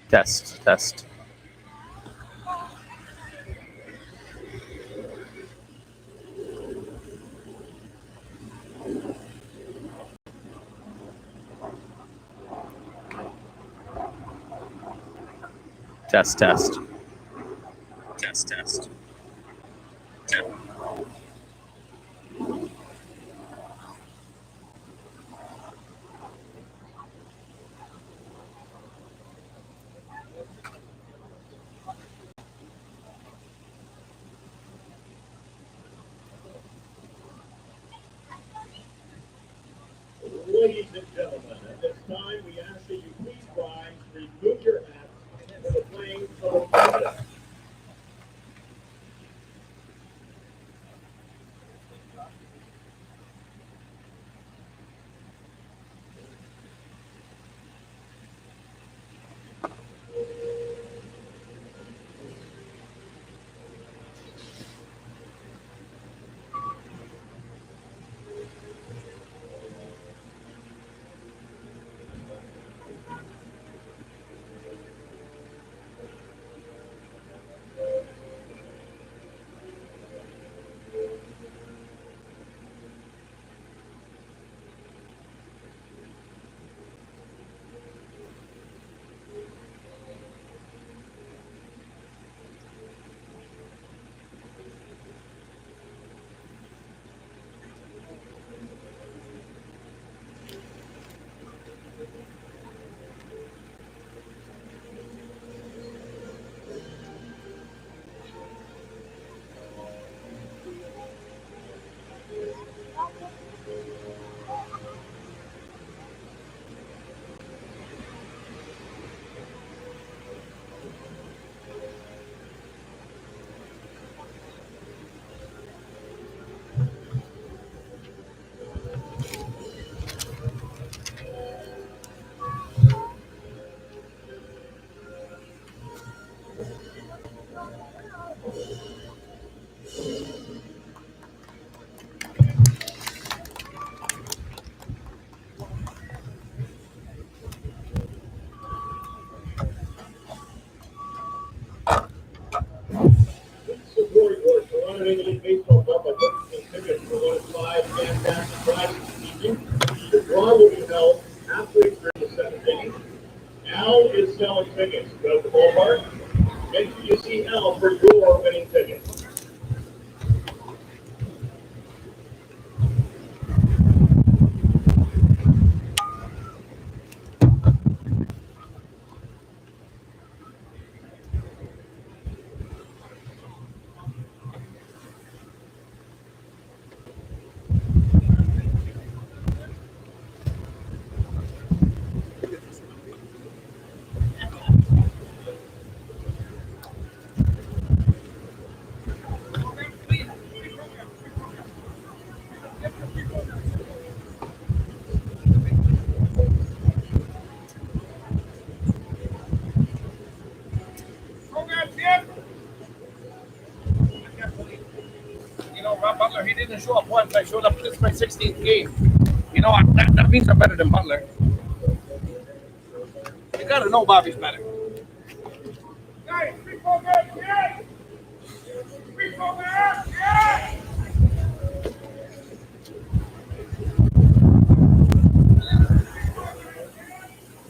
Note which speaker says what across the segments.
Speaker 1: Test, test. Test, test. Test, test.
Speaker 2: Ladies and gentlemen, at this time, we ask that you please rise, remove your hats, and enter the flames of the president. Support your Toronto Maple Leaf Baseball Club by purchasing tickets for one of 5 fantastic prizes this evening. The draw will be held halfway through the 7th inning. Al is selling tickets. Go to the ballpark. Make sure you see Al for your winning ticket.
Speaker 3: Rob Butler, he didn't show up once. I showed up this my 16th game. You know, that means I'm better than Butler. You got to know Bobby's better. Guys, 3-4 guys, yes! 3-4 guys, yes!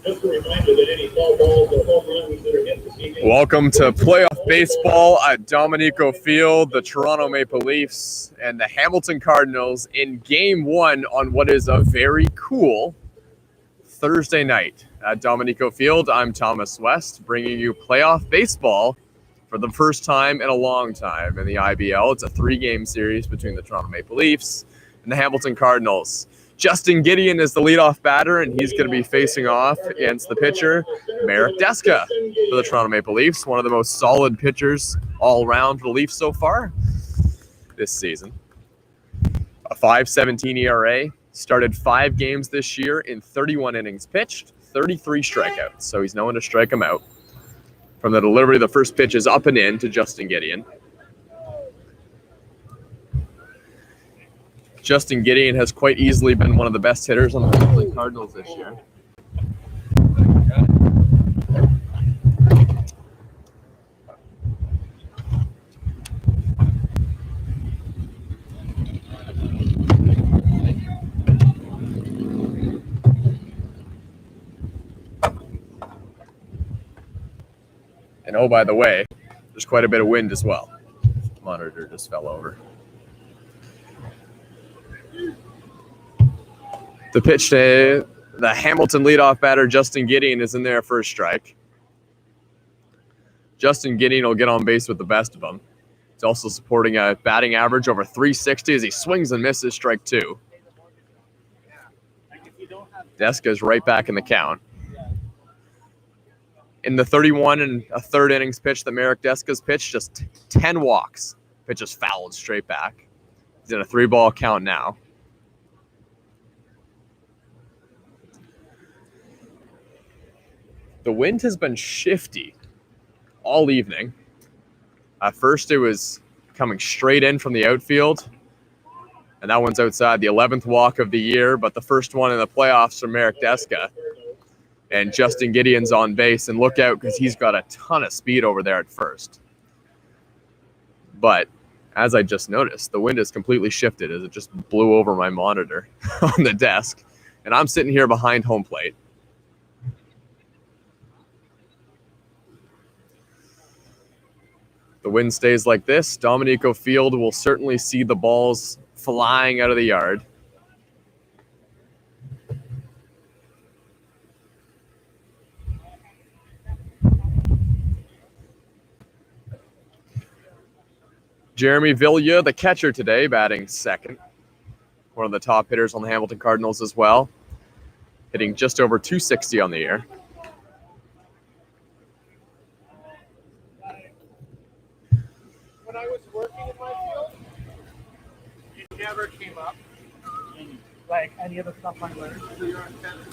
Speaker 2: Just a reminder that any foul balls or home runs that are hit this evening.
Speaker 1: Welcome to playoff baseball at Dominico Field. The Toronto Maple Leafs and the Hamilton Cardinals in Game 1 on what is a very cool Thursday night at Dominico Field. I'm Thomas West, bringing you playoff baseball for the first time in a long time in the IBL. It's a 3-game series between the Toronto Maple Leafs and the Hamilton Cardinals. Justin Gideon is the leadoff batter, and he's going to be facing off against the pitcher, Marek Deska, for the Toronto Maple Leafs, one of the most solid pitchers all around for the Leafs so far this season. A 5.17 ERA, started 5 games this year in 31 innings pitched, 33 strikeouts, so he's known to strike them out. From the delivery, the first pitch is up and in to Justin Gideon. Justin Gideon has quite easily been one of the best hitters on the Hamilton Cardinals this year. And oh, by the way, there's quite a bit of wind as well. Monitor just fell over. The pitch to the Hamilton leadoff batter, Justin Gideon, is in there for a strike. Justin Gideon will get on base with the best of them. He's also supporting a batting average over 360 as he swings and misses strike 2. Deska's right back in the count. In the 31 and a third innings pitch that Marek Deska's pitched, just 10 walks. Pitch is fouled straight back. He's in a 3-ball count now. The wind has been shifty all evening. At first, it was coming straight in from the outfield, and that one's outside, the 11th walk of the year, but the first one in the playoffs from Marek Deska. And Justin Gideon's on base, and look out because he's got a ton of speed over there at first. But as I just noticed, the wind has completely shifted as it just blew over my monitor on the desk, and I'm sitting here behind home plate. The wind stays like this, Dominico Field will certainly see the balls flying out of the yard. Jeremy Villiers, the catcher today, batting second. One of the top hitters on the Hamilton Cardinals as well. Hitting just over 260 on the year.
Speaker 3: When I was working in my field, it never came up. Like any of the stuff I learned.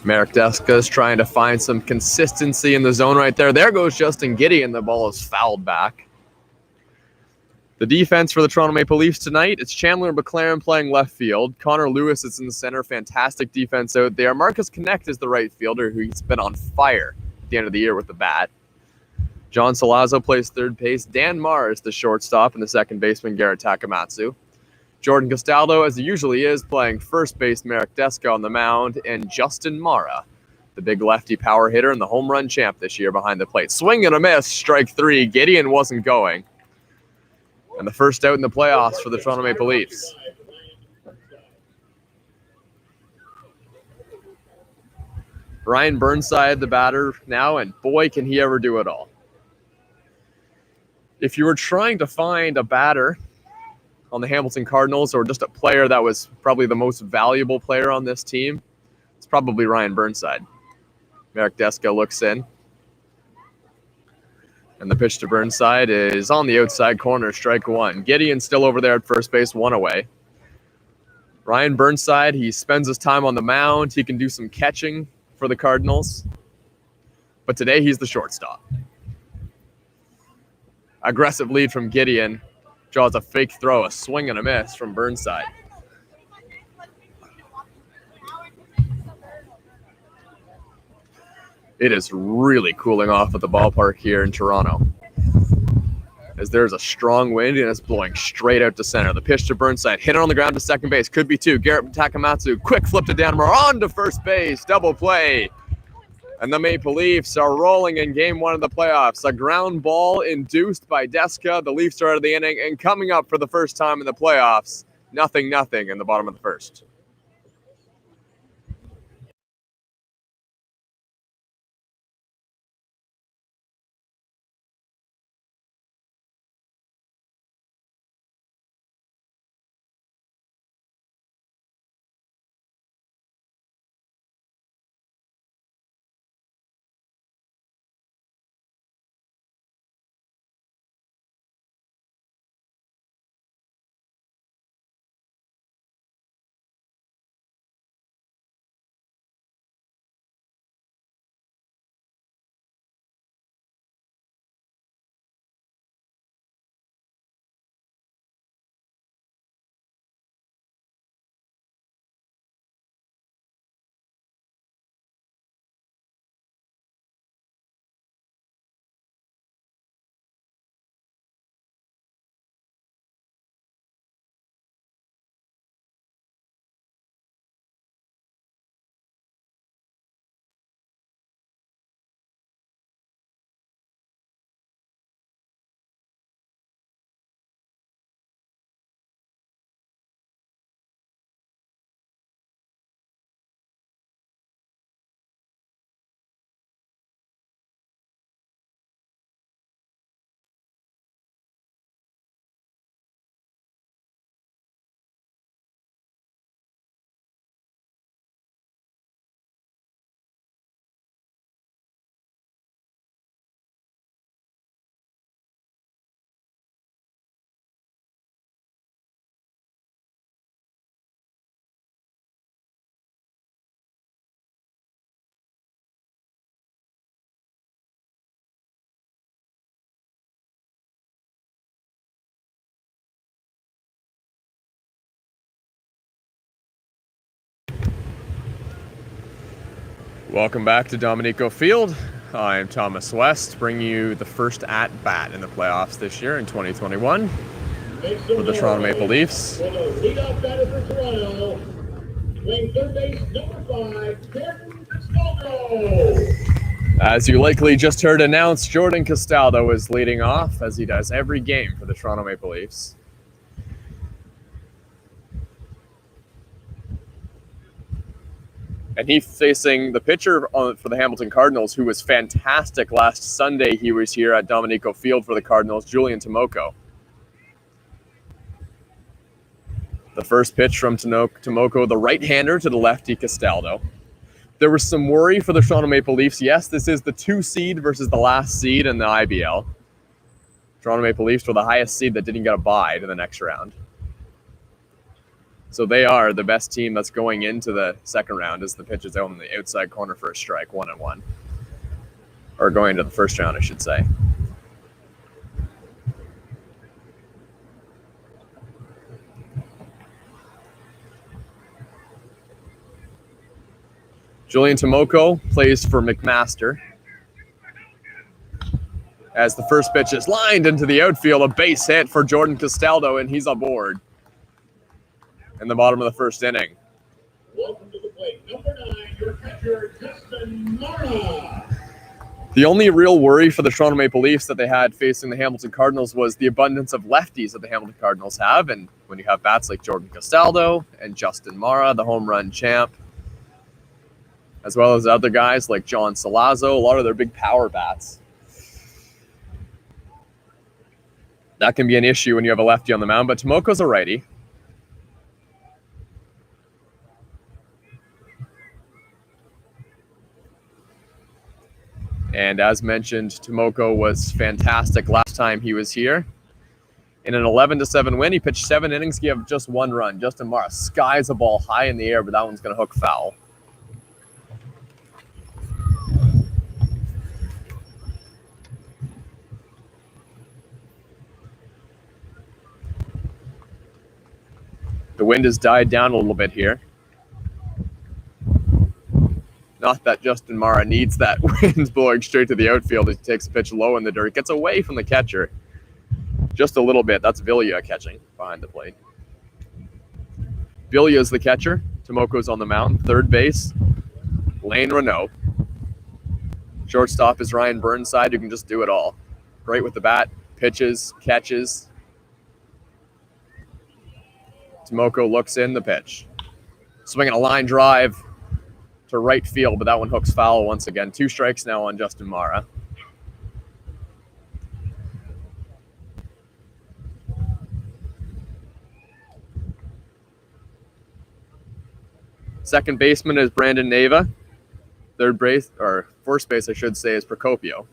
Speaker 1: Marek Deska is trying to find some consistency in the zone right there. There goes Justin Gideon. The ball is fouled back. The defense for the Toronto Maple Leafs tonight, it's Chandler McLaren playing left field. Connor Lewis is in the center. Fantastic defense out there. Marcus Connect is the right fielder, who's been on fire at the end of the year with the bat. John Salazzo plays third base. Dan Marr is the shortstop, and the second baseman, Garrett Takamatsu. Jordan Castaldo, as he usually is, playing first base, Marek Deska on the mound, and Justin Mara, the big lefty power hitter and the home run champ this year behind the plate. Swing and a miss, strike 3. Gideon wasn't going. And the first out in the playoffs for the Toronto Maple Leafs. Ryan Burnside, the batter now, and boy, can he ever do it all. If you were trying to find a batter on the Hamilton Cardinals or just a player that was probably the most valuable player on this team, it's probably Ryan Burnside. Marek Deska looks in. And the pitch to Burnside is on the outside corner, strike 1. Gideon still over there at first base, 1 away. Ryan Burnside, he spends his time on the mound. He can do some catching for the Cardinals. But today he's the shortstop. Aggressive lead from Gideon. Draws a fake throw, a swing and a miss from Burnside. It is really cooling off at the ballpark here in Toronto, as there's a strong wind and it's blowing straight out to center. The pitch to Burnside, hit it on the ground to second base, could be 2. Garrett Takamatsu, quick flip to Danmore, on to first base, double play. And the Maple Leafs are rolling in game 1 of the playoffs. A ground ball induced by Deska. The Leafs are out of the inning, and coming up for the first time in the playoffs, 0-0 in the bottom of the first. Welcome back to Dominico Field. I'm Thomas West, bringing you the first at-bat in the playoffs this year in 2021 for the Toronto Maple Leafs.
Speaker 2: For the leadoff batter for Toronto, playing third base, number 5, Jordan Castaldo.
Speaker 1: As you likely just heard announced, Jordan Castaldo is leading off, as he does every game for the Toronto Maple Leafs. And he's facing the pitcher for the Hamilton Cardinals, who was fantastic last Sunday. He was here at Dominico Field for the Cardinals, Julian Tomoko. The first pitch from Tomoko, the right-hander to the lefty Castaldo. There was some worry for the Toronto Maple Leafs. Yes, this is the 2 seed versus the last seed in the IBL. Toronto Maple Leafs were the highest seed that didn't get a bye to the next round. So they are the best team that's going into the second round as the pitch is out in the outside corner for a strike, 1-1. Or going into the first round, I should say. Julian Tomoko plays for McMaster. As the first pitch is lined into the outfield, a base hit for Jordan Castaldo, and he's aboard in the bottom of the first inning.
Speaker 2: Welcome to the plate, number 9, your catcher, Justin Mara.
Speaker 1: The only real worry for the Toronto Maple Leafs that they had facing the Hamilton Cardinals was the abundance of lefties that the Hamilton Cardinals have. And when you have bats like Jordan Castaldo and Justin Mara, the home run champ, as well as other guys like John Salazzo, a lot of their big power bats, that can be an issue when you have a lefty on the mound. But Tomoko's a righty. And as mentioned, Tomoko was fantastic last time he was here. In an 11-7 win, he pitched 7 innings, gave just 1 run. Justin Mara skies a ball high in the air, but that one's going to hook foul. The wind has died down a little bit here. Not that Justin Mara needs that wind blowing straight to the outfield. He takes a pitch low in the dirt. Gets away from the catcher just a little bit. That's Villia catching behind the plate. Villia's the catcher. Tomoko's on the mound. Third base, Lane Renault. Shortstop is Ryan Burnside, who can just do it all. Great with the bat, pitches, catches. Tomoko looks in the pitch. Swinging a line drive to right field, but that one hooks foul once again. 2 strikes now on Justin Mara. Second baseman is Brandon Neva. Third base, or first base, I should say, is Procopio.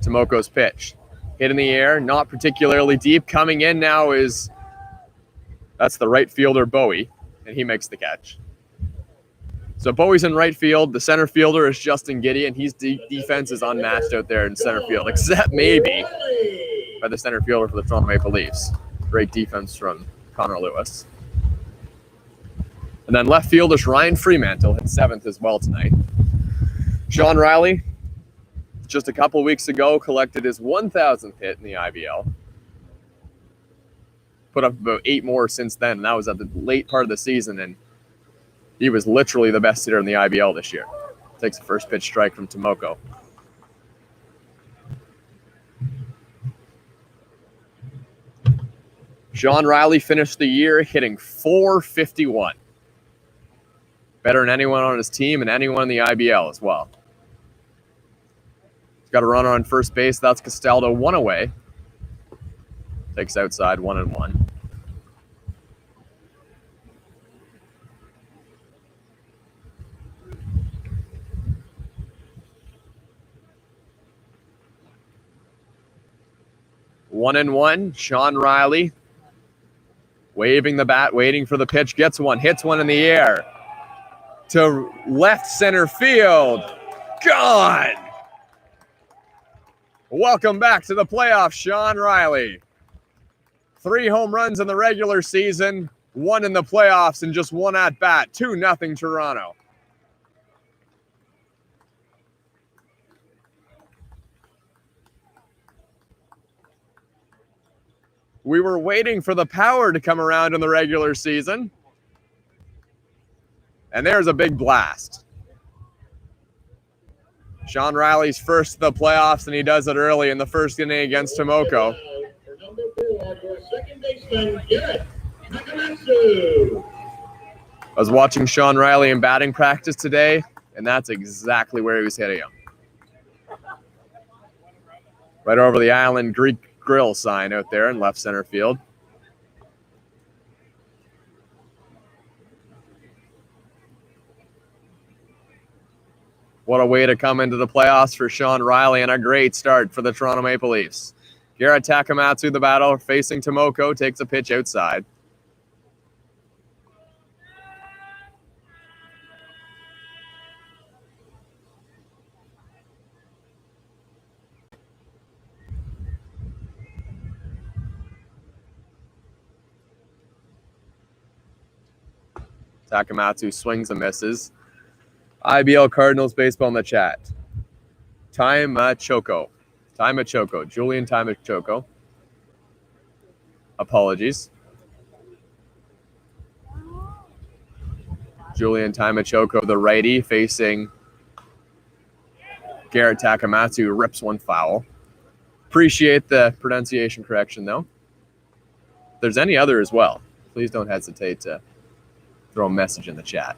Speaker 1: Tomoko's pitch. Hit in the air, not particularly deep. Coming in now that's the right fielder, Bowie, and he makes the catch. So Bowie's in right field. The center fielder is Justin Gideon. His defense is unmatched out there in center field, except maybe by the center fielder for the Toronto Maple Leafs. Great defense from Connor Lewis. And then left field is Ryan Fremantle, hit 7th as well tonight. Sean Riley, just a couple weeks ago, collected his 1,000th hit in the IBL. Put up about 8 more since then, and that was at the late part of the season, and he was literally the best hitter in the IBL this year. Takes the first pitch strike from Tomoko. Sean Riley finished the year hitting .451. Better than anyone on his team and anyone in the IBL as well. He's got a runner on first base. That's Castaldo, 1 away. Takes outside, 1-1. One and one. Sean Riley waving the bat, waiting for the pitch. Gets one, hits one in the air to left center field. Gone. Welcome back to the playoffs, Sean Riley. 3 home runs in the regular season, 1 in the playoffs, and just 1 at bat. 2-0 Toronto. We were waiting for the power to come around in the regular season. And there's a big blast. Sean Riley's first to the playoffs, and he does it early in the first inning against Tomoko.
Speaker 2: For number 4, your second baseman, Garrett Takamatsu.
Speaker 1: I was watching Sean Riley in batting practice today, and that's exactly where he was hitting him. Right over the Island Greek Grill sign out there in left center field. What a way to come into the playoffs for Sean Riley, and a great start for the Toronto Maple Leafs. Garrett Takamatsu, the batter, facing Tomoko, takes a pitch outside. Takamatsu swings and misses. IBL Cardinals baseball in the chat. Timachoko, Julian Timachoko. Apologies. Julian Timachoko, the righty, facing Garrett Takamatsu, rips one foul. Appreciate the pronunciation correction, though. If there's any other as well, please don't hesitate to throw a message in the chat.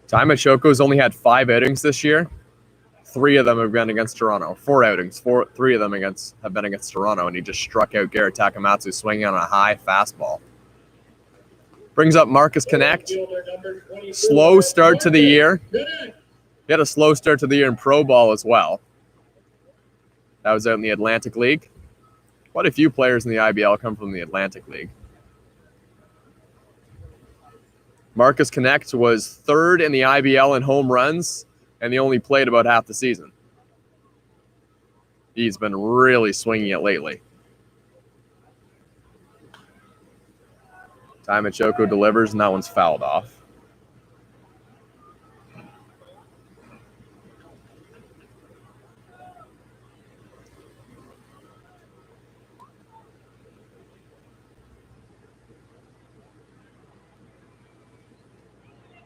Speaker 1: Timachoko's only had 5 outings this year. 3 of them have been against Toronto. 4 outings. 3 of them have been against Toronto, and he just struck out Garrett Takamatsu swinging on a high fastball. Brings up Marcus Connect. Slow start to the year. He had a slow start to the year in pro ball as well. That was out in the Atlantic League. Quite a few players in the IBL come from the Atlantic League. Marcus Connect was 3rd in the IBL in home runs, and he only played about half the season. He's been really swinging it lately. Timachoko delivers, and that one's fouled off.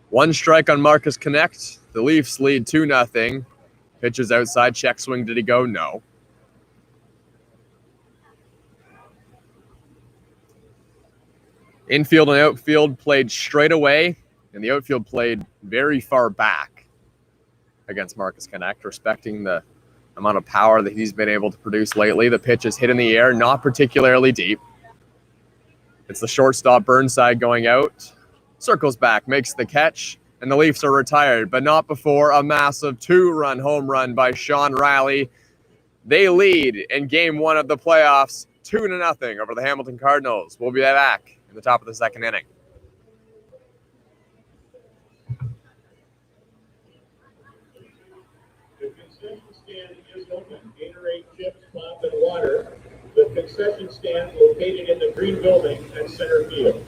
Speaker 1: One strike on Marcus Connect. The Leafs lead 2-0. Pitches outside. Check swing. Did he go? No. Infield and outfield played straight away, and the outfield played very far back against Marcus Connect, respecting the amount of power that he's been able to produce lately. The pitch is hit in the air, not particularly deep. It's the shortstop Burnside going out. Circles back, makes the catch, and the Leafs are retired, but not before a massive 2-run home run by Sean Riley. They lead in Game 1 of the playoffs, 2-0 over the Hamilton Cardinals. We'll be back in the top of the second inning.
Speaker 2: The concession stand is open. Gatorade, chips, pop, and water. The concession stand located in the green building at center field.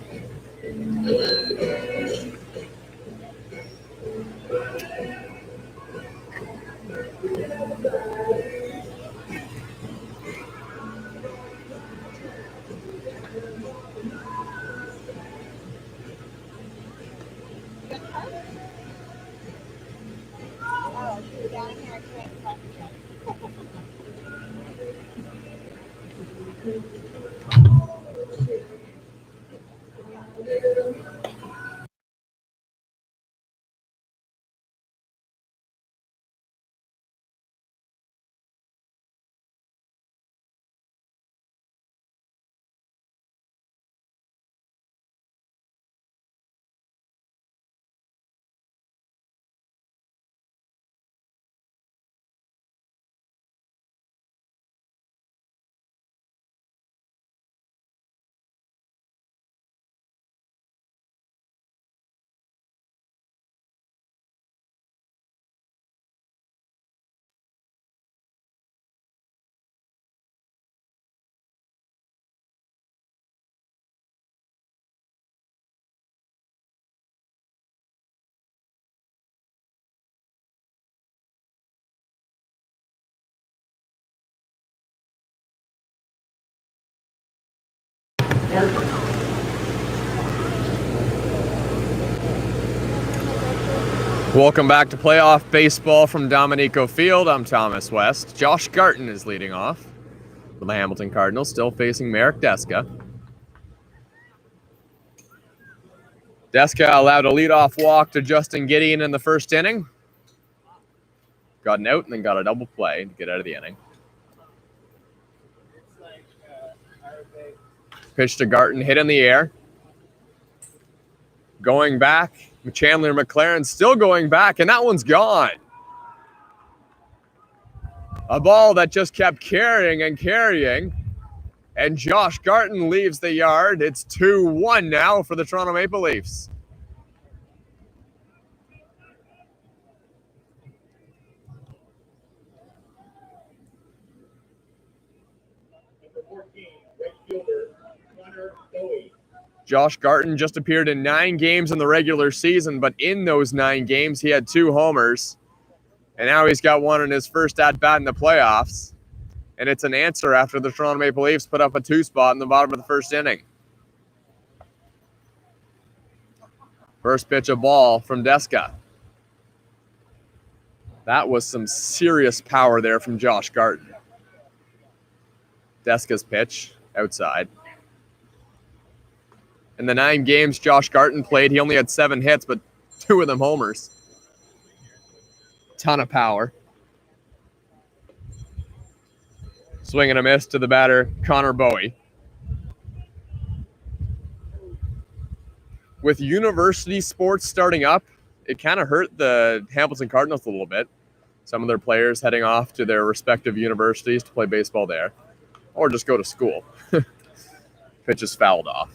Speaker 1: Welcome back to playoff baseball from Dominico Field. I'm Thomas West. Josh Garton is leading off for the Hamilton Cardinals, still facing Marek Deska. Deska allowed a leadoff walk to Justin Gideon in the first inning. Got an out and then got a double play to get out of the inning. Pitch to Garton, hit in the air. Going back. Chandler McLaren still going back, and that one's gone. A ball that just kept carrying and carrying. And Josh Garton leaves the yard. It's 2-1 now for the Toronto Maple Leafs.
Speaker 2: Number 14, right fielder, Connor Bowie.
Speaker 1: Josh Garton just appeared in 9 games in the regular season, but in those 9 games, he had 2 homers. And now he's got one in his first at-bat in the playoffs. And it's an answer after the Toronto Maple Leafs put up a 2 spot in the bottom of the first inning. First pitch, a ball from Deska. That was some serious power there from Josh Garton. Deska's pitch, outside. In the 9 games Josh Garton played, he only had 7 hits, but 2 of them homers. Ton of power. Swing and a miss to the batter, Connor Bowie. With university sports starting up, it kind of hurt the Hamilton Cardinals a little bit. Some of their players heading off to their respective universities to play baseball there, or just go to school. Pitch is fouled off.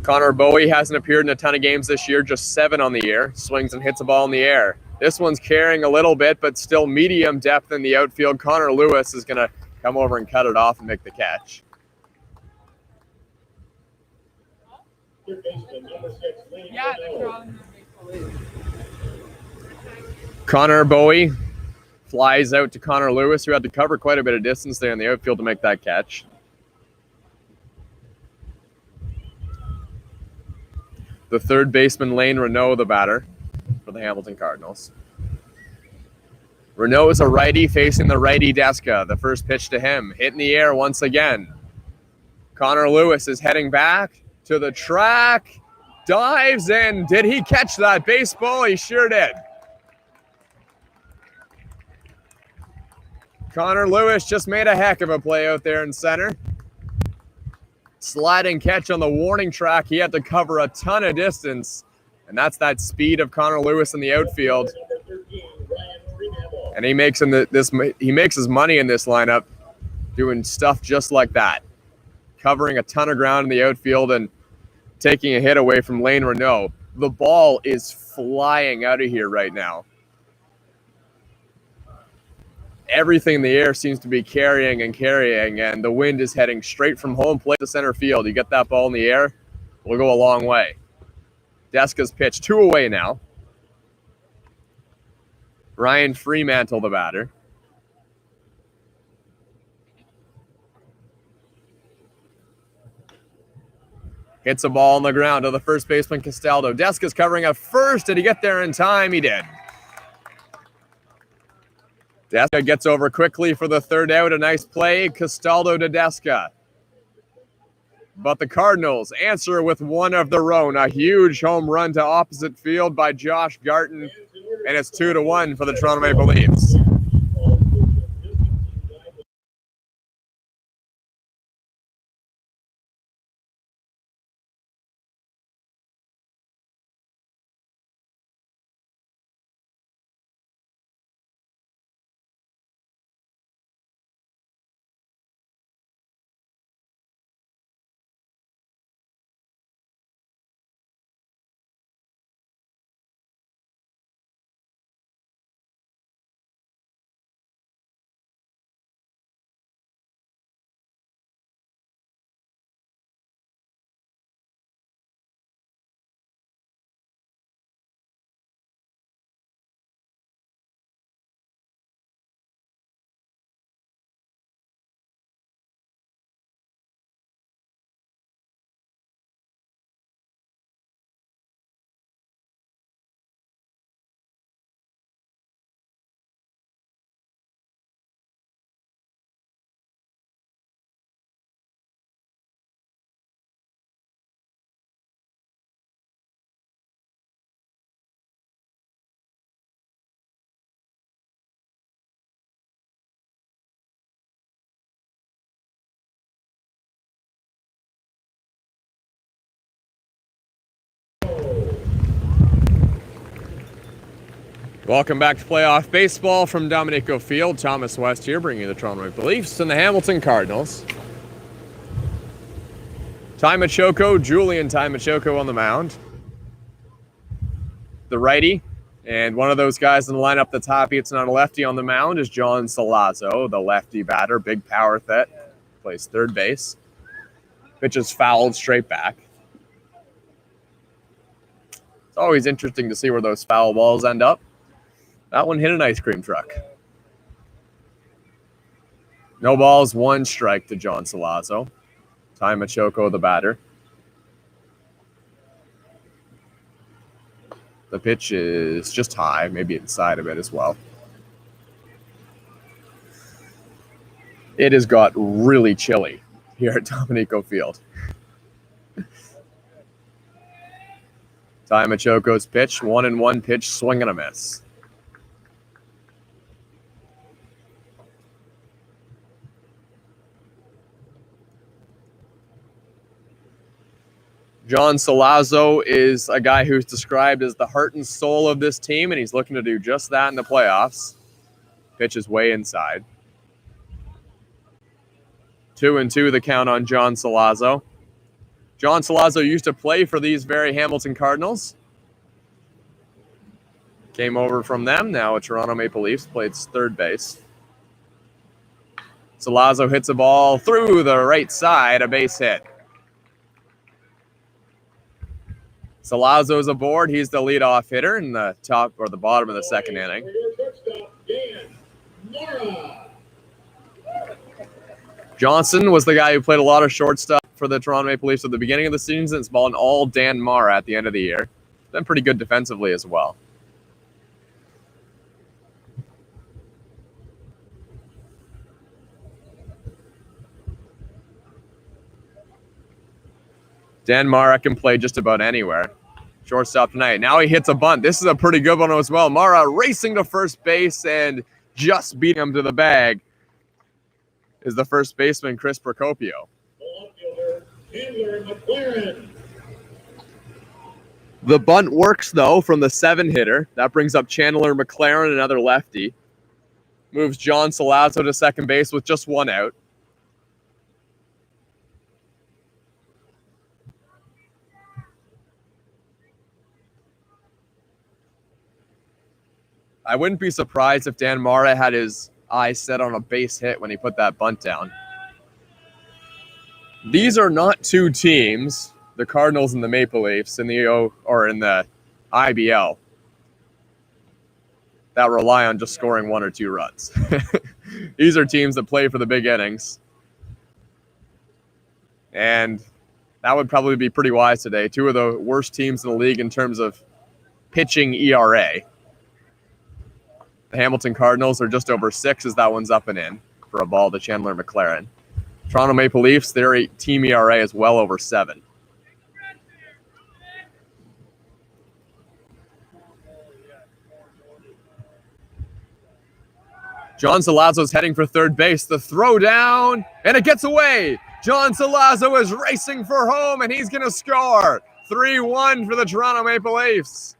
Speaker 1: Connor Bowie hasn't appeared in a ton of games this year, just 7 on the year. Swings and hits a ball in the air. This one's carrying a little bit, but still medium depth in the outfield. Connor Lewis is going to come over and cut it off and make the catch. Connor Bowie flies out to Connor Lewis, who had to cover quite a bit of distance there in the outfield to make that catch. The third baseman, Lane Renault, the batter for the Hamilton Cardinals. Renault is a righty facing the righty Deska. The first pitch to him, hit in the air once again. Connor Lewis is heading back to the track, dives in. Did he catch that baseball? He sure did. Connor Lewis just made a heck of a play out there in center. Sliding catch on the warning track. He had to cover a ton of distance, and that's that speed of Connor Lewis in the outfield. And he makes his money in this lineup doing stuff just like that, covering a ton of ground in the outfield and taking a hit away from Lane Renault. The ball is flying out of here right now. Everything in the air seems to be carrying, and the wind is heading straight from home plate to center field. You get that ball in the air, we'll go a long way. Deska's pitch, 2 away now. Ryan Fremantle, the batter. Hits a ball on the ground to the first baseman, Castaldo. Deska's covering at first. Did he get there in time? He did. Deska gets over quickly for the third out. A nice play. Castaldo to Deska. But the Cardinals answer with one of their own. A huge home run to opposite field by Josh Garton. And it's 2-1 for the Toronto Maple Leafs. Welcome back to playoff baseball from Dominico Field. Thomas West here, bringing you the Toronto Maple Leafs and the Hamilton Cardinals. Julian Machoco on the mound. The righty, and one of those guys in the lineup that's happy it's not a lefty on the mound is John Salazzo, the lefty batter, big power threat, plays third base. Pitch is fouled straight back. It's always interesting to see where those foul balls end up. That one hit an ice cream truck. No balls, one strike to John Salazzo. Machoco, the batter. The pitch is just high, maybe inside a bit as well. It has got really chilly here at Dominico Field. Machoco's pitch, 1-1 pitch, swing and a miss. John Salazzo is a guy who's described as the heart and soul of this team, and he's looking to do just that in the playoffs. Pitch is way inside. 2-2 the count on John Salazzo. John Salazzo used to play for these very Hamilton Cardinals. Came over from them, now a Toronto Maple Leafs, played third base. Salazzo hits a ball through the right side, a base hit. Salazzo's aboard. He's the leadoff hitter in the top or the bottom of the second inning. Johnson was the guy who played a lot of shortstop for the Toronto Maple Leafs at the beginning of the season. It's balling all Dan Mara at the end of the year. Been pretty good defensively as well. Dan Mara can play just about anywhere. Shortstop tonight. Now he hits a bunt. This is a pretty good one as well. Mara racing to first base and just beating him to the bag is the first baseman, Chris Procopio. The bunt works, though, from the 7-hitter. That brings up Chandler McLaren, another lefty. Moves John Salazzo to second base with just one out. I wouldn't be surprised if Dan Mara had his eyes set on a base hit when he put that bunt down. These are not two teams, the Cardinals and the Maple Leafs in the IBL, that rely on just scoring 1 or 2 runs. These are teams that play for the big innings. And that would probably be pretty wise today. 2 of the worst teams in the league in terms of pitching ERA. The Hamilton Cardinals are just over 6 as that one's up and in for a ball to Chandler McLaren. Toronto Maple Leafs, their team ERA is well over 7. John Salazzo's heading for third base. The throw down, and it gets away. John Salazzo is racing for home, and he's going to score. 3-1 for the Toronto Maple Leafs.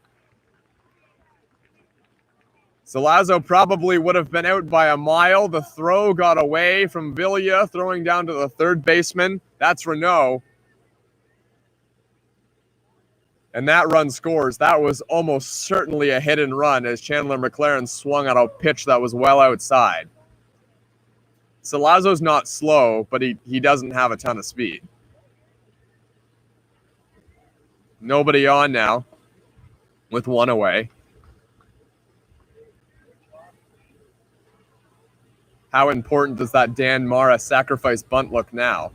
Speaker 1: Salazzo probably would have been out by a mile. The throw got away from Villa, throwing down to the third baseman. That's Renault. And that run scores. That was almost certainly a hit and run as Chandler McLaren swung on a pitch that was well outside. Salazzo's not slow, but he doesn't have a ton of speed. Nobody on now with one away. How important does that Dan Mara sacrifice bunt look now?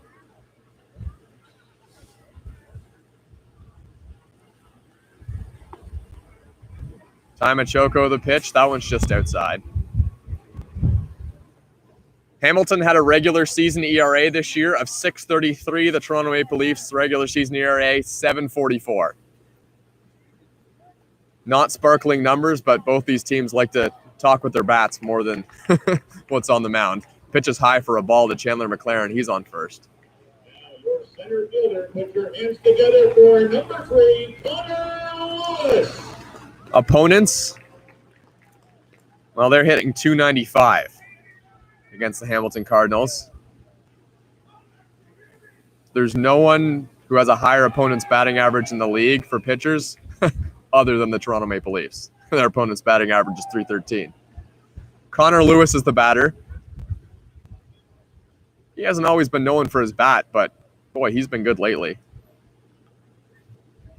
Speaker 1: Machoco the pitch. That one's just outside. Hamilton had a regular season ERA this year of 6.33. The Toronto Maple Leafs regular season ERA 7.44. Not sparkling numbers, but both these teams like to talk with their bats more than what's on the mound. Pitch is high for a ball to Chandler McLaren. He's on first.
Speaker 2: Now your center fielder, put your hands together for number 3, Connor Wallace.
Speaker 1: Opponents Well, they're hitting .295 against the Hamilton Cardinals. There's no one who has a higher opponent's batting average in the league for pitchers other than the Toronto Maple Leafs. Their opponent's batting average is .313. Connor Lewis is the batter. He hasn't always been known for his bat, but boy, he's been good lately.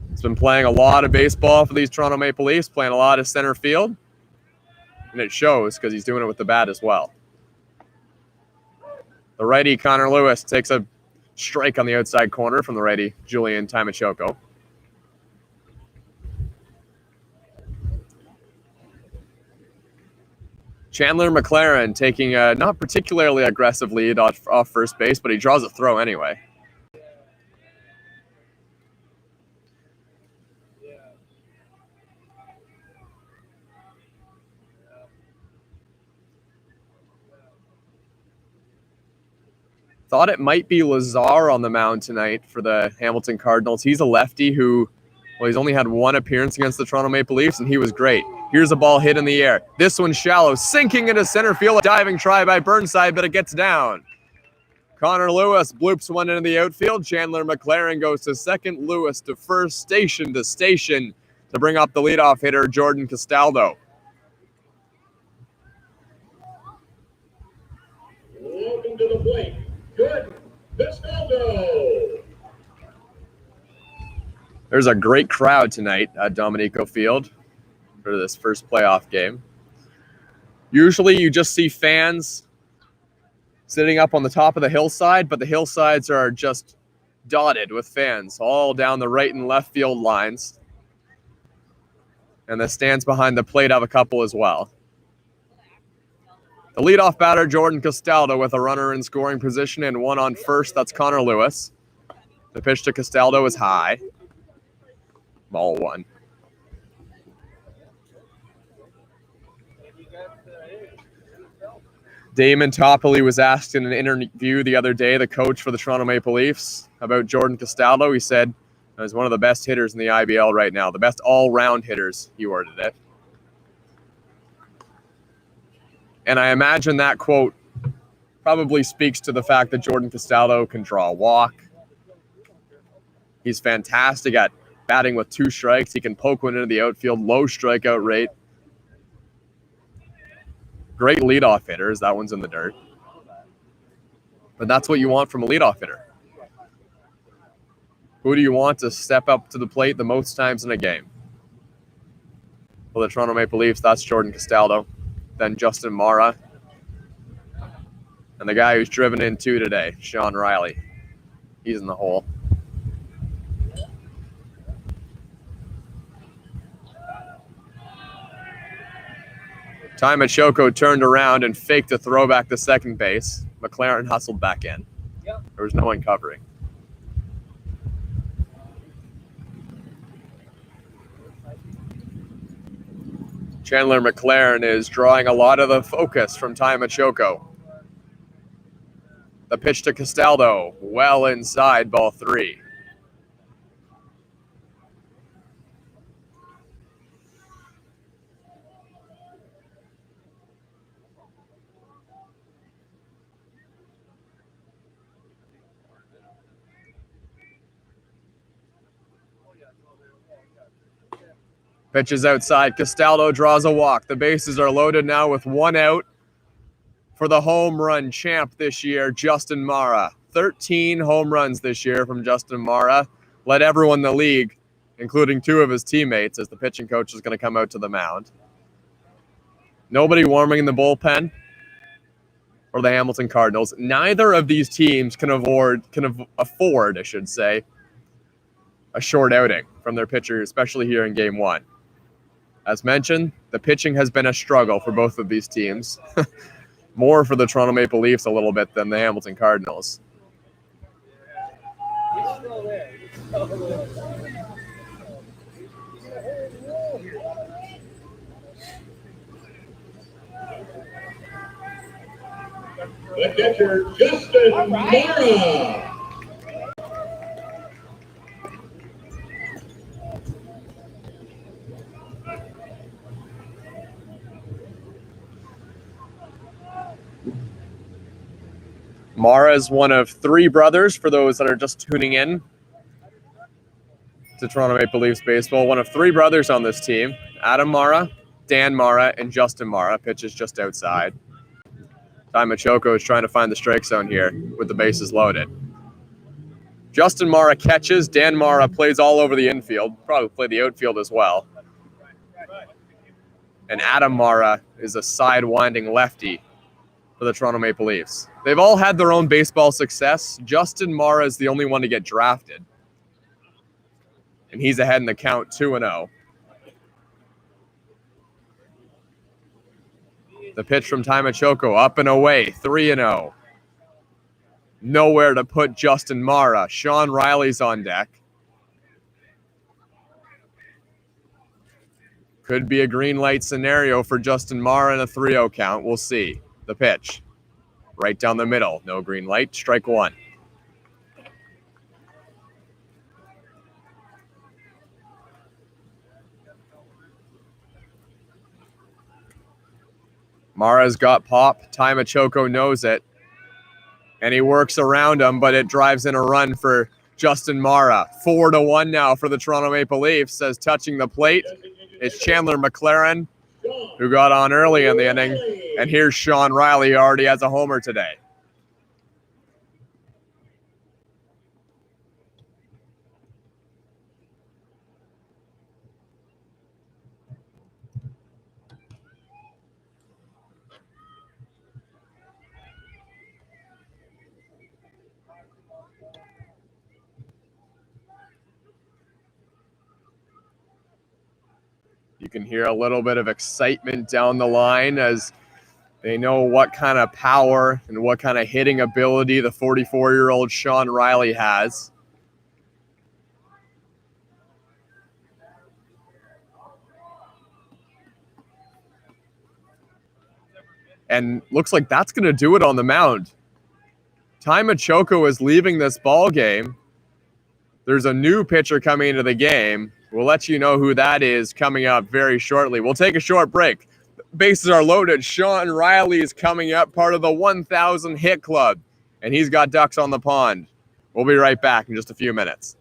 Speaker 1: He's been playing a lot of baseball for these Toronto Maple Leafs, playing a lot of center field, and it shows because he's doing it with the bat as well. The righty, Connor Lewis, takes a strike on the outside corner from the righty, Julian Timachoko. Chandler McLaren taking a not particularly aggressive lead off first base, but he draws a throw anyway. Thought it might be Lazar on the mound tonight for the Hamilton Cardinals. He's a lefty who, well, he's only had one appearance against the Toronto Maple Leafs, and he was great. Here's a ball hit in the air. This one's shallow, sinking into center field. A diving try by Burnside, but it gets down. Connor Lewis bloops one into the outfield. Chandler McLaren goes to second. Lewis to first, station to station to bring up the leadoff hitter, Jordan Castaldo.
Speaker 2: Welcome to the plate, Jordan Castaldo.
Speaker 1: There's a great crowd tonight at Dominico Field for this first playoff game. Usually you just see fans sitting up on the top of the hillside, but the hillsides are just dotted with fans all down the right and left field lines. And the stands behind the plate have a couple as well. The leadoff batter, Jordan Castaldo, with a runner in scoring position and one on first. That's Connor Lewis. The pitch to Castaldo is high. Ball one. Damon Toppoli was asked in an interview the other day, the coach for the Toronto Maple Leafs, about Jordan Castaldo. He said he's one of the best hitters in the IBL right now, the best all-round hitters, he worded it. And I imagine that quote probably speaks to the fact that Jordan Castaldo can draw a walk. He's fantastic at batting with two strikes. He can poke one into the outfield, low strikeout rate. Great leadoff hitters. That one's in the dirt. But that's what you want from a leadoff hitter. Who do you want to step up to the plate the most times in a game? For the Toronto Maple Leafs, that's Jordan Castaldo. Then Justin Mara. And the guy who's driven in two today, Sean Riley. He's in the hole. Timachoko turned around and faked a throwback to second base. McLaren hustled back in. There was no one covering. Chandler McLaren is drawing a lot of the focus from Timachoko. The pitch to Castaldo, well inside, ball three. Pitches outside. Castaldo draws a walk. The bases are loaded now with one out for the home run champ this year, Justin Mara. 13 home runs this year from Justin Mara. Led everyone in the league, including two of his teammates, as the pitching coach is going to come out to the mound. Nobody warming in the bullpen for the Hamilton Cardinals. Neither of these teams can afford, I should say, a short outing from their pitcher, especially here in Game 1. As mentioned, the pitching has been a struggle for both of these teams. More for the Toronto Maple Leafs a little bit than the Hamilton Cardinals.
Speaker 2: The catcher, Justin Mara.
Speaker 1: Mara is one of three brothers, for those that are just tuning in to Toronto Maple Leafs baseball. One of three brothers on this team. Adam Mara, Dan Mara, and Justin Mara. Pitches just outside. Ty Machoko is trying to find the strike zone here with the bases loaded. Justin Mara catches. Dan Mara plays all over the infield. Probably play the outfield as well. And Adam Mara is a side-winding lefty for the Toronto Maple Leafs. They've all had their own baseball success. Justin Mara is the only one to get drafted. And he's ahead in the count 2-0. The pitch from Ty Machoko, up and away, 3-0. Nowhere to put Justin Mara. Sean Riley's on deck. Could be a green light scenario for Justin Mara in a 3-0 count. We'll see. The pitch. Right down the middle. No green light. Strike one. Mara's got pop. Ty Machoko knows it. And he works around him, but it drives in a run for Justin Mara. 4-1 now for the Toronto Maple Leafs. As touching the plate is Chandler McLaren, who got on early in the inning. And here's Sean Riley, who already has a homer today. You can hear a little bit of excitement down the line as they know what kind of power and what kind of hitting ability the 44-year-old Sean Riley has. And looks like that's going to do it on the mound. Ty Machoko is leaving this ball game. There's a new pitcher coming into the game. We'll let you know who that is coming up very shortly. We'll take a short break. Bases are loaded. Sean Riley is coming up, part of the 1,000 hit club, and he's got ducks on the pond. We'll be right back in just a few minutes.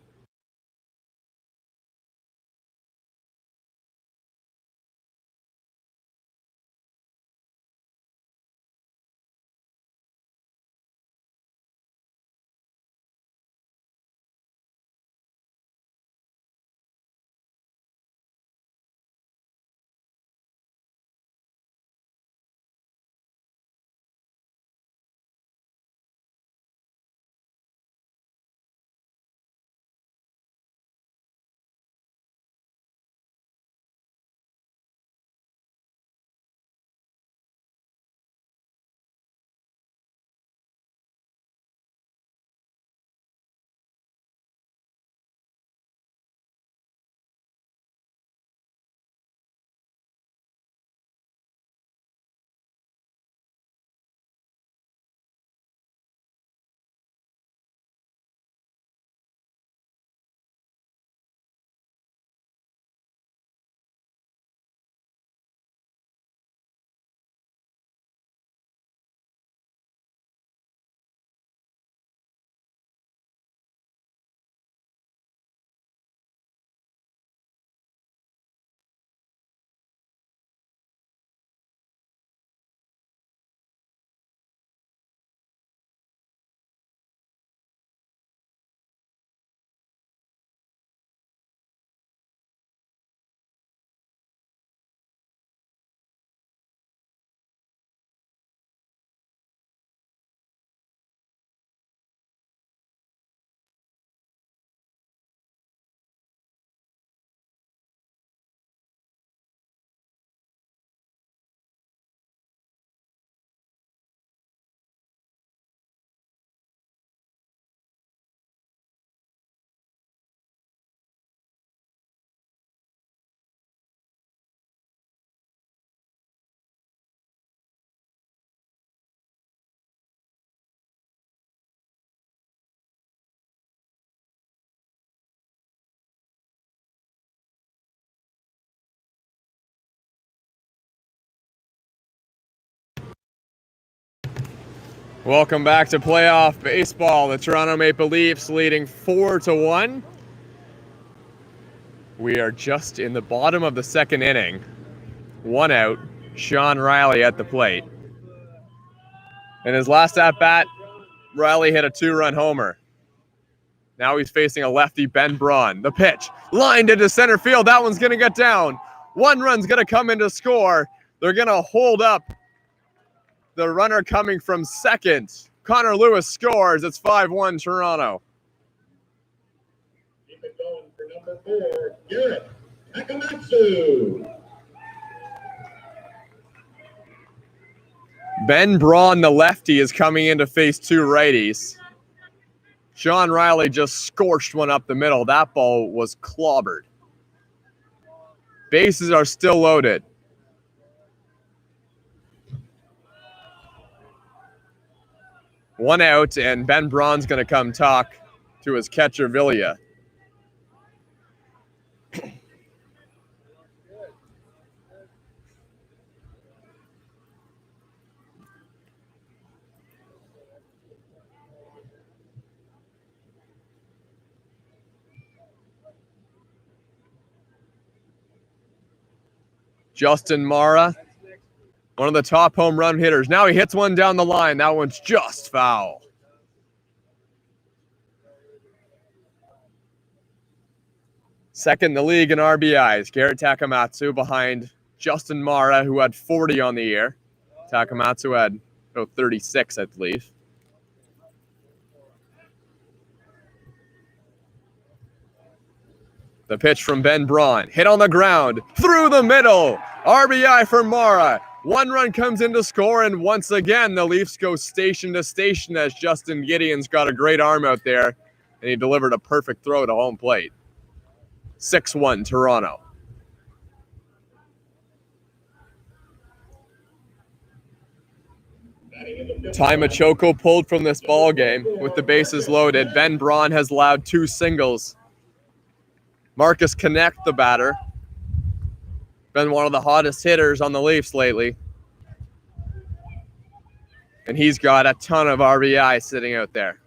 Speaker 1: Welcome back to playoff baseball. The Toronto Maple Leafs leading 4-1. We are just in the bottom of the second inning. One out. Sean Riley at the plate. In his last at-bat, Riley hit a 2-run homer. Now he's facing a lefty, Ben Braun. The pitch, lined into center field. That one's going to get down. One run's going to come in to score. They're going to hold up the runner coming from second. Connor Lewis scores. It's 5-1 Toronto.
Speaker 2: Keep it going for number 4, Garrett Takamatsu.
Speaker 1: Ben Braun, the lefty, is coming in to face 2 righties. Sean Riley just scorched one up the middle. That ball was clobbered. Bases are still loaded. One out, and Ben Braun's going to come talk to his catcher, Villia. Justin Mara, one of the top home run hitters. Now he hits one down the line. That one's just foul. Second in the league in RBIs. Garrett Takamatsu behind Justin Mara, who had 40 on the year. Takamatsu had 36, I believe. The pitch from Ben Braun. Hit on the ground. Through the middle. RBI for Mara. One run comes in to score, and once again, the Leafs go station to station as Justin Gideon's got a great arm out there, and he delivered a perfect throw to home plate. 6-1 Toronto. Ty Machoko pulled from this ball game with the bases loaded. Ben Braun has allowed 2 singles. Marcus Connect, the batter, been one of the hottest hitters on the Leafs lately. And he's got a ton of RBI sitting out there.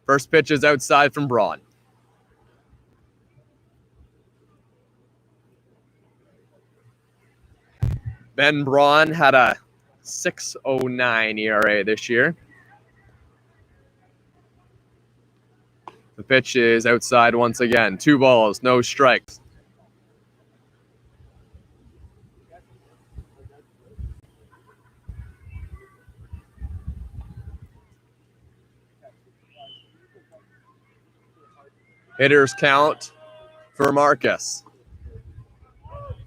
Speaker 1: First pitch is outside from Braun. Ben Braun had a 6.09 ERA this year. The pitch is outside once again. 2 balls, no strikes. Hitters count for Marcus.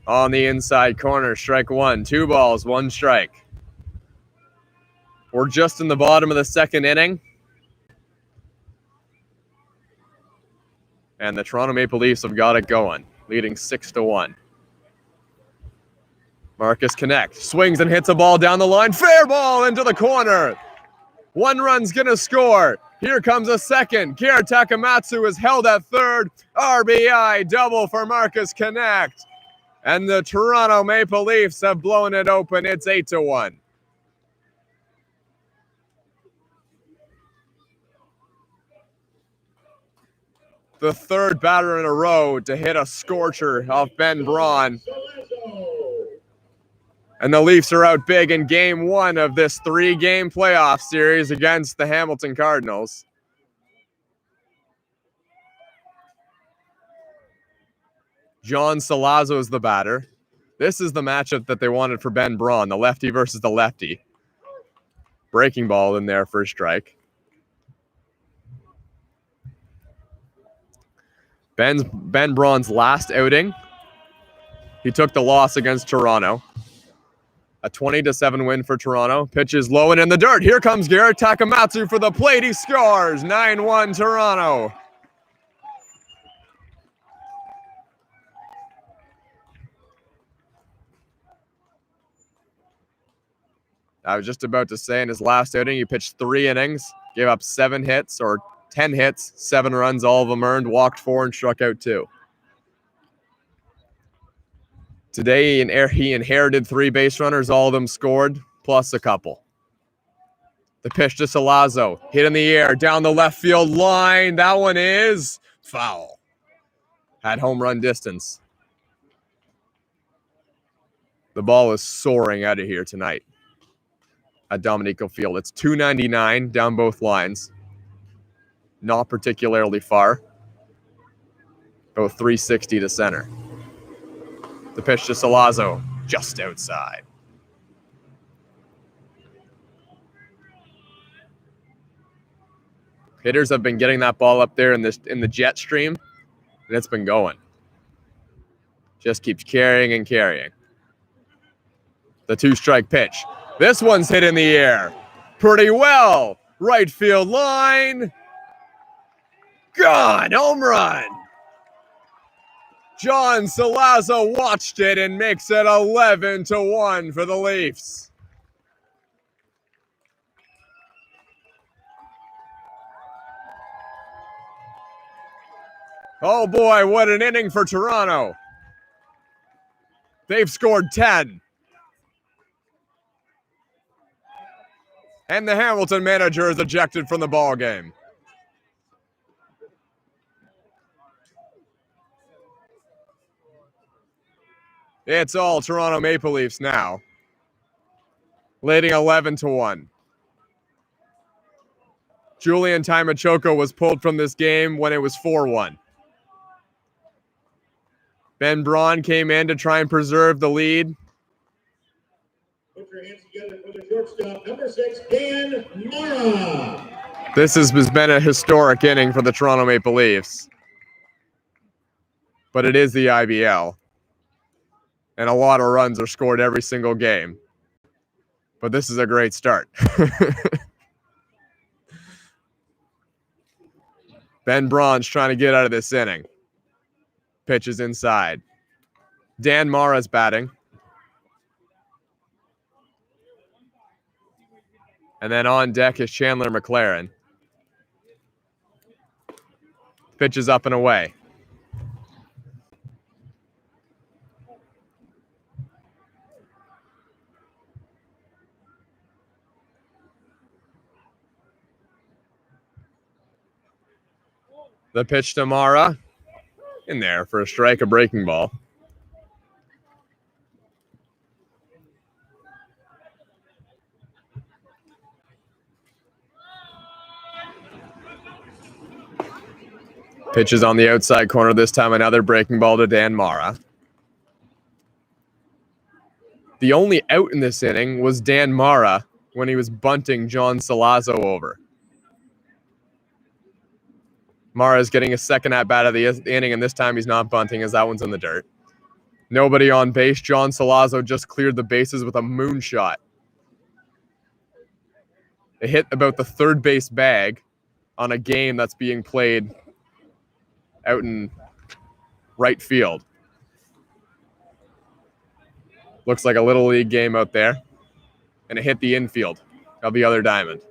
Speaker 1: On the inside corner, strike 1. 2 balls, 1 strike. We're just in the bottom of the second inning. And the Toronto Maple Leafs have got it going, leading 6-1. Marcus Connect swings and hits a ball down the line. Fair ball into the corner. 1 run's going to score. Here comes a second. Garrett Takamatsu is held at third. RBI double for Marcus Connect. And the Toronto Maple Leafs have blown it open. It's 8-1. The third batter in a row to hit a scorcher off Ben Braun. And the Leafs are out big in game 1 of this 3-game playoff series against the Hamilton Cardinals. John Salazzo is the batter. This is the matchup that they wanted for Ben Braun, the lefty versus the lefty. Breaking ball in there for a strike. Ben Braun's last outing, he took the loss against Toronto. A 20-7 win for Toronto. Pitch is low and in the dirt. Here comes Garrett Takamatsu for the plate. He scores. 9-1 Toronto. I was just about to say in his last outing, he pitched 3 innings, gave up 7 hits or 10 hits, 7 runs, all of them earned, walked 4 and struck out 2. Today, he inherited 3 base runners, all of them scored, plus a couple. The pitch to Salazzo. Hit in the air, down the left field line. That one is foul. At home run distance. The ball is soaring out of here tonight at Dominico Field. It's 299 down both lines. Not particularly far. About 360 to center. The pitch to Salazzo, just outside. Hitters have been getting that ball up there in the jet stream, and it's been going. Just keeps carrying and carrying. The 2-strike pitch. This one's hit in the air. Pretty well. Right field line. Gone. Home run. John Salazzo watched it and makes it 11-1 for the Leafs. Oh boy, what an inning for Toronto. They've scored 10. And the Hamilton manager is ejected from the ball game. It's all Toronto Maple Leafs now, leading 11-1. Julian Timachoko was pulled from this game when it was 4-1. Ben Braun came in to try and preserve the lead.
Speaker 2: Put your hands together for the shortstop, number 6, Dan Mara.
Speaker 1: This has been a historic inning for the Toronto Maple Leafs. But it is the IBL. And a lot of runs are scored every single game. But this is a great start. Ben Braun's trying to get out of this inning. Pitch is inside. Dan Mara's batting. And then on deck is Chandler McLaren. Pitch is up and away. The pitch to Mara. In there for a strike, a breaking ball. Pitch is on the outside corner this time, another breaking ball to Dan Mara. The only out in this inning was Dan Mara when he was bunting John Salazzo over. Mara's getting a second at-bat of the inning, and this time he's not bunting as that one's in the dirt. Nobody on base. John Salazzo just cleared the bases with a moonshot. It hit about the third base bag on a game that's being played out in right field. Looks like a little league game out there. And it hit the infield of the other diamond.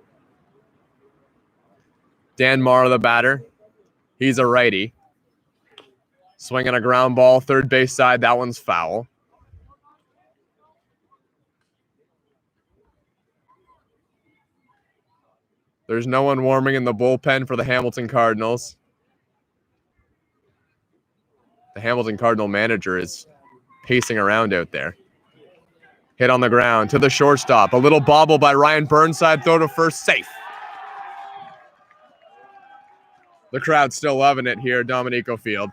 Speaker 1: Dan Mara, the batter. He's a righty. Swinging a ground ball, third base side. That one's foul. There's no one warming in the bullpen for the Hamilton Cardinals. The Hamilton Cardinal manager is pacing around out there. Hit on the ground to the shortstop. A little bobble by Ryan Burnside. Throw to first, safe. The crowd's still loving it here at Dominico Field.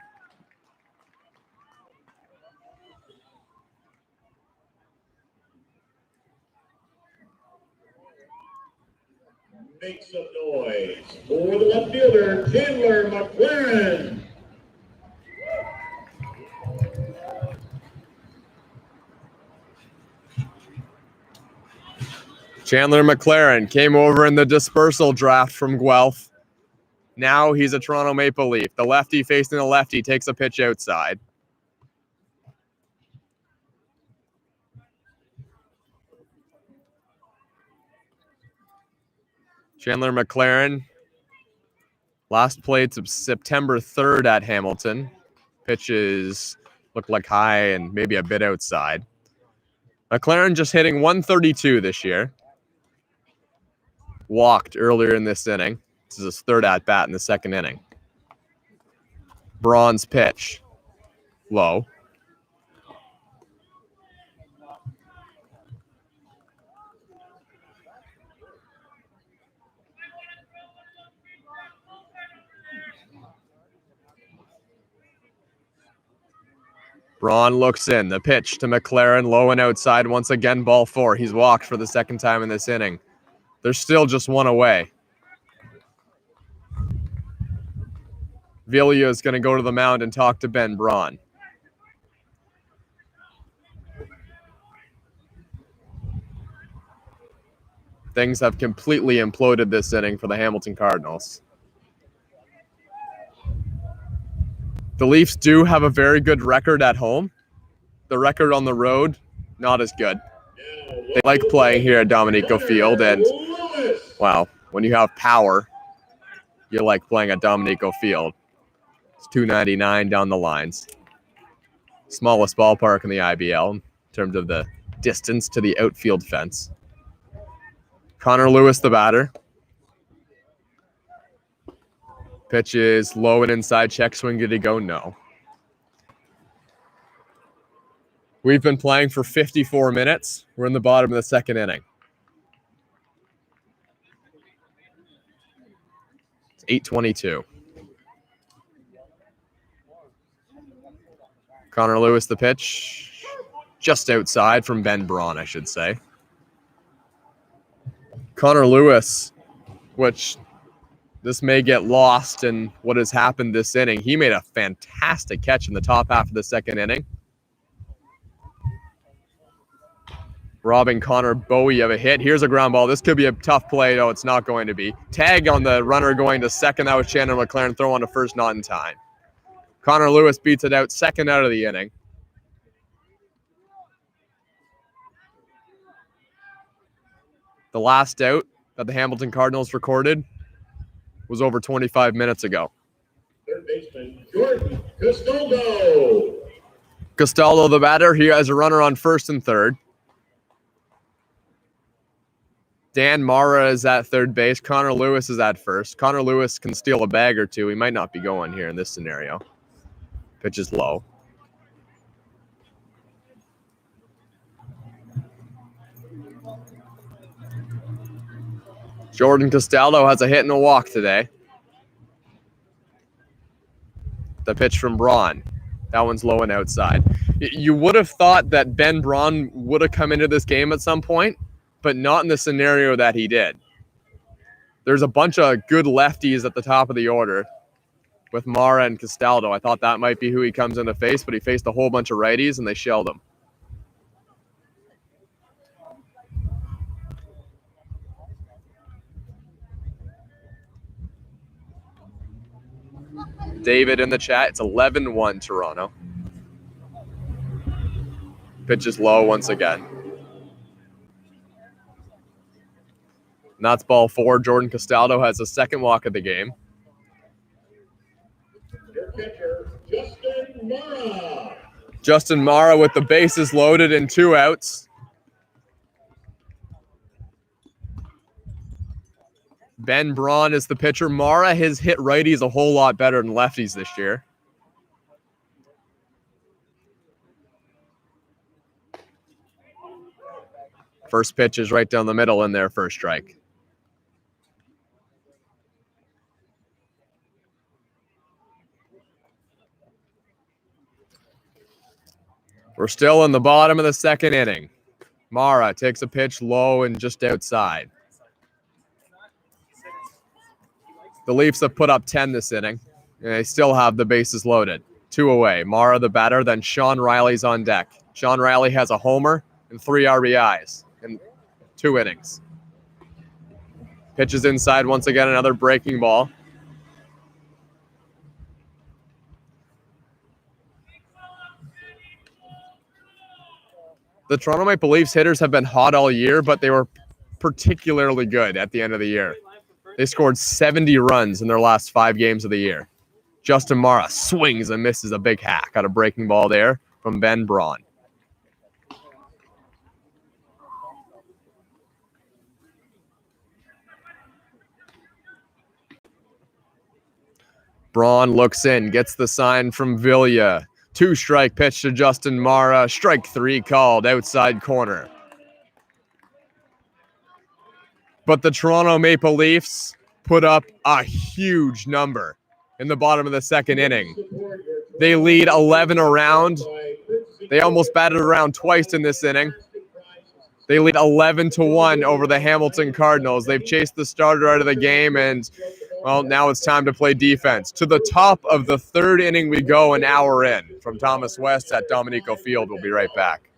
Speaker 2: Make some noise for the left fielder, Chandler McLaren.
Speaker 1: Chandler McLaren came over in the dispersal draft from Guelph. Now he's a Toronto Maple Leaf. The lefty facing the lefty takes a pitch outside. Chandler McLaren last played September 3rd at Hamilton. Pitches look like high and maybe a bit outside. McLaren just hitting 132 this year. walked earlier in this inning. This is his third at-bat in the second inning. Braun's pitch. Low. Braun looks in. The pitch to McLaren, low and outside. Once again, ball 4. He's walked for the second time in this inning. They're still just one away. Villia is going to go to the mound and talk to Ben Braun. Things have completely imploded this inning for the Hamilton Cardinals. The Leafs do have a very good record at home. The record on the road, not as good. They like playing here at Dominico Field, and, wow, when you have power, you like playing at Dominico Field. It's $2.99 down the lines. Smallest ballpark in the IBL in terms of the distance to the outfield fence. Connor Lewis, the batter. Pitch is low and inside. Check swing. Did he go? No. We've been playing for 54 minutes. We're in the bottom of the second inning. It's 8:22. Connor Lewis, the pitch. Just outside from Ben Braun, I should say. Connor Lewis, which this may get lost in what has happened this inning. He made a fantastic catch in the top half of the second inning, robbing Connor Bowie of a hit. Here's a ground ball. This could be a tough play. No, it's not going to be. Tag on the runner going to second. That was Shannon McLaren. Throw on to first, not in time. Connor Lewis beats it out, second out of the inning. The last out that the Hamilton Cardinals recorded was over 25 minutes ago.
Speaker 2: Third baseman, Jordan Castaldo.
Speaker 1: Castaldo, the batter. He has a runner on first and third. Dan Mara is at third base. Connor Lewis is at first. Connor Lewis can steal a bag or two. He might not be going here in this scenario. Pitch is low. Jordan Castaldo has a hit and a walk today. The pitch from Braun. That one's low and outside. You would have thought that Ben Braun would have come into this game at some point, but not in the scenario that he did. There's a bunch of good lefties at the top of the order with Mara and Castaldo. I thought that might be who he comes in to face, but he faced a whole bunch of righties and they shelled him. David in the chat, it's 11-1 Toronto. Pitch is low once again. And that's ball 4. Jordan Castaldo has a second walk of the game.
Speaker 2: Your catcher, Justin Mara.
Speaker 1: Justin Mara with the bases loaded and 2 outs. Ben Braun is the pitcher. Mara has hit righties a whole lot better than lefties this year. First pitch is right down the middle in there for a strike. We're still in the bottom of the second inning. Mara takes a pitch low and just outside. The Leafs have put up 10 this inning, and they still have the bases loaded. 2 away. Mara the batter, then Sean Riley's on deck. Sean Riley has a homer and 3 RBIs in 2 innings. Pitches inside once again, another breaking ball. The Toronto Maple Leafs hitters have been hot all year, but they were particularly good at the end of the year. They scored 70 runs in their last 5 games of the year. Justin Mara swings and misses a big hack. Got a breaking ball there from Ben Braun. Braun looks in, gets the sign from Villa. 2-strike pitch to Justin Mara. Strike 3 called, outside corner. But the Toronto Maple Leafs put up a huge number in the bottom of the second inning. They lead 11 around. They almost batted around twice in this inning. They lead 11-1 over the Hamilton Cardinals. They've chased the starter out of the game, and, well, now it's time to play defense. To the top of the third inning we go, an hour in. From Thomas West at Dominico Field. We'll be right back.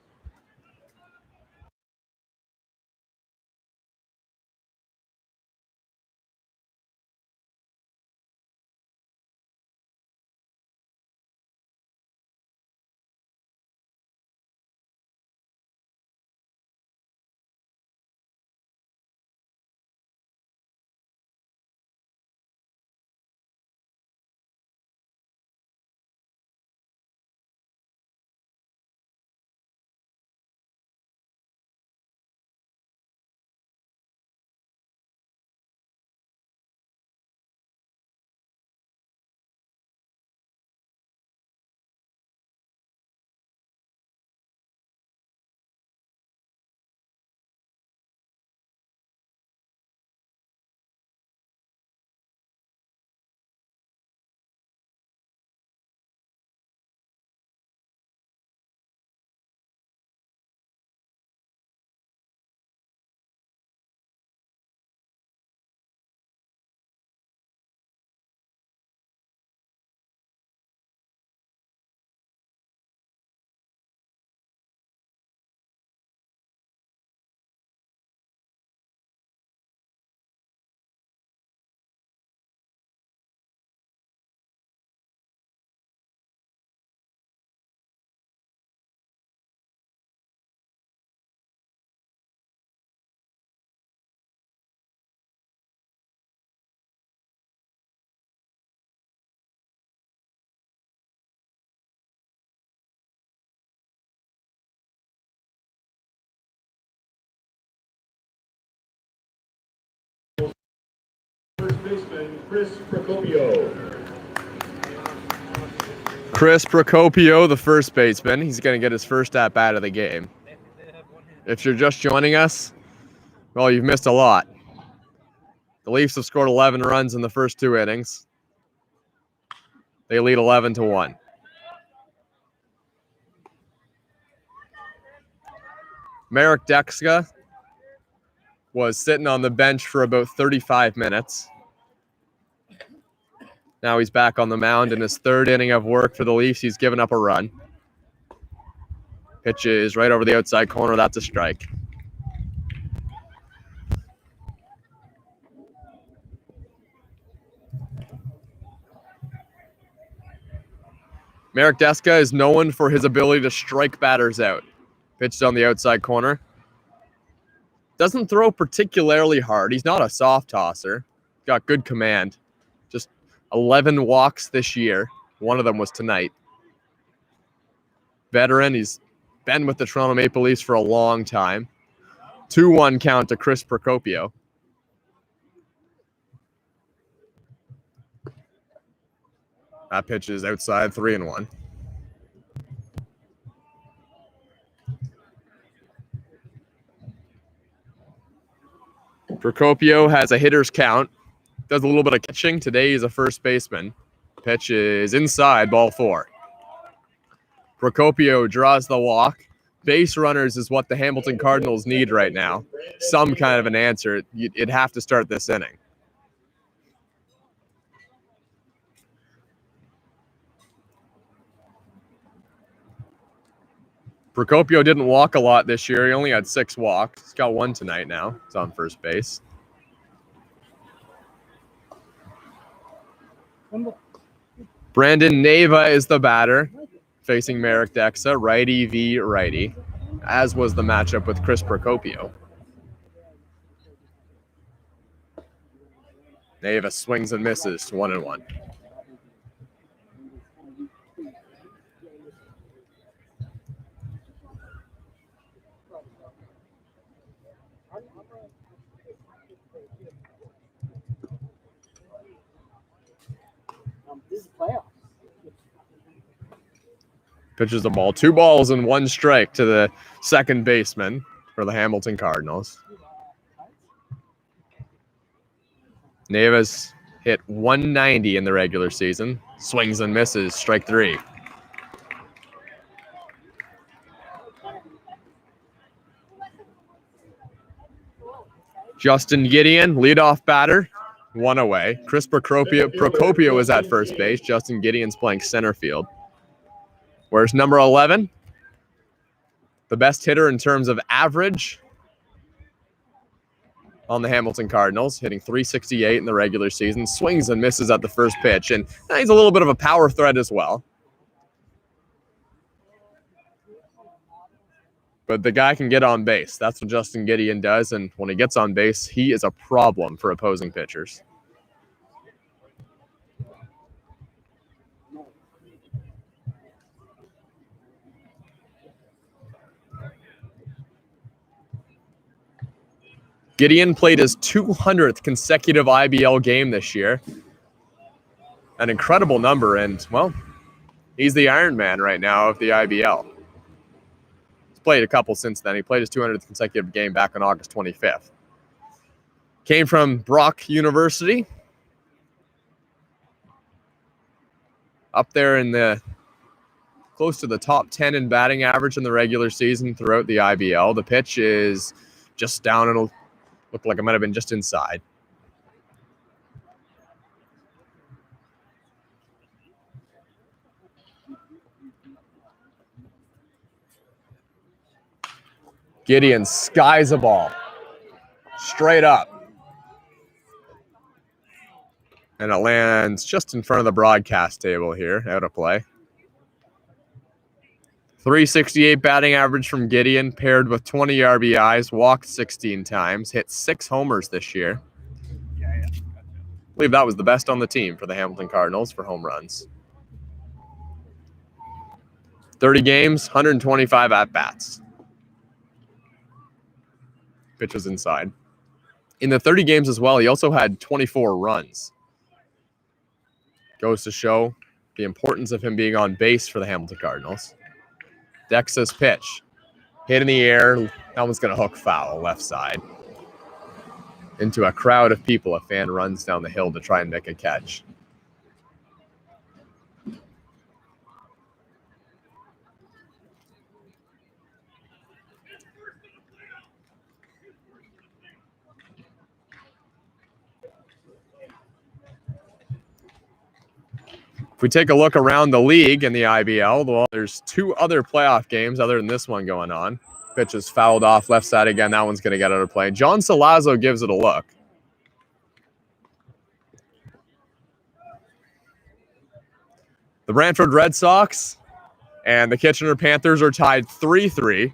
Speaker 2: First baseman Chris Procopio.
Speaker 1: Chris Procopio, the first baseman. He's going to get his first at-bat of the game. If you're just joining us, well, you've missed a lot. The Leafs have scored 11 runs in the first 2 innings. They lead 11-1. Marek Dekska was sitting on the bench for about 35 minutes. Now he's back on the mound in his 3rd inning of work for the Leafs. He's given up a run. Pitch is right over the outside corner. That's a strike. Marek Dekska is known for his ability to strike batters out. Pitched on the outside corner. Doesn't throw particularly hard. He's not a soft tosser. Got good command. Just 11 walks this year. One of them was tonight. Veteran. He's been with the Toronto Maple Leafs for a long time. 2-1 count to Chris Procopio. That pitch is outside, 3-1. Procopio has a hitter's count. Does a little bit of catching. Today he's a first baseman. Pitch is inside, ball 4. Procopio draws the walk. Base runners is what the Hamilton Cardinals need right now. Some kind of an answer. You'd have to start this inning. Procopio didn't walk a lot this year. He only had 6 walks. He's got 1 tonight now. He's on first base. Brandon Neva is the batter, facing Marek Deksa, righty v righty, as was the matchup with Chris Procopio. Neva swings and misses, 1-1. Pitches the ball. 2 balls and 1 strike to the second baseman for the Hamilton Cardinals. Neves hit 190 in the regular season. Swings and misses. Strike 3. Justin Gideon, leadoff batter, 1 away. Chris Procopio is at first base. Justin Gideon's playing center field. Where's number 11? The best hitter in terms of average on the Hamilton Cardinals, hitting .368 in the regular season. Swings and misses at the first pitch, and he's a little bit of a power threat as well. But the guy can get on base. That's what Justin Gideon does, and when he gets on base, he is a problem for opposing pitchers. Gideon played his 200th consecutive IBL game this year. An incredible number, and, well, he's the Iron Man right now of the IBL. He's played a couple since then. He played his 200th consecutive game back on August 25th. Came from Brock University. Up there in the close to the top 10 in batting average in the regular season throughout the IBL. The pitch is just down. It'll look like it might have been just inside. Gideon skies a ball. Straight up. And it lands just in front of the broadcast table here, out of play. .368 batting average from Gideon, paired with 20 RBIs, walked 16 times, hit 6 homers this year. I believe that was the best on the team for the Hamilton Cardinals for home runs. 30 games, 125 at-bats. Pitch was inside. In the 30 games as well, he also had 24 runs. Goes to show the importance of him being on base for the Hamilton Cardinals. Dex's pitch. Hit in the air. That one's going to hook foul, left side. Into a crowd of people. A fan runs down the hill to try and make a catch. If we take a look around the league in the IBL, well, there's 2 other playoff games other than this one going on. Pitch is fouled off left side again. That one's going to get out of play. John Salazzo gives it a look. The Brantford Red Sox and the Kitchener Panthers are tied 3-3.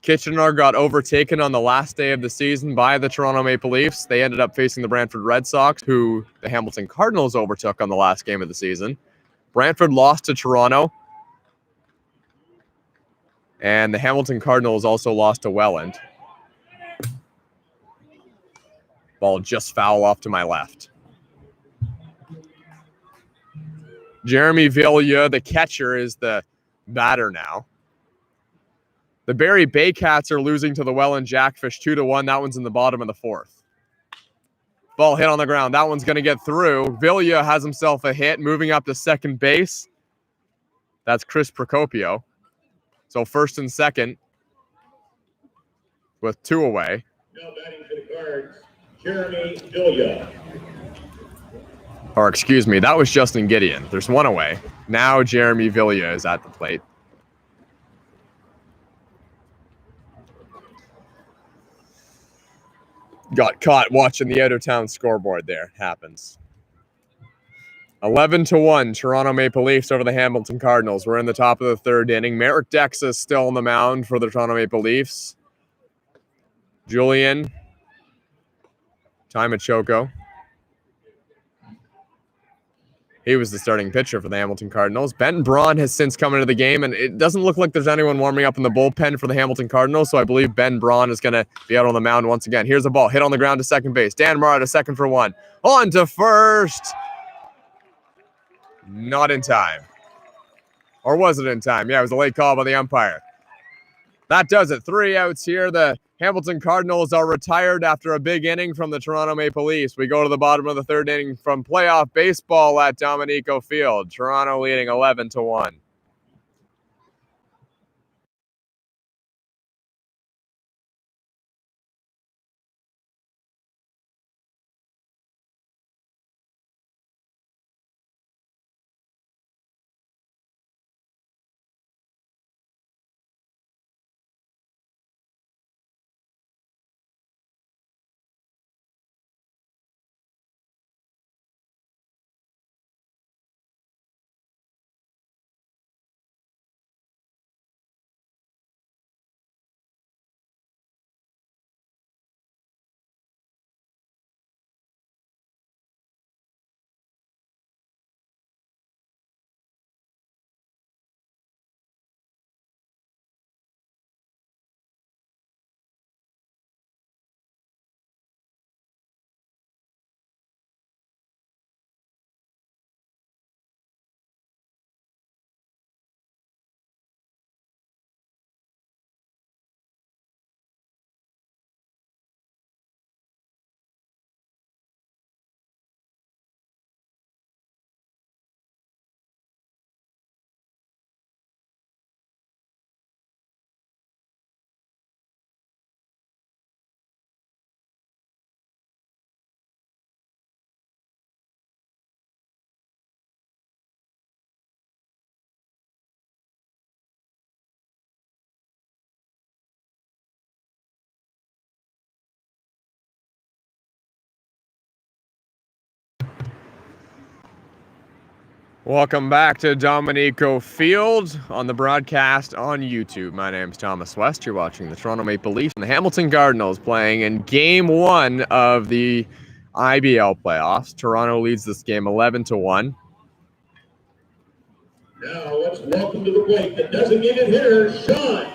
Speaker 1: Kitchener got overtaken on the last day of the season by the Toronto Maple Leafs. They ended up facing the Brantford Red Sox, who the Hamilton Cardinals overtook on the last game of the season. Brantford lost to Toronto. And the Hamilton Cardinals also lost to Welland. Ball just foul off to my left. Jeremy Villia, the catcher, is the batter now. The Barrie Baycats are losing to the Welland Jackfish 2-1. That one's in the bottom of the 4th. Ball hit on the ground. That one's going to get through. Villia has himself a hit, moving up to second base. That's Chris Procopio. So first and second with 2 away.
Speaker 2: Now batting for the Cards, Jeremy Villia.
Speaker 1: Or excuse me, that was Justin Gideon. There's 1 away. Now Jeremy Villia is at the plate. Got caught watching the out-of-town scoreboard there. Happens. 11-1, Toronto Maple Leafs over the Hamilton Cardinals. We're in the top of the 3rd inning. Merrick Dex is still on the mound for the Toronto Maple Leafs. Julian Timachoko. He was the starting pitcher for the Hamilton Cardinals. Ben Braun has since come into the game, and it doesn't look like there's anyone warming up in the bullpen for the Hamilton Cardinals, so I believe Ben Braun is going to be out on the mound once again. Here's a ball hit on the ground to second base. Dan Mara to second for 1. On to first. Not in time. Or was it in time? Yeah, it was a late call by the umpire. That does it. 3 outs here. The Hamilton Cardinals are retired after a big inning from the Toronto Maple Leafs. We go to the bottom of the third inning from playoff baseball at Dominico Field. Toronto leading 11-1. Welcome back to Dominico Field on the broadcast on YouTube. My name's Thomas West. You're watching the Toronto Maple Leafs and the Hamilton Cardinals playing in Game 1 of the IBL playoffs. Toronto leads this game 11-1.
Speaker 2: Now let's welcome to the plate the designated hitter, Sean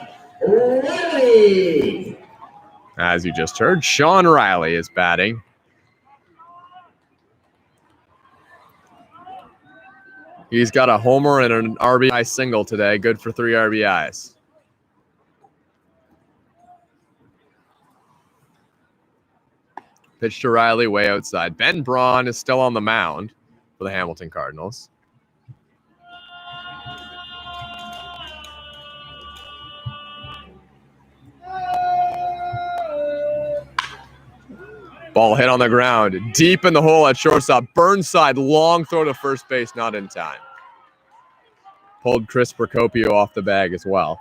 Speaker 2: Riley.
Speaker 1: As you just heard, Sean Riley is batting. He's got a homer and an RBI single today. Good for 3 RBIs. Pitch to Riley way outside. Ben Braun is still on the mound for the Hamilton Cardinals. Ball hit on the ground. Deep in the hole at shortstop. Burnside, long throw to first base, not in time. Pulled Chris Procopio off the bag as well.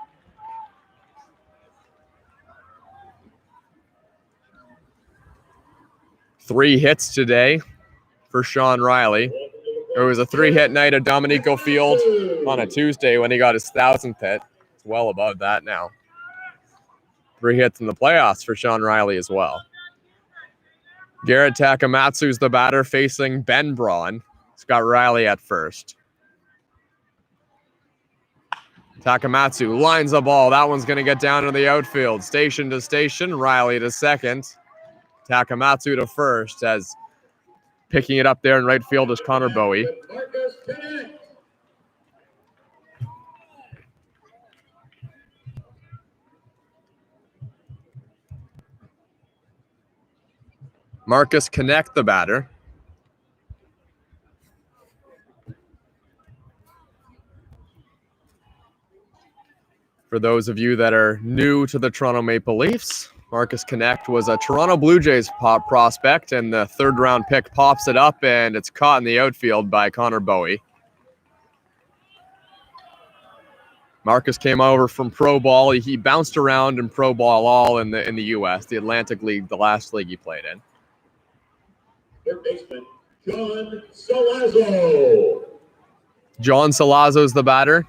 Speaker 1: Three hits today for Sean Riley. It was a 3-hit night at Dominico Field on a Tuesday when he got his 1,000th hit. It's well above that now. 3 hits in the playoffs for Sean Riley as well. Garrett Takamatsu's the batter facing Ben Braun. It's got Riley at first. Takamatsu lines the ball. That one's going to get down to the outfield. Station to station. Riley to second. Takamatsu to first as picking it up there in right field is Connor Bowie. Marcus Connect, the batter. For those of you that are new to the Toronto Maple Leafs, Marcus Connect was a Toronto Blue Jays prospect, and the 3rd-round pick pops it up, and it's caught in the outfield by Connor Bowie. Marcus came over from pro ball. He bounced around in pro ball all in the U.S., the Atlantic League, the last league he played in.
Speaker 2: Third baseman, John Salazzo.
Speaker 1: John Salazzo's the batter.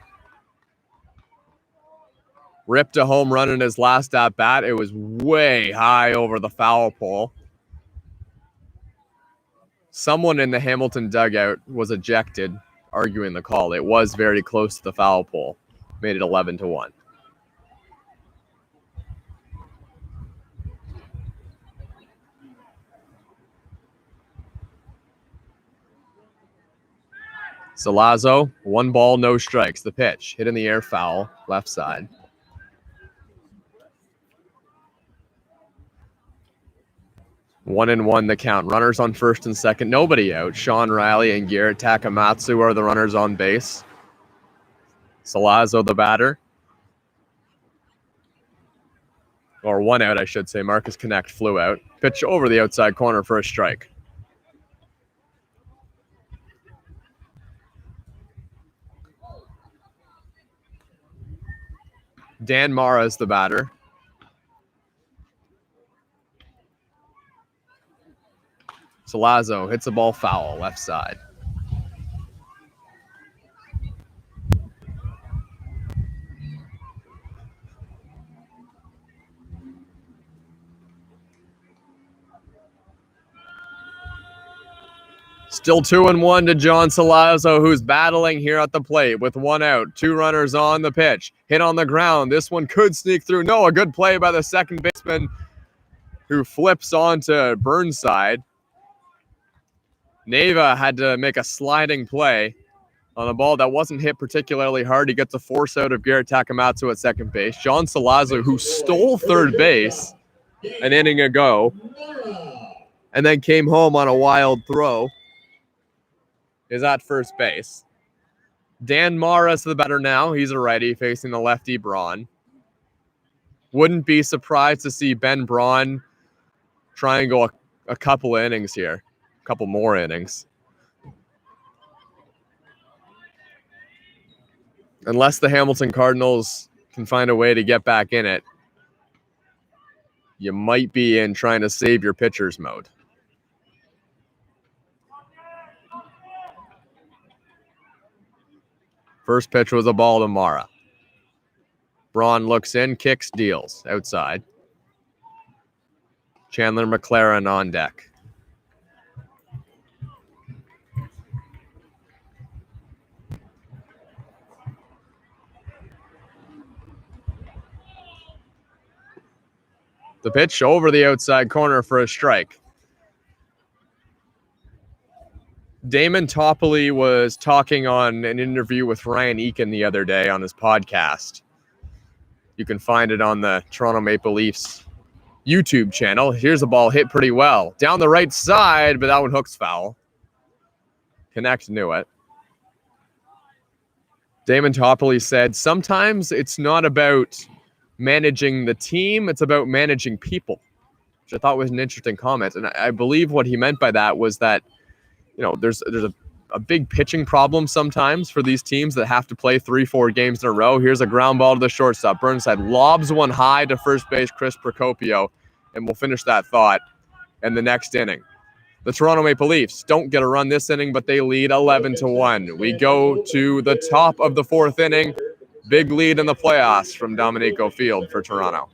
Speaker 1: Ripped a home run in his last at-bat. It was way high over the foul pole. Someone in the Hamilton dugout was ejected, arguing the call. It was very close to the foul pole. Made it 11-1. Salazzo, 1 ball, no strikes. The pitch, hit in the air, foul, left side. One and one the count. Runners on first and second. Nobody out. Sean Riley and Garrett Takamatsu are the runners on base. Salazzo the batter. Or 1 out, I should say. Marcus Connect flew out. Pitch over the outside corner for a strike. Dan Mara is the batter. Salazzo hits the ball foul, left side. Still 2-1 to John Salazzo, who's battling here at the plate with 1 out. 2 runners on the pitch. Hit on the ground. This one could sneak through. No, a good play by the second baseman who flips onto Burnside. Neva had to make a sliding play on a ball that wasn't hit particularly hard. He gets a force out of Garrett Takamatsu at second base. John Salazzo, who stole third base an inning ago and then came home on a wild throw, is at first base. Dan Mara's the batter now. He's a righty facing the lefty Braun. Wouldn't be surprised to see Ben Braun try and go a couple of innings here. A couple more innings. Unless the Hamilton Cardinals can find a way to get back in it, you might be in trying to save your pitchers mode. First pitch was a ball to Mara. Braun looks in, kicks, deals. Outside. Chandler McLaren on deck. The pitch over the outside corner for a strike. Damon Toppoli was talking on an interview with Ryan Eakin the other day on his podcast. You can find it on the Toronto Maple Leafs YouTube channel. Here's a ball hit pretty well. Down the right side, but that one hooks foul. Connect knew it. Damon Toppoli said, sometimes it's not about managing the team, it's about managing people, which I thought was an interesting comment. And I believe what he meant by that was that, you know, there's a big pitching problem sometimes for these teams that have to play 3-4 games in a row. Here's a ground ball to the shortstop. Burnside lobs one high to first base, Chris Procopio, and we'll finish that thought in the next inning. The Toronto Maple Leafs don't get a run this inning, but they lead 11-1. We go to the top of the 4th inning. Big lead in the playoffs from Dominico Field for Toronto.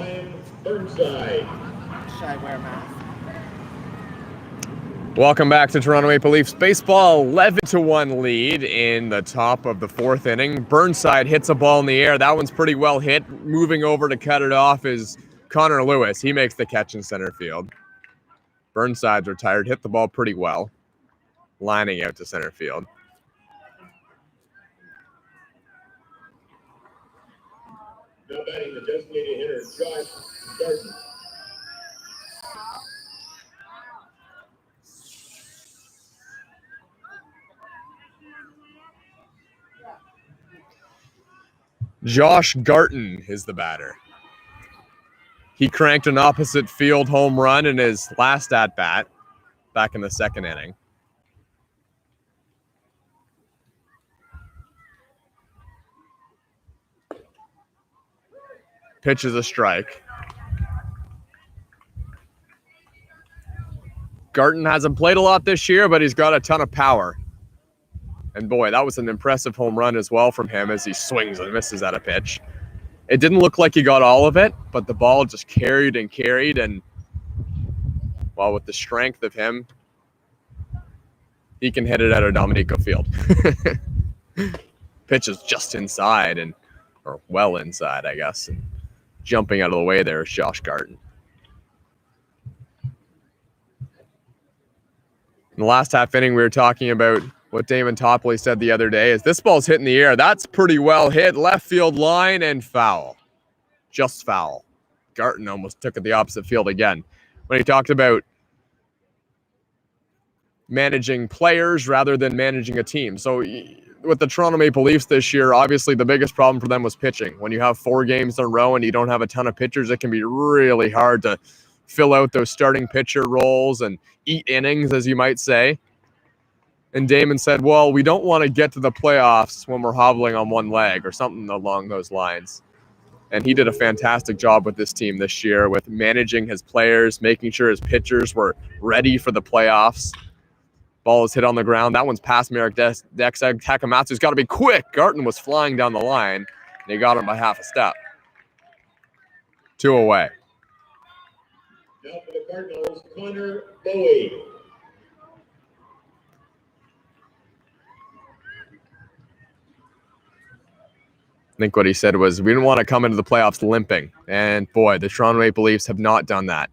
Speaker 2: Ryan Burnside.
Speaker 3: Should I wear a mask?
Speaker 1: Welcome back to Toronto Maple Leafs baseball. 11-1 lead in the top of the fourth inning. Burnside hits a ball in the air. That one's pretty well hit. Moving over to cut it off is Connor Lewis. He makes the catch in center field. Burnside's retired. Hit the ball pretty well. Lining out to center field.
Speaker 2: Now batting the designated hitter, Josh Garden.
Speaker 1: Josh Garton is the batter. He cranked an opposite field home run in his last at-bat back in the second inning. Pitch is a strike. Garton hasn't played a lot this year, but he's got a ton of power. And boy, that was an impressive home run as well from him as he swings and misses at a pitch. It didn't look like he got all of it, but the ball just carried and carried. And well, with the strength of him, he can hit it at a Dominico Field. Pitch is just inside or well inside, I guess. And jumping out of the way there is Josh Garton. In the last half inning, we were talking about what Damon Topley said the other day is this ball's hit in the air. That's pretty well hit. Left field line and foul. Just foul. Garton almost took it the opposite field again. When he talked about managing players rather than managing a team. So with the Toronto Maple Leafs this year, obviously the biggest problem for them was pitching. When you have 4 games in a row and you don't have a ton of pitchers, it can be really hard to fill out those starting pitcher roles and eat innings, as you might say. And Damon said, well, we don't want to get to the playoffs when we're hobbling on one leg or something along those lines. And he did a fantastic job with this team this year with managing his players, making sure his pitchers were ready for the playoffs. Ball is hit on the ground. That one's past Merrick Dexag. Takamatsu's got to be quick. Garton was flying down the line, and he got him by half a step. 2 away.
Speaker 2: Now for the Cardinals, Connor Bowie.
Speaker 1: I think what he said was, we didn't want to come into the playoffs limping. And boy, the Toronto Maple Leafs have not done that.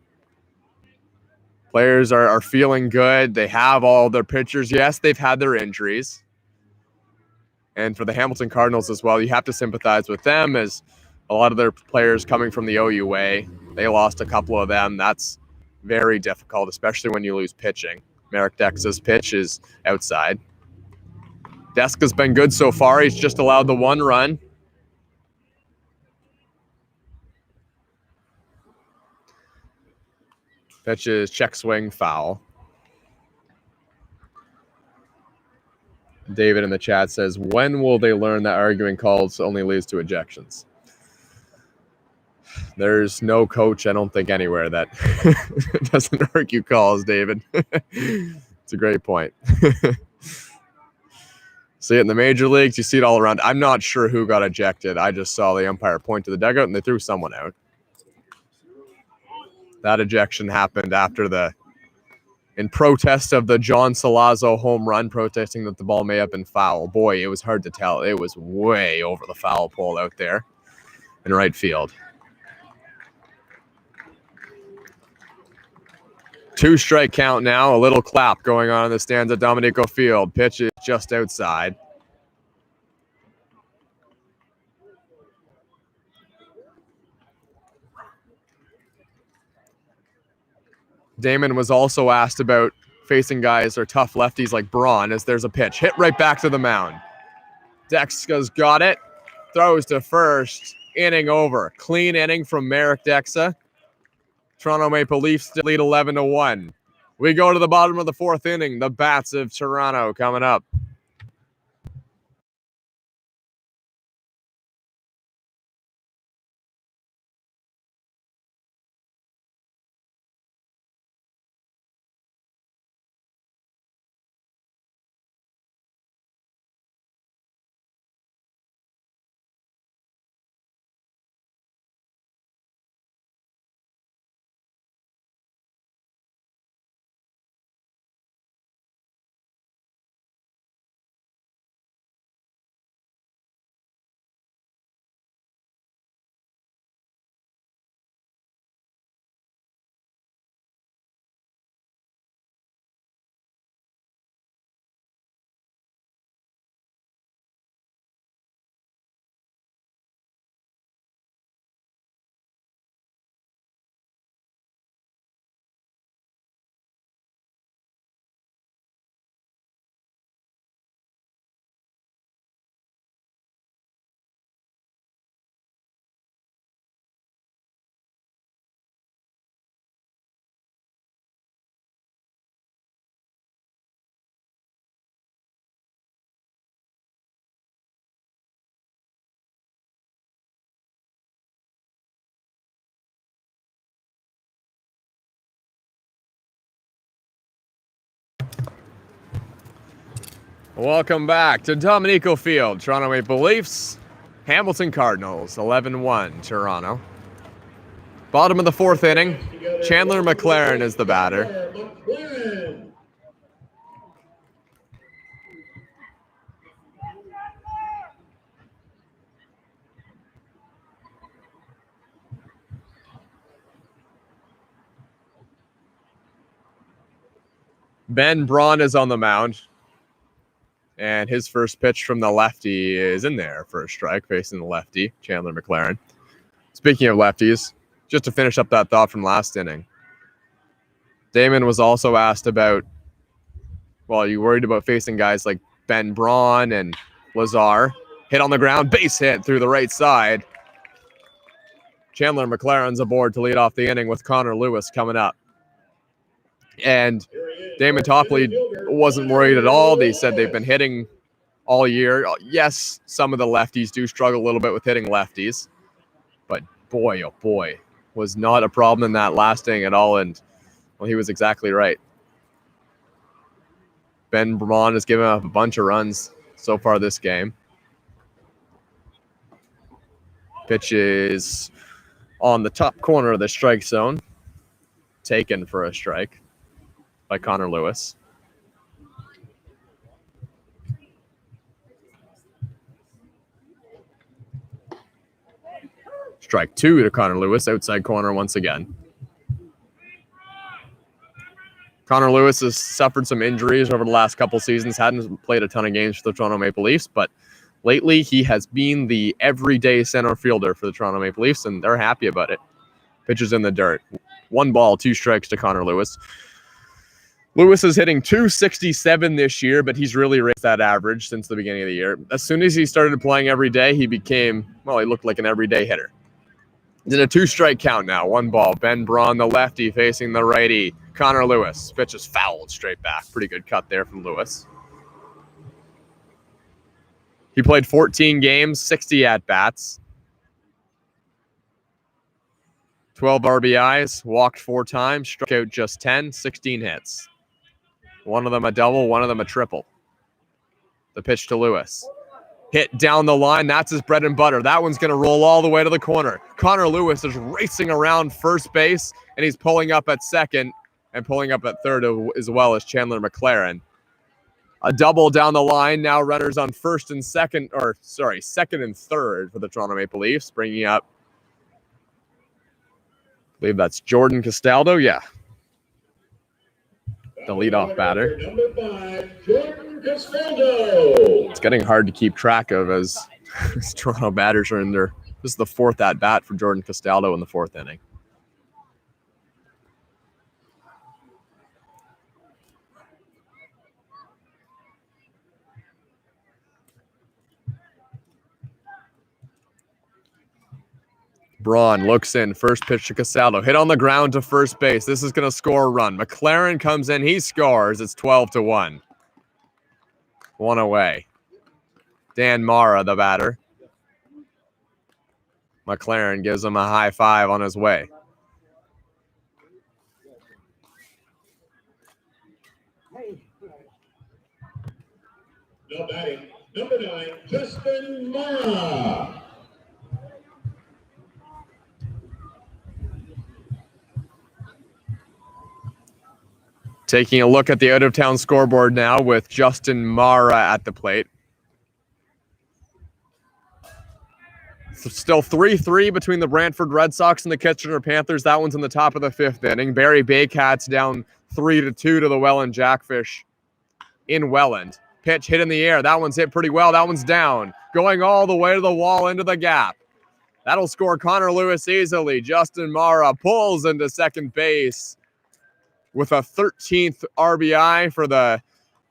Speaker 1: Players are feeling good. They have all their pitchers. Yes, they've had their injuries. And for the Hamilton Cardinals as well, you have to sympathize with them as a lot of their players coming from the OUA. They lost a couple of them. That's very difficult, especially when you lose pitching. Merrick Dex's pitch is outside. Deska's been good so far. He's just allowed the 1 run. Pitch is check swing, foul. David in the chat says, when will they learn that arguing calls only leads to ejections? There's no coach, I don't think, anywhere that doesn't argue calls, David. It's a great point. See it in the major leagues. You see it all around. I'm not sure who got ejected. I just saw the umpire point to the dugout, and they threw someone out. That ejection happened after in protest of the John Salazzo home run, protesting that the ball may have been foul. Boy, it was hard to tell. It was way over the foul pole out there in right field. 2-strike count now. A little clap going on in the stands at Dominico Field. Pitch is just outside. Damon was also asked about facing guys or tough lefties like Braun as there's a pitch. Hit right back to the mound. Dexka's got it. Throws to first. Inning over. Clean inning from Merrick Dexa. Toronto Maple Leafs lead 11-1. We go to the bottom of the 4th inning. The Bats of Toronto coming up. Welcome back to Dominico Field. Toronto Maple Leafs, Hamilton Cardinals, 11-1 Toronto. Bottom of the fourth inning, Chandler McLaren is the batter. Ben Braun is on the mound. And his first pitch from the lefty is in there for a strike, facing the lefty, Chandler McLaren. Speaking of lefties, just to finish up that thought from last inning, Damon was also asked about, well, you worried about facing guys like Ben Braun and Lazar. Hit on the ground, base hit through the right side. Chandler McLaren's aboard to lead off the inning with Connor Lewis coming up. And Damon Topley wasn't worried at all. They said they've been hitting all year. Yes, some of the lefties do struggle a little bit with hitting lefties. But boy, oh boy, was not a problem in that last inning at all. And, well, he was exactly right. Ben Braun has given up a bunch of runs so far this game. Pitch is on the top corner of the strike zone. Taken for a strike by Connor Lewis. Strike two to Connor Lewis, outside corner once again. Connor Lewis has suffered some injuries over the last couple seasons, hadn't played a ton of games for the Toronto Maple Leafs, but lately he has been the everyday center fielder for the Toronto Maple Leafs, and they're happy about it. Pitches in the dirt. 1 ball, 2 strikes to Connor Lewis. Lewis is hitting .267 this year, but he's really raised that average since the beginning of the year. As soon as he started playing every day, he became, well, he looked like an everyday hitter. He's in a 2-strike count now. 1 ball. Ben Braun, the lefty, facing the righty. Connor Lewis. Pitch is fouled straight back. Pretty good cut there from Lewis. He played 14 games, 60 at-bats. 12 RBIs, walked 4 times, struck out just 10, 16 hits. One of them a double, one of them a triple. The pitch to Lewis. Hit down the line. That's his bread and butter. That one's going to roll all the way to the corner. Connor Lewis is racing around first base, and he's pulling up at second and pulling up at third as well as Chandler McLaren. A double down the line. Now runners on second and third for the Toronto Maple Leafs, bringing up, I believe that's Jordan Castaldo. Yeah. The leadoff batter.
Speaker 2: Number 5, Jordan Castaldo.
Speaker 1: It's getting hard to keep track of as Toronto batters are in there. This is the 4th at-bat for Jordan Castaldo in the 4th inning. Braun looks in. First pitch to Castaldo. Hit on the ground to first base. This is going to score a run. McLaren comes in. He scores. It's 12-1. 1 away. Dan Mara, the batter. McLaren gives him a high five on his way.
Speaker 2: Now batting, number 9, Justin Mara.
Speaker 1: Taking a look at the out-of-town scoreboard now with Justin Mara at the plate. Still 3-3 between the Brantford Red Sox and the Kitchener Panthers. That one's in the top of the 5th inning. Barrie Baycats down 3-2 to the Welland Jackfish in Welland. Pitch hit in the air. That one's hit pretty well. That one's down. Going all the way to the wall into the gap. That'll score Connor Lewis easily. Justin Mara pulls into second base with a 13th RBI for the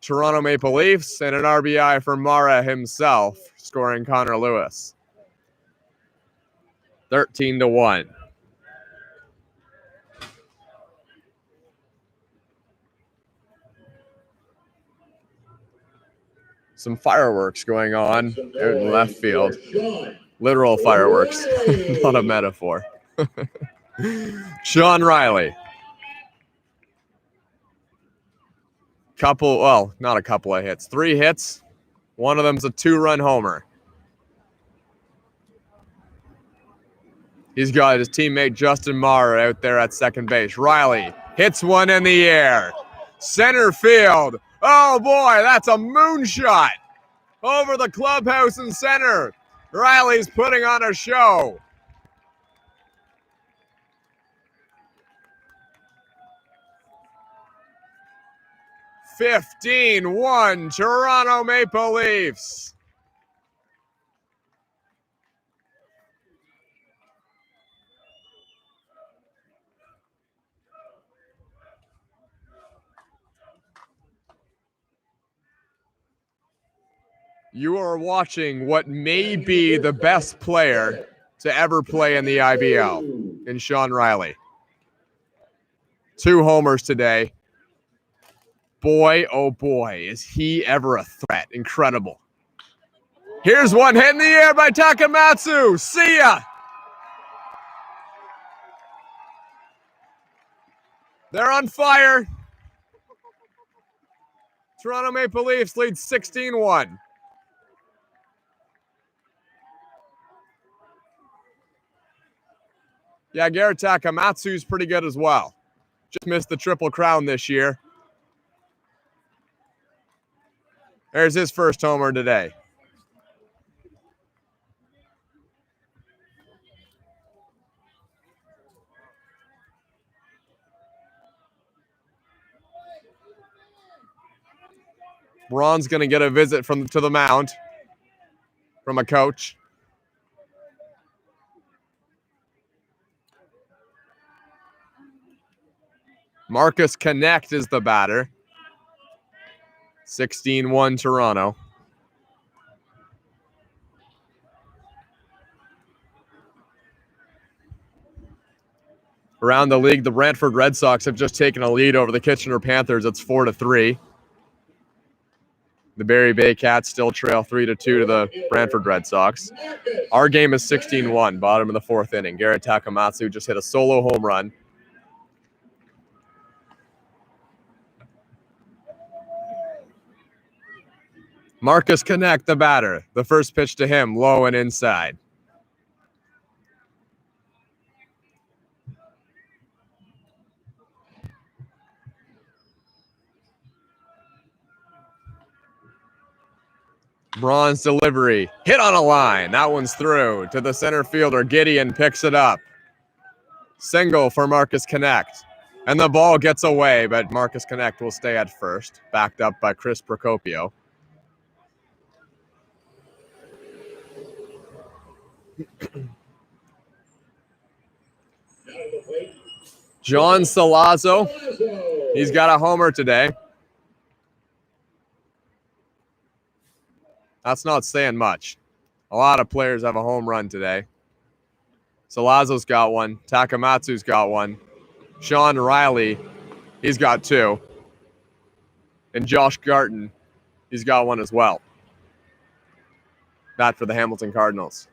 Speaker 1: Toronto Maple Leafs and an RBI for Mara himself, scoring Connor Lewis. 13-1. Some fireworks going on out in left field. Literal fireworks, not a metaphor. Sean Riley not a couple of hits. 3 hits. One of them's a 2-run homer. He's got his teammate Justin Marr out there at second base. Riley hits one in the air. Center field. Oh boy, that's a moonshot over the clubhouse in center. Riley's putting on a show. (15-1) Toronto Maple Leafs. You are watching what may be the best player to ever play in the IBL in Sean Riley. 2 homers today. Boy, oh boy, is he ever a threat. Incredible. Here's one hit in the air by Takamatsu. See ya. They're on fire. Toronto Maple Leafs lead 16-1. Yeah, Garrett Takamatsu's pretty good as well. Just missed the Triple Crown this year. There's his first homer today. Braun's going to get a visit to the mound from a coach. Marcus Connect is the batter. 16-1 Toronto. Around the league, the Brantford Red Sox have just taken a lead over the Kitchener Panthers. It's 4-3. The Barrie Bay Cats still trail 3-2 to the Brantford Red Sox. Our game is 16-1, bottom of the 4th inning. Garrett Takamatsu just hit a solo home run. Marcus Connect, the batter. The first pitch to him, low and inside. Braun's delivery, hit on a line. That one's through to the center fielder. Gideon picks it up. Single for Marcus Connect. And the ball gets away, but Marcus Connect will stay at first, backed up by Chris Procopio. John Salazzo, he's got a homer today. That's not saying much. A lot of players have a home run today. Salazzo's got one. Takamatsu's got one. Sean Riley, he's got 2. And Josh Garton, he's got one as well. That for the Hamilton Cardinals.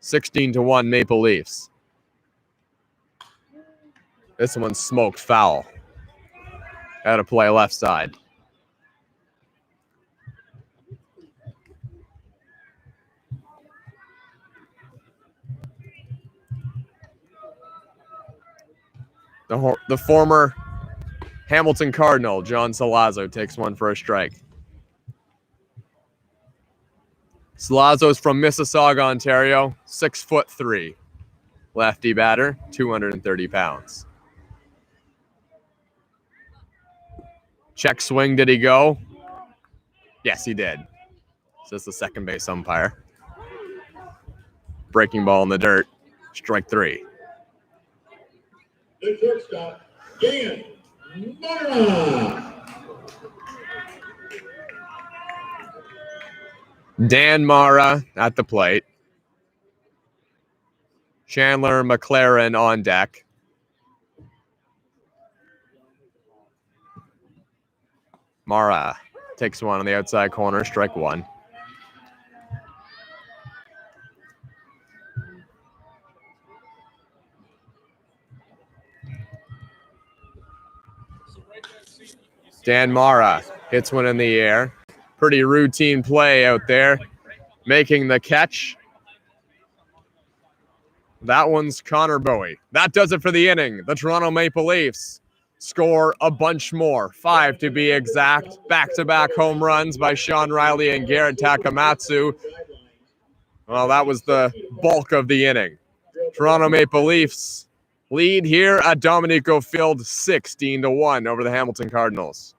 Speaker 1: 16-1 Maple Leafs. This one's smoked foul. Out of play left side. The former Hamilton Cardinal, John Salazzo, takes one for a strike. Salazzo's from Mississauga, Ontario, 6'3". Lefty batter, 230 pounds. Check swing, did he go? Yes, he did. Says the second base umpire. Breaking ball in the dirt, strike 3.
Speaker 2: The shortstop, Dan Mara.
Speaker 1: Dan Mara at the plate. Chandler McLaren on deck. Mara takes one on the outside corner, strike 1. Dan Mara hits one in the air. Pretty routine play out there, making the catch. That one's Connor Bowie. That does it for the inning. The Toronto Maple Leafs score a bunch more, 5 to be exact. Back-to-back home runs by Sean Riley and Garrett Takamatsu. Well, that was the bulk of the inning. Toronto Maple Leafs lead here at Dominico Field 16-1 over the Hamilton Cardinals.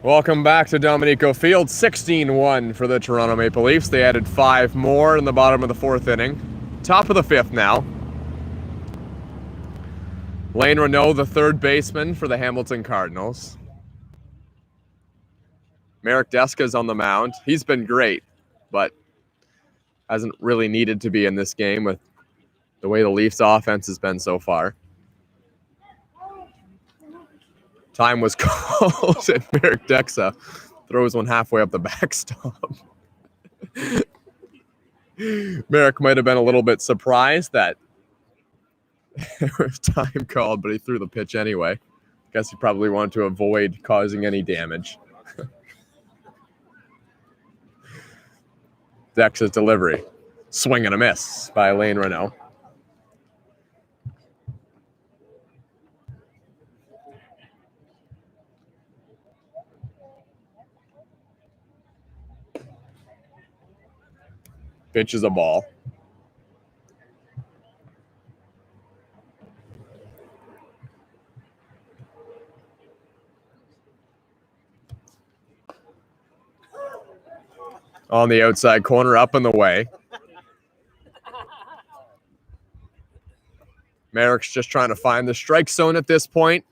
Speaker 1: Welcome back to Dominico Field, 16-1 for the Toronto Maple Leafs. They added 5 more in the bottom of the 4th inning. Top of the 5th now. Lane Renault, the third baseman for the Hamilton Cardinals. Marek Deska's on the mound. He's been great, but hasn't really needed to be in this game with the way the Leafs offense has been so far. Time was called, and Marek Deska throws one halfway up the backstop. Marek might have been a little bit surprised that there was time called, but he threw the pitch anyway. Guess he probably wanted to avoid causing any damage. Dex's delivery. Swing and a miss by Lane Renault. Pitch is a ball. On the outside corner, up and away. Marek's just trying to find the strike zone at this point.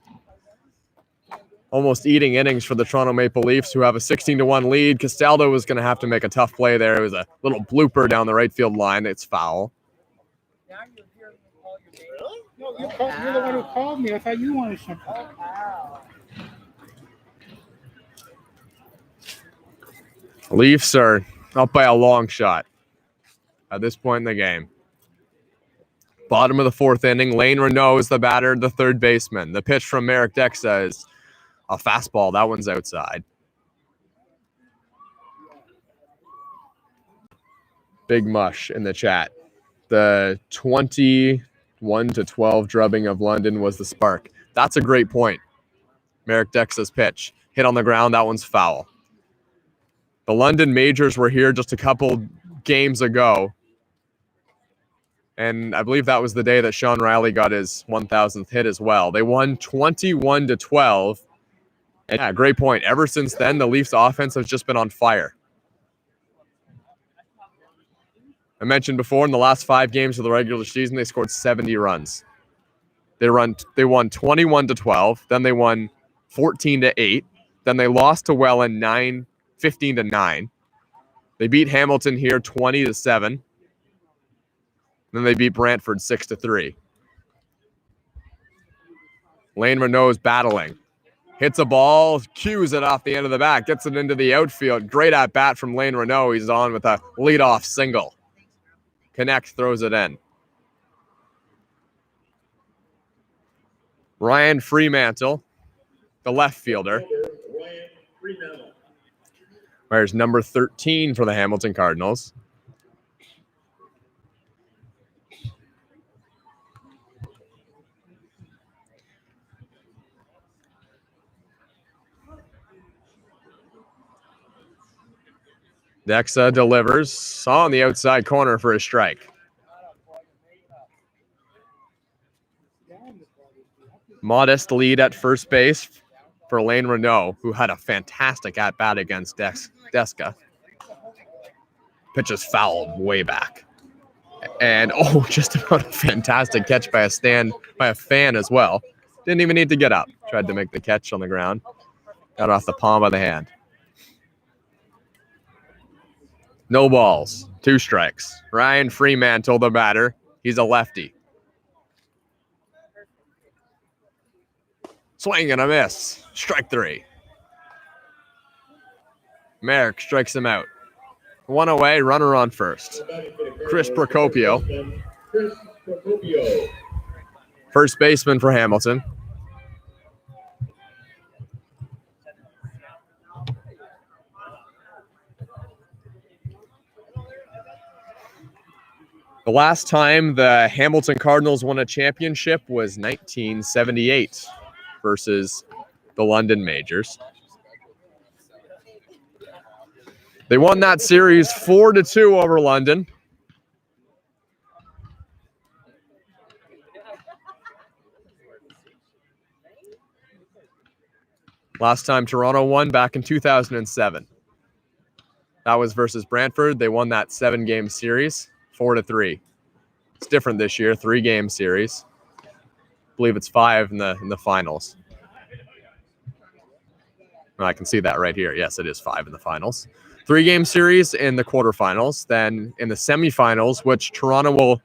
Speaker 1: Almost eating innings for the Toronto Maple Leafs, who have a 16-1 lead. Castaldo was going to have to make a tough play there. It was a little blooper down the right field line. It's foul.
Speaker 3: Really? No, you're the one who called me. I thought you wanted something.
Speaker 1: Leafs are up by a long shot at this point in the game. Bottom of the 4th inning, Lane Renault is the batter, the third baseman. The pitch from Marek Deska is a fastball. That one's outside. Big mush in the chat. The 21-12 drubbing of London was the spark. That's a great point. Marek Deska's pitch. Hit on the ground. That one's foul. The London Majors were here just a couple games ago. And I believe that was the day that Sean Riley got his 1,000th hit as well. They won 21-12. And yeah, great point. Ever since then, the Leafs offense has just been on fire. I mentioned before, in the last 5 games of the regular season, they scored 70 runs. They won 21-12. Then they won 14-8. Then they lost to Welland 15-9. They beat Hamilton here 20-7. Then they beat Brantford 6-3. Lane Renault is battling. Hits a ball, cues it off the end of the bat, gets it into the outfield. Great at bat from Lane Renault. He's on with a leadoff single. Connect throws it in. Ryan Fremantle, the left fielder, wears number 13 for the Hamilton Cardinals. Dexa delivers on the outside corner for a strike. Modest lead at first base for Lane Renault, who had a fantastic at-bat against Deska. Pitch is fouled way back. And, just about a fantastic catch by a fan as well. Didn't even need to get up. Tried to make the catch on the ground. Got off the palm of the hand. No balls. 2 strikes. Ryan Fremantle, the batter. He's a lefty. Swing and a miss. Strike 3. Merrick strikes him out. 1 away, runner on first. Chris Procopio. First baseman for Hamilton. The last time the Hamilton Cardinals won a championship was 1978 versus the London Majors. They won that series 4-2 over London. Last time Toronto won back in 2007. That was versus Brantford. They won that 7-game series, 4-3. It's different this year, 3-game series. I believe it's 5 in the finals. I can see that right here. Yes, it is 5 in the finals. 3-game series in the quarterfinals. Then in the semifinals, which Toronto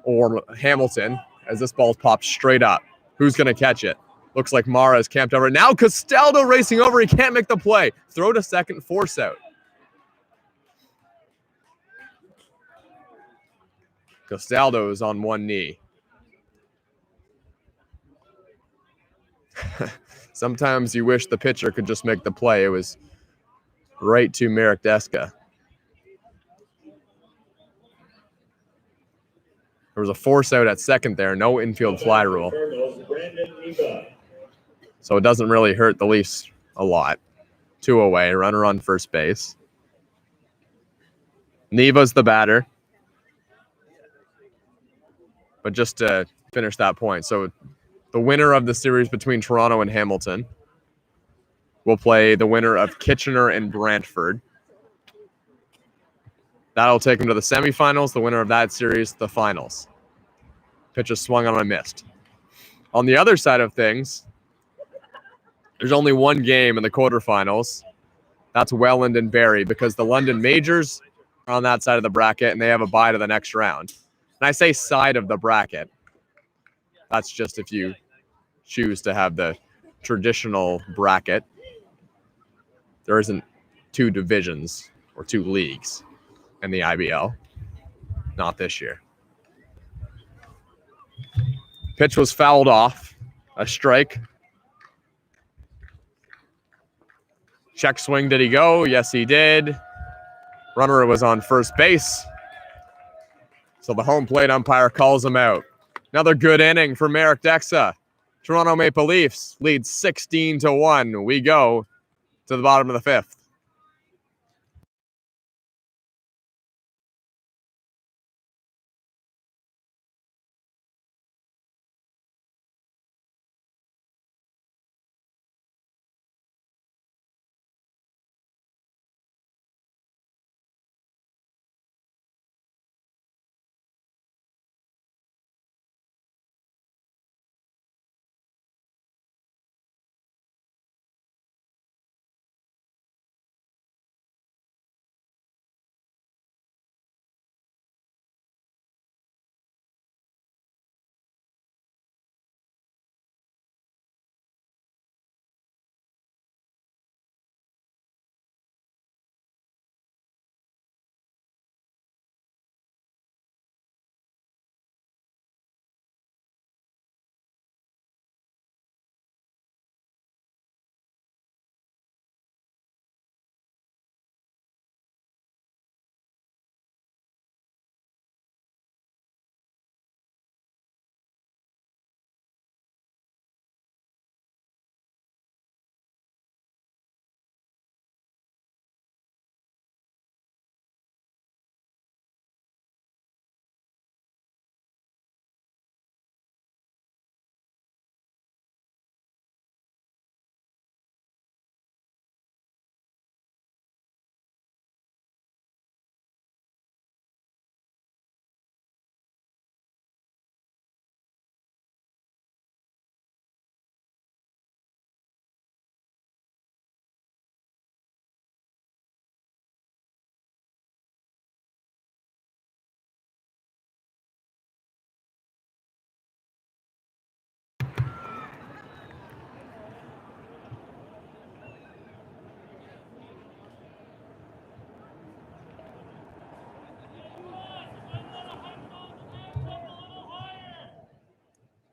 Speaker 1: or Hamilton, as this ball pops straight up. Who's going to catch it? Looks like Mara is camped over. Now Castaldo racing over. He can't make the play. Throw to second, force out. Castaldo is on one knee. Sometimes you wish the pitcher could just make the play. It was right to Merrick Deska. There was a force out at second there. No infield fly rule. So it doesn't really hurt the Leafs a lot. 2 away, runner on first base. Neva's the batter. But just to finish that point, so the winner of the series between Toronto and Hamilton will play the winner of Kitchener and Brantford. That'll take them to the semifinals. The winner of that series, the finals. Pitch is swung on and missed. On the other side of things, there's only 1 game in the quarterfinals. That's Welland and Barrie, because the London Majors are on that side of the bracket and they have a bye to the next round. And I say side of the bracket. That's just if you choose to have the traditional bracket. There isn't 2 divisions or 2 leagues in the IBL. Not this year. Pitch was fouled off. A strike. Check swing, did he go? Yes, he did. Runner was on first base. So the home plate umpire calls him out. Another good inning for Merrick Dexa. Toronto Maple Leafs lead 16-1. We go to the bottom of the 5th.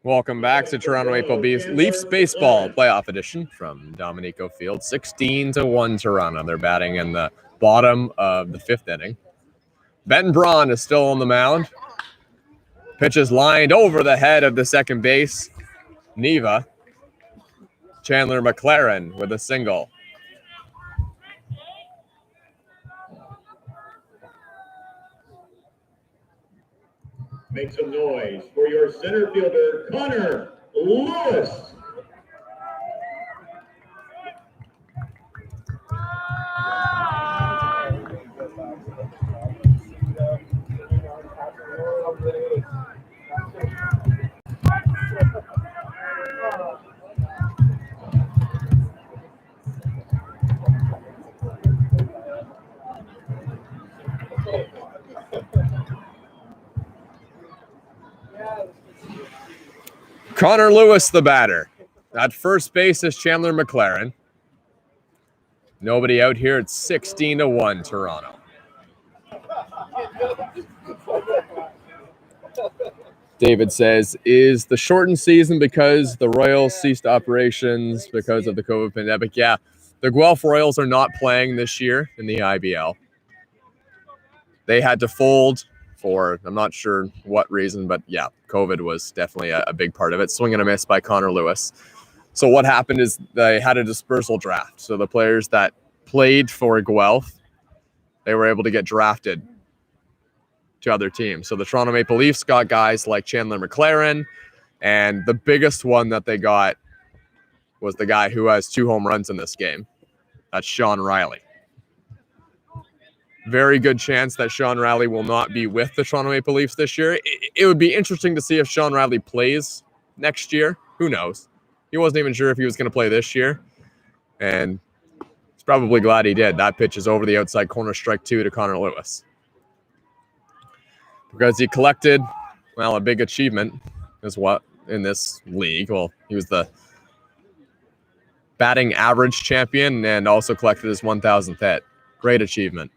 Speaker 1: Welcome back to Toronto Maple Leafs baseball playoff edition from Dominico Field. 16-1 Toronto. They're batting in the bottom of the fifth inning. Ben Braun is still on the mound. Pitch is lined over the head of the second base. Neva. Chandler McLaren with a single.
Speaker 2: Make some noise for your center fielder, Connor Lewis.
Speaker 1: Connor Lewis, the batter. At first base is Chandler McLaren. Nobody out here. It's 16-1 Toronto. David says, is the shortened season because the Royals ceased operations because of the COVID pandemic? Yeah, the Guelph Royals are not playing this year in the IBL. They had to fold for, I'm not sure what reason, but yeah, COVID was definitely a big part of it. Swing and a miss by Connor Lewis. So what happened is they had a dispersal draft. So the players that played for Guelph, they were able to get drafted to other teams. So the Toronto Maple Leafs got guys like Chandler McLaren, and the biggest one that they got was the guy who has 2 home runs in this game. That's Sean Riley. Very good chance that Sean Riley will not be with the Toronto Maple Leafs this year. It would be interesting to see if Sean Riley plays next year. Who knows? He wasn't even sure if he was going to play this year, and he's probably glad he did. That pitch is over the outside corner, strike 2 to Connor Lewis. Because he collected, well, a big achievement is what in this league. Well, he was the batting average champion and also collected his 1,000th hit. Great achievement.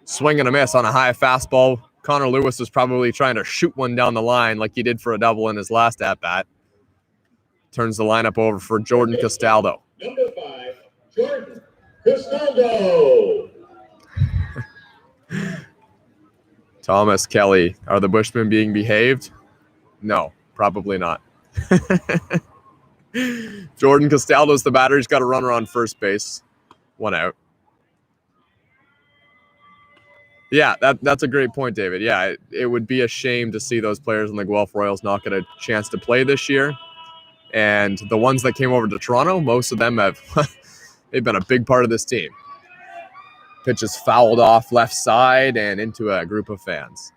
Speaker 1: Swing and a miss on a high fastball. Connor Lewis was probably trying to shoot one down the line like he did for a double in his last at-bat. Turns the lineup over for Jordan Castaldo.
Speaker 2: Number 5, Jordan Castaldo.
Speaker 1: Thomas Kelly, are the Bushmen being behaved? No, probably not. Jordan Castaldo's the batter. He's got a runner on first base. 1 out. Yeah, that's a great point, David. Yeah, it would be a shame to see those players in the Guelph Royals not get a chance to play this year. And the ones that came over to Toronto, most of them have they've been a big part of this team. Pitch is fouled off left side and into a group of fans.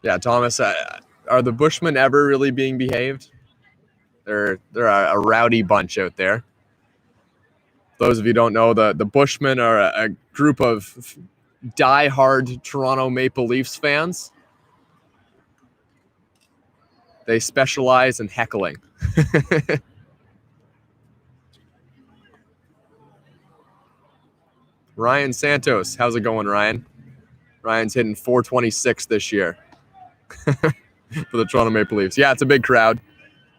Speaker 1: Yeah, Thomas, are the Bushmen ever really being behaved? They're a rowdy bunch out there. Those of you who don't know, the Bushmen are a group of die-hard Toronto Maple Leafs fans. They specialize in heckling. Ryan Santos, how's it going, Ryan? Ryan's hitting .426 this year for the Toronto Maple Leafs. Yeah, it's a big crowd.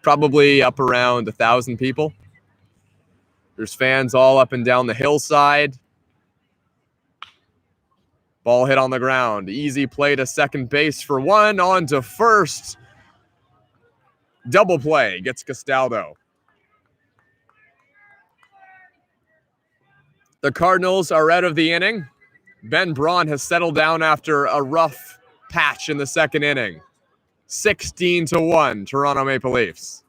Speaker 1: Probably up around 1,000 people. There's fans all up and down the hillside. Ball hit on the ground. Easy play to second base for 1. On to first. Double play gets Castaldo. The Cardinals are out of the inning. Ben Braun has settled down after a rough patch in the second inning. 16-1 Toronto Maple Leafs.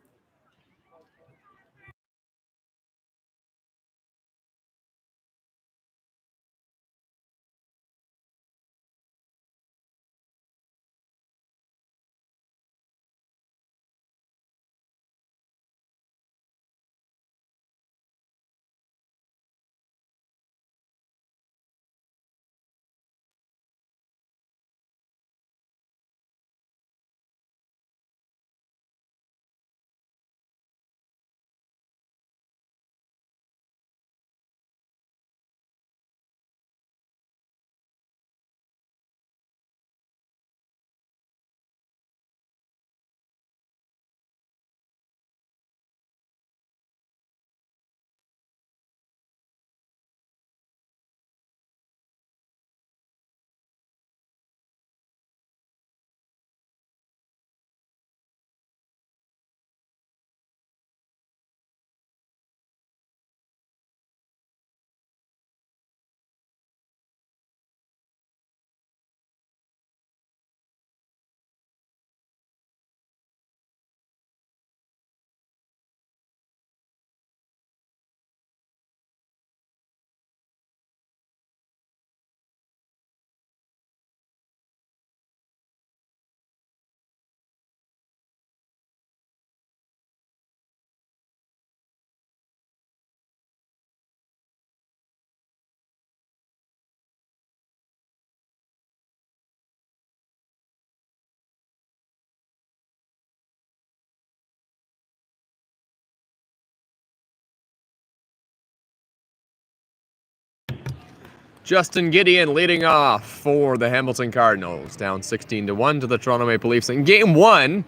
Speaker 1: Justin Gideon leading off for the Hamilton Cardinals, down 16-1 to the Toronto Maple Leafs in Game 1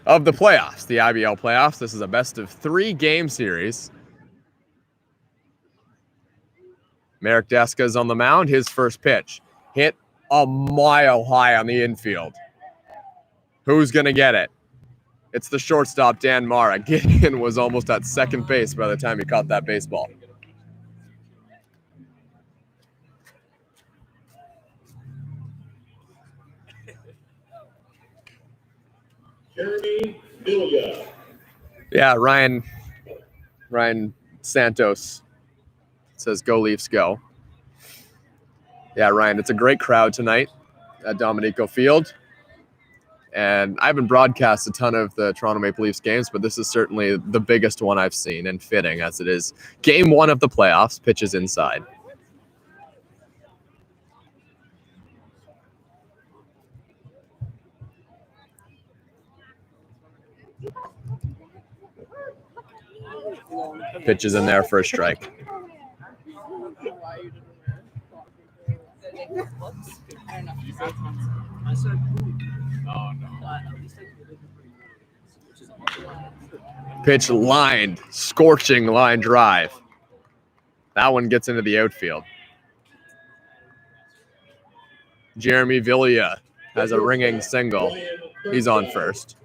Speaker 1: of the playoffs, the IBL playoffs. This is a best-of-3 game series. Marek Deska's on the mound. His first pitch hit a mile high on the infield. Who's going to get it? It's the shortstop, Dan Mara. Gideon was almost at second base by the time he caught that baseball.
Speaker 2: Jeremy Villa.
Speaker 1: Yeah, Ryan Santos says, "Go Leafs, go." Yeah, Ryan, it's a great crowd tonight at Dominico Field. And I haven't broadcast a ton of the Toronto Maple Leafs games, but this is certainly the biggest one I've seen, and fitting as it is Game 1 of the playoffs, pitches inside. Pitches in there for a strike. Pitch lined, scorching line drive. That one gets into the outfield. Jeremy Villa has a ringing single. He's on first.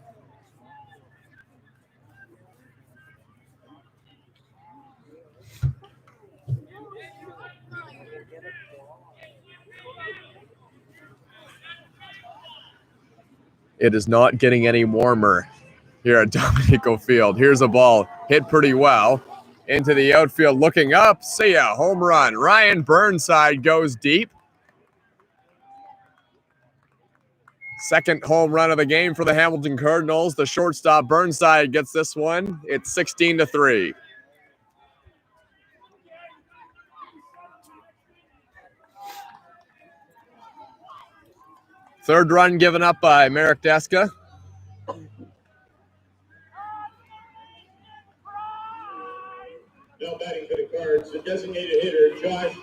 Speaker 1: It is not getting any warmer here at Dominico Field. Here's a ball hit pretty well into the outfield. Looking up, see ya, home run. Ryan Burnside goes deep. Second home run of the game for the Hamilton Cardinals. The shortstop Burnside gets this one. It's 16-3. Third run given up by Marek Deska.
Speaker 2: Now batting for the Cards, the designated hitter, Josh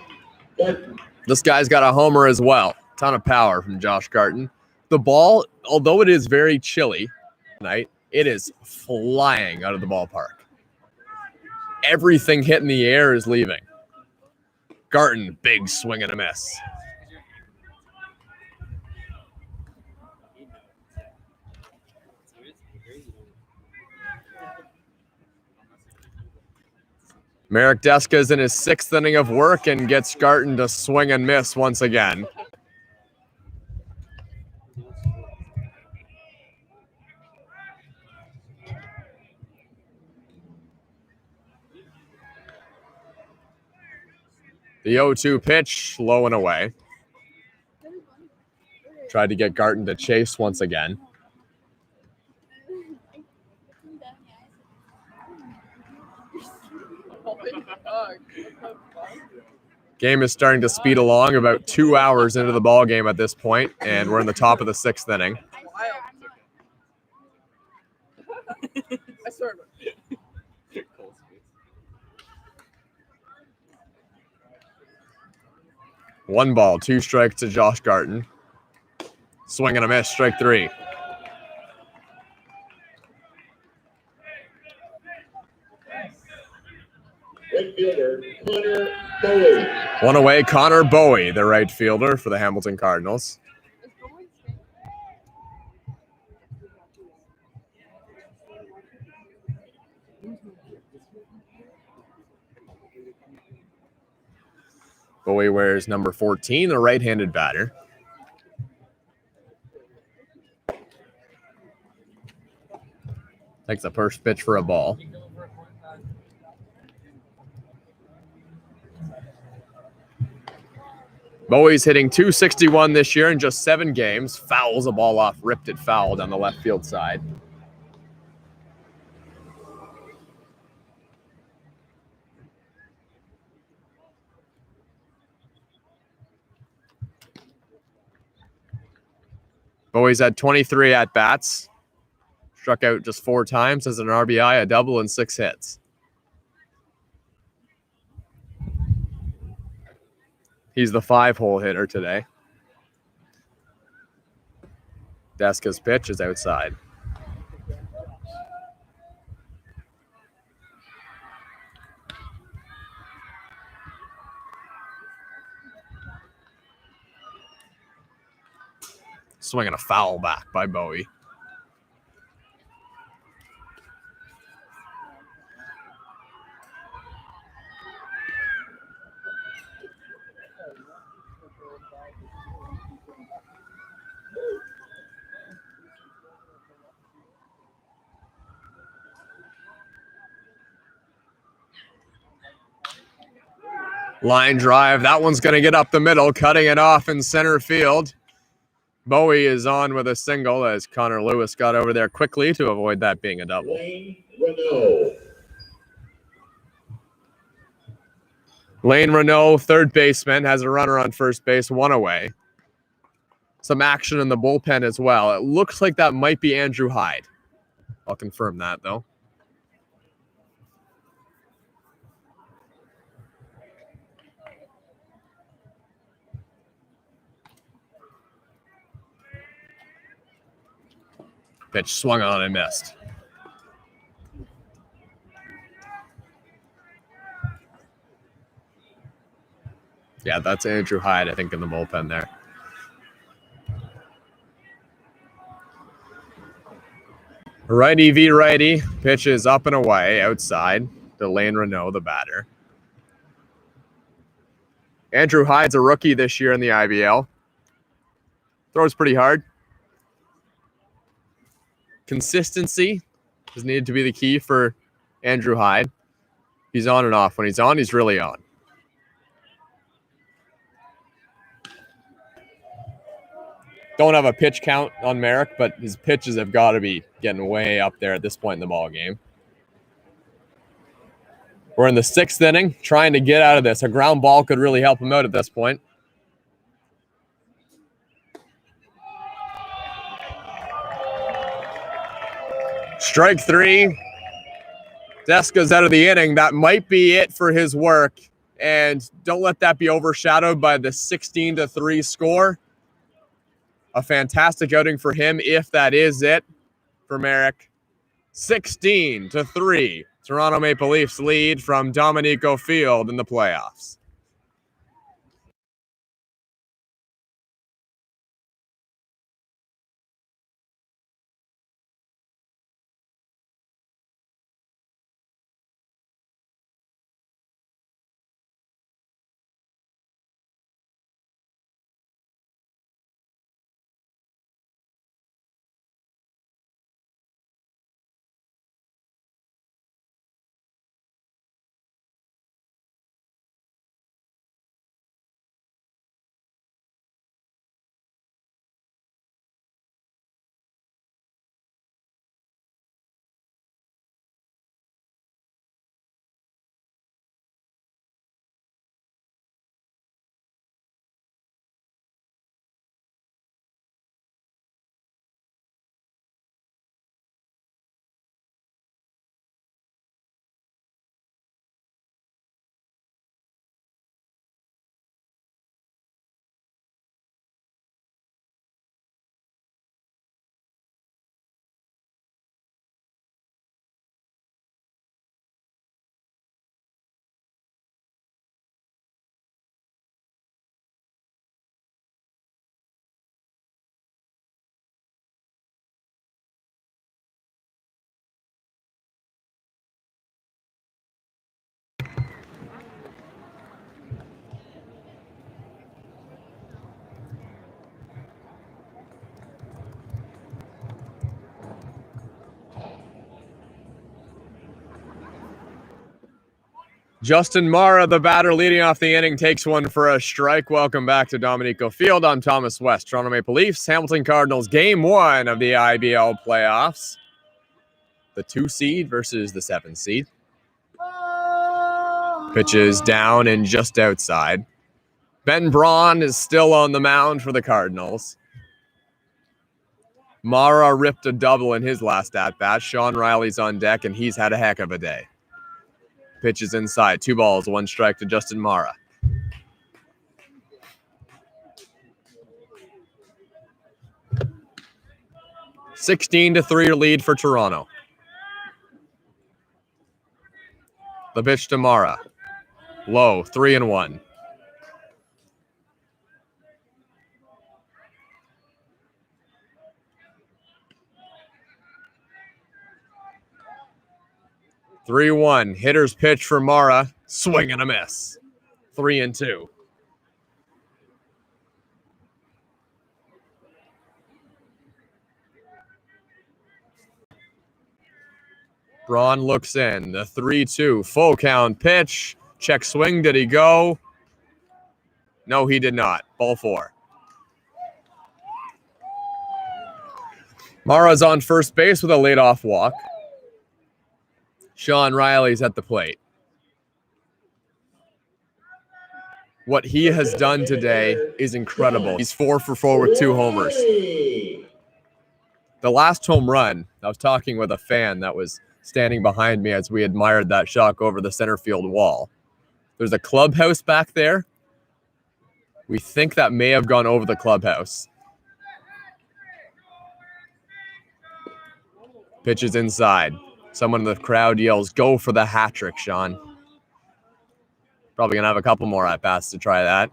Speaker 2: Garton.
Speaker 1: This guy's got a homer as well. Ton of power from Josh Garton. The ball, although it is very chilly tonight, it is flying out of the ballpark. Everything hitting the air is leaving. Garton, big swing and a miss. Marek Deska is in his 6th inning of work and gets Garton to swing and miss once again. The 0-2 pitch, low and away. Tried to get Garton to chase once again. Game is starting to speed along, about 2 hours into the ball game at this point, and we're in the top of the 6th inning. One ball, 2 strikes to Josh Garton. Swing and a miss, strike 3.
Speaker 2: Right fielder, Connor Bowie.
Speaker 1: One away, Connor Bowie, the right fielder for the Hamilton Cardinals. Bowie wears number 14, the right-handed batter. Takes the first pitch for a ball. Bowie's hitting .261 this year in just 7 games. Fouls a ball off, ripped it foul down the left field side. Bowie's had 23 at-bats. Struck out just 4 times as an RBI, a double, and 6 hits. He's the 5-hole hitter today. Deska's pitch is outside. Swinging a foul back by Bowie. Line drive. That one's going to get up the middle, cutting it off in center field. Bowie is on with a single as Connor Lewis got over there quickly to avoid that being a double. Lane Renault, third baseman, has a runner on first base, one away. Some action in the bullpen as well. It looks like that might be Andrew Hyde. I'll confirm that, though. Pitch swung on and missed. Yeah, that's Andrew Hyde, I think, in the bullpen there. Righty v righty. Pitch is up and away outside to Lane Renault, the batter. Andrew Hyde's a rookie this year in the IBL. Throws pretty hard. Consistency is needed to be the key for Andrew Hyde. He's on and off. When he's on, he's really on. Don't have a pitch count on Merrick, but his pitches have got to be getting way up there at this point in the ball game. We're in the 6th inning, trying to get out of this. A ground ball could really help him out at this point. Strike 3. Deska's out of the inning. That might be it for his work. And don't let that be overshadowed by the 16-3 score. A fantastic outing for him if that is it for Merrick. 16-3. Toronto Maple Leafs lead from Dominico Field in the playoffs. Justin Mara, the batter leading off the inning, takes one for a strike. Welcome back to Dominico Field. I'm Thomas West. Toronto Maple Leafs, Hamilton Cardinals, Game 1 of the IBL playoffs. The 2 seed versus the 7 seed. Pitches down and just outside. Ben Braun is still on the mound for the Cardinals. Mara ripped a double in his last at-bat. Sean Riley's on deck, and he's had a heck of a day. Pitches inside. 2 balls, 1 strike to Justin Mara. 16-3 lead for Toronto. The pitch to Mara. Low, 3-1. Hitter's pitch for Mara. Swing and a miss. 3-2. Braun looks in. The 3-2. Full count pitch. Check swing. Did he go? No, he did not. Ball 4. Mara's on first base with a leadoff walk. Sean Riley's at the plate. What he has done today is incredible. He's 4 for 4 with 2 homers. The last home run, I was talking with a fan that was standing behind me as we admired that shot over the center field wall. There's a clubhouse back there. We think that may have gone over the clubhouse. Pitch is inside. Someone in the crowd yells, "Go for the hat trick, Sean." Probably going to have a couple more at-bats to try that.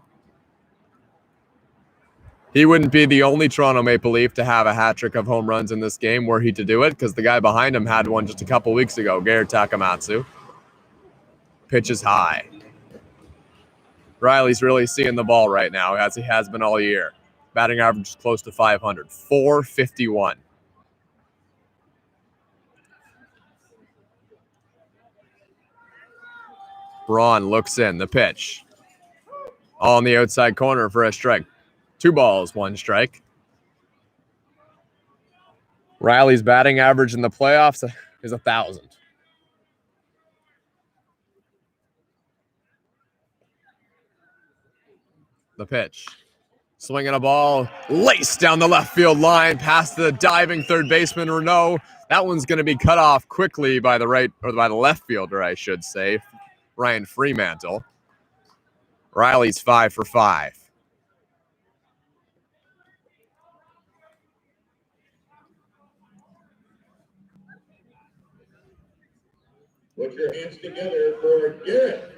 Speaker 1: He wouldn't be the only Toronto Maple Leaf to have a hat trick of home runs in this game were he to do it, because the guy behind him had one just a couple weeks ago, Garrett Takamatsu. Pitch is high. Riley's really seeing the ball right now, as he has been all year. Batting average is close to 500, 451. Braun looks in. The pitch. All in the outside corner for a strike. 2 balls, 1 strike. Riley's batting average in the playoffs is 1,000. The pitch. Swinging a ball. Laced down the left field line past the diving third baseman Renault. That one's going to be cut off quickly by the right, or by the left fielder, I should say, Ryan Fremantle. Riley's 5 for 5.
Speaker 2: Put your hands together for Garrett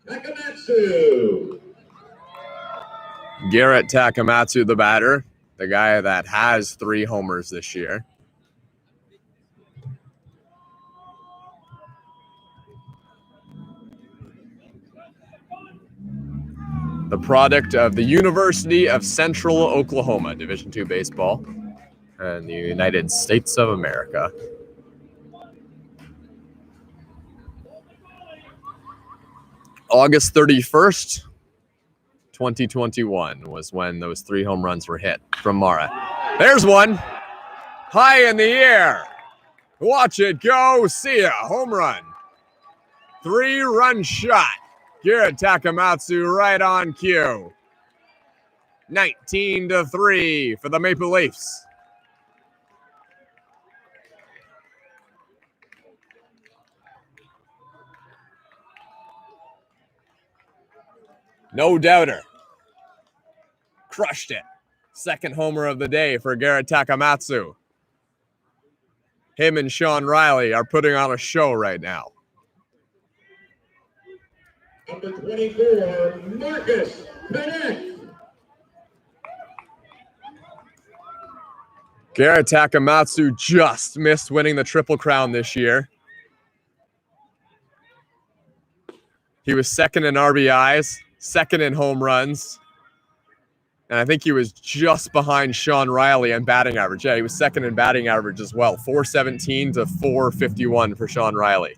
Speaker 2: Takamatsu.
Speaker 1: Garrett Takamatsu, the batter, the guy that has 3 homers this year. The product of the University of Central Oklahoma, Division II baseball, in the United States of America. August 31st, 2021 was when those 3 home runs were hit from Mara. There's one. High in the air. Watch it go. See ya. Home run. 3-run shot. Garrett Takamatsu right on cue. 19-3 for the Maple Leafs. No doubter. Crushed it. Second homer of the day for Garrett Takamatsu. Him and Sean Riley are putting on a show right now.
Speaker 2: Number 24, Marcus Bennett.
Speaker 1: Garrett Takamatsu just missed winning the Triple Crown this year. He was second in RBIs, second in home runs, and I think he was just behind Sean Riley in batting average. Yeah, he was second in batting average as well, 417 to 451 for Sean Riley.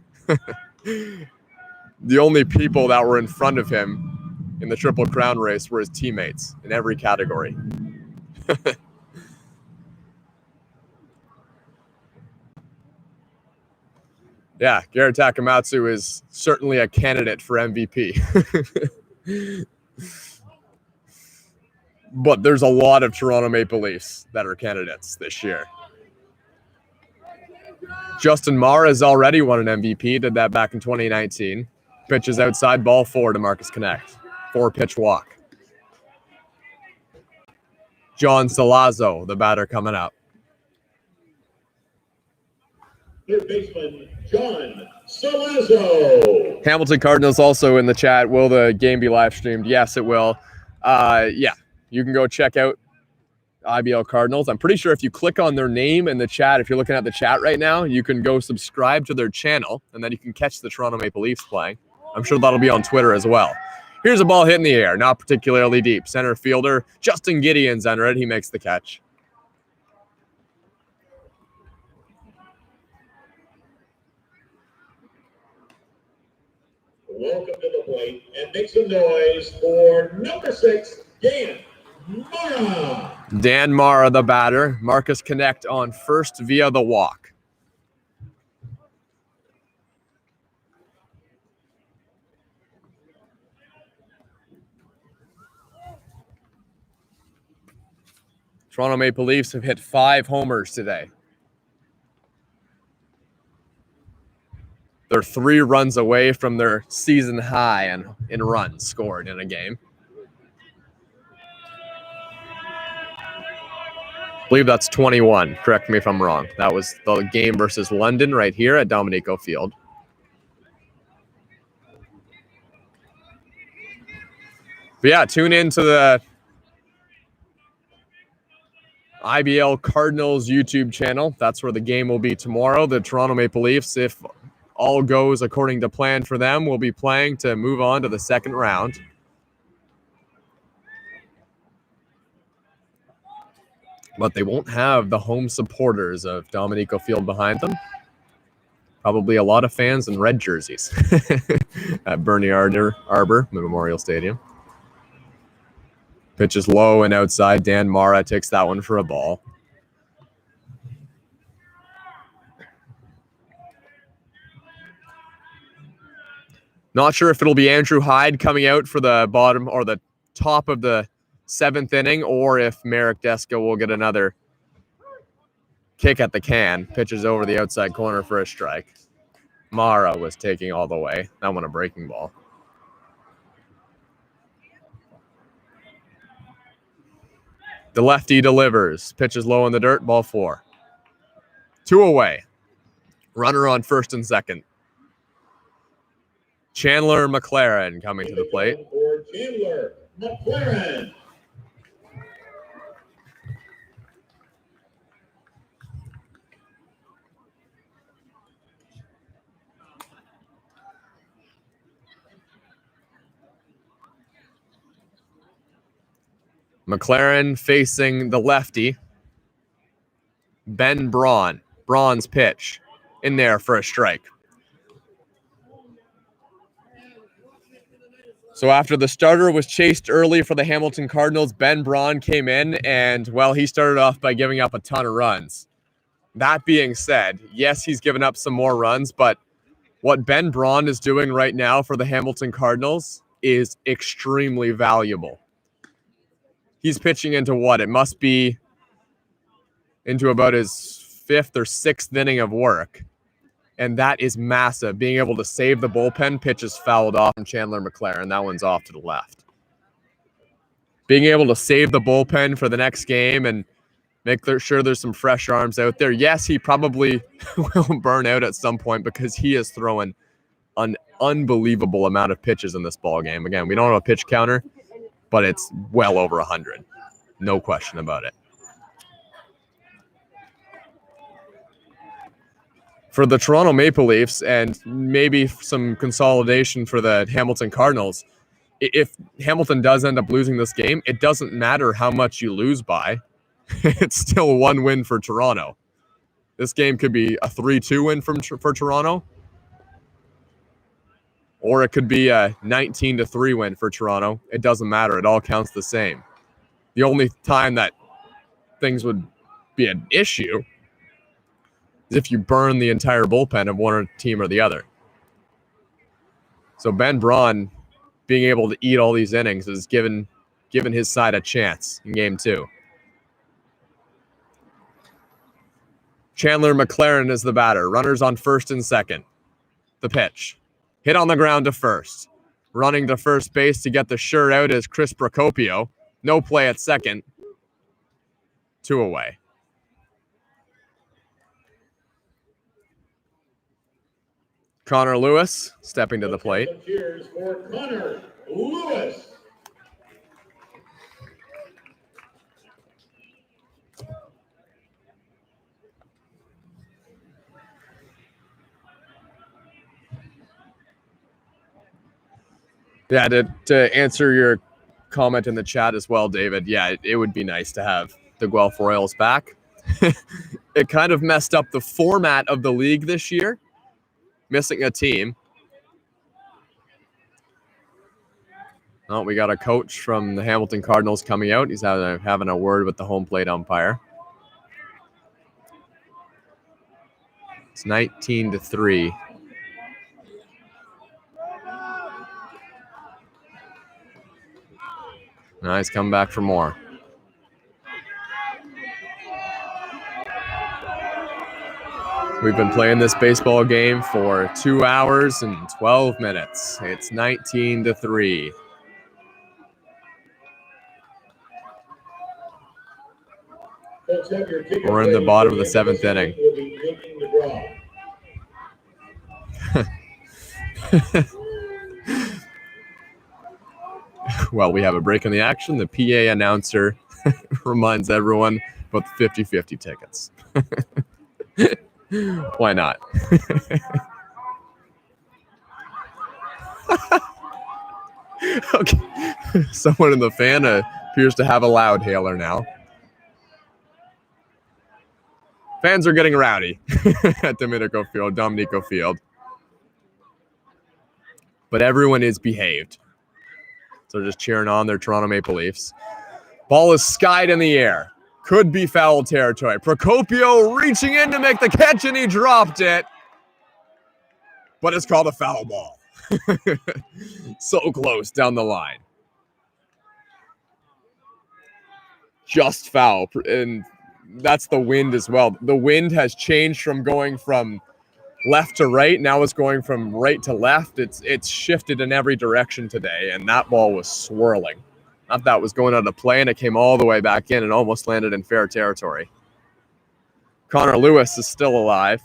Speaker 1: The only people that were in front of him in the Triple Crown race were his teammates in every category. Yeah, Garrett Takamatsu is certainly a candidate for MVP. But there's a lot of Toronto Maple Leafs that are candidates this year. Justin Mara has already won an MVP, did that back in 2019. Pitches outside, ball 4 to Marcus Connect. 4-pitch walk. John Salazzo, the batter coming up.
Speaker 2: third baseman John Salazzo.
Speaker 1: Hamilton Cardinals also in the chat. Will the game be live streamed? Yes, it will. Yeah, you can go check out IBL Cardinals. I'm pretty sure if you click on their name in the chat, if you're looking at the chat right now, you can go subscribe to their channel, and then you can catch the Toronto Maple Leafs playing. I'm sure that'll be on Twitter as well. Here's a ball hit in the air, not particularly deep. Center fielder Justin Gideon's under it. He makes the catch.
Speaker 2: Welcome to the plate and make some noise for number 6, Dan Mara.
Speaker 1: Dan Mara, the batter. Marcus Connect on first via the walk. Toronto Maple Leafs have hit 5 homers today. They're 3 runs away from their season high in runs scored in a game. I believe that's 21. Correct me if I'm wrong. That was the game versus London right here at Dominico Field. But yeah, tune in to the IBL Cardinals YouTube channel. That's where the game will be tomorrow. The Toronto Maple Leafs, if all goes according to plan for them, will be playing to move on to the second round. But they won't have the home supporters of Dominico Field behind them. Probably a lot of fans in red jerseys at Bernie Arbor Memorial Stadium. Pitch is low and outside. Dan Mara takes that one for a ball. Not sure if it'll be Andrew Hyde coming out for the bottom or the top of the 7th inning, or if Marek Deska will get another kick at the can. Pitches over the outside corner for a strike. Mara was taking all the way. That one a breaking ball. The lefty delivers. Pitches low in the dirt. Ball 4. 2 away. Runner on first and second. Chandler McLaren coming to the plate.
Speaker 2: For Chandler McLaren.
Speaker 1: McLaren facing the lefty. Ben Braun. Braun's pitch. In there for a strike. So after the starter was chased early for the Hamilton Cardinals, Ben Braun came in and, well, he started off by giving up a ton of runs. That being said, yes, he's given up some more runs, but what Ben Braun is doing right now for the Hamilton Cardinals is extremely valuable. He's pitching into what? It must be into about his 5th or 6th inning of work. And that is massive. Being able to save the bullpen. Pitch is fouled off from Chandler McLaren. That one's off to the left. Being able to save the bullpen for the next game and make sure there's some fresh arms out there. Yes, he probably will burn out at some point because he is throwing an unbelievable amount of pitches in this ball game. Again, we don't have a pitch counter, but it's well over 100. No question about it. For the Toronto Maple Leafs and maybe some consolidation for the Hamilton Cardinals, if Hamilton does end up losing this game, it doesn't matter how much you lose by. It's still 1 win for Toronto. This game could be a 3-2 win for Toronto, or it could be a 19-3 win for Toronto. It doesn't matter. It all counts the same. The only time that things would be an issue is if you burn the entire bullpen of one team or the other. So Ben Braun being able to eat all these innings has given his side a chance in game 2. Chandler McLaren is the batter. Runners on first and second. The pitch. Hit on the ground to first. Running to first base to get the sure out is Chris Procopio. No play at second. 2 away. Connor Lewis stepping to the plate.
Speaker 2: Cheers for Connor Lewis.
Speaker 1: Yeah, to answer your comment in the chat as well, David, yeah, it would be nice to have the Guelph Royals back. It kind of messed up the format of the league this year, missing a team. Oh, we got a coach from the Hamilton Cardinals coming out. He's having a word with the home plate umpire. It's 19-3. Nice, come back for more. We've been playing this baseball game for 2 hours and 12 minutes. It's 19-3. We're in the bottom of the 7th inning. Well, we have a break in the action. The PA announcer reminds everyone about the 50-50 tickets. Why not? Okay. Someone in the fan appears to have a loud hailer now. Fans are getting rowdy at Domenico Field. But everyone is behaved. So just cheering on their Toronto Maple Leafs. Ball is skied in the air. Could be foul territory. Procopio reaching in to make the catch, and he dropped it. But it's called a foul ball. So close down the line. Just foul. And that's the wind as well. The wind has changed from going from left to right. Now it's going from right to left. It's shifted in every direction today, and that ball was swirling. Not that it was going out of play, and it came all the way back in and almost landed in fair territory. Connor Lewis is still alive.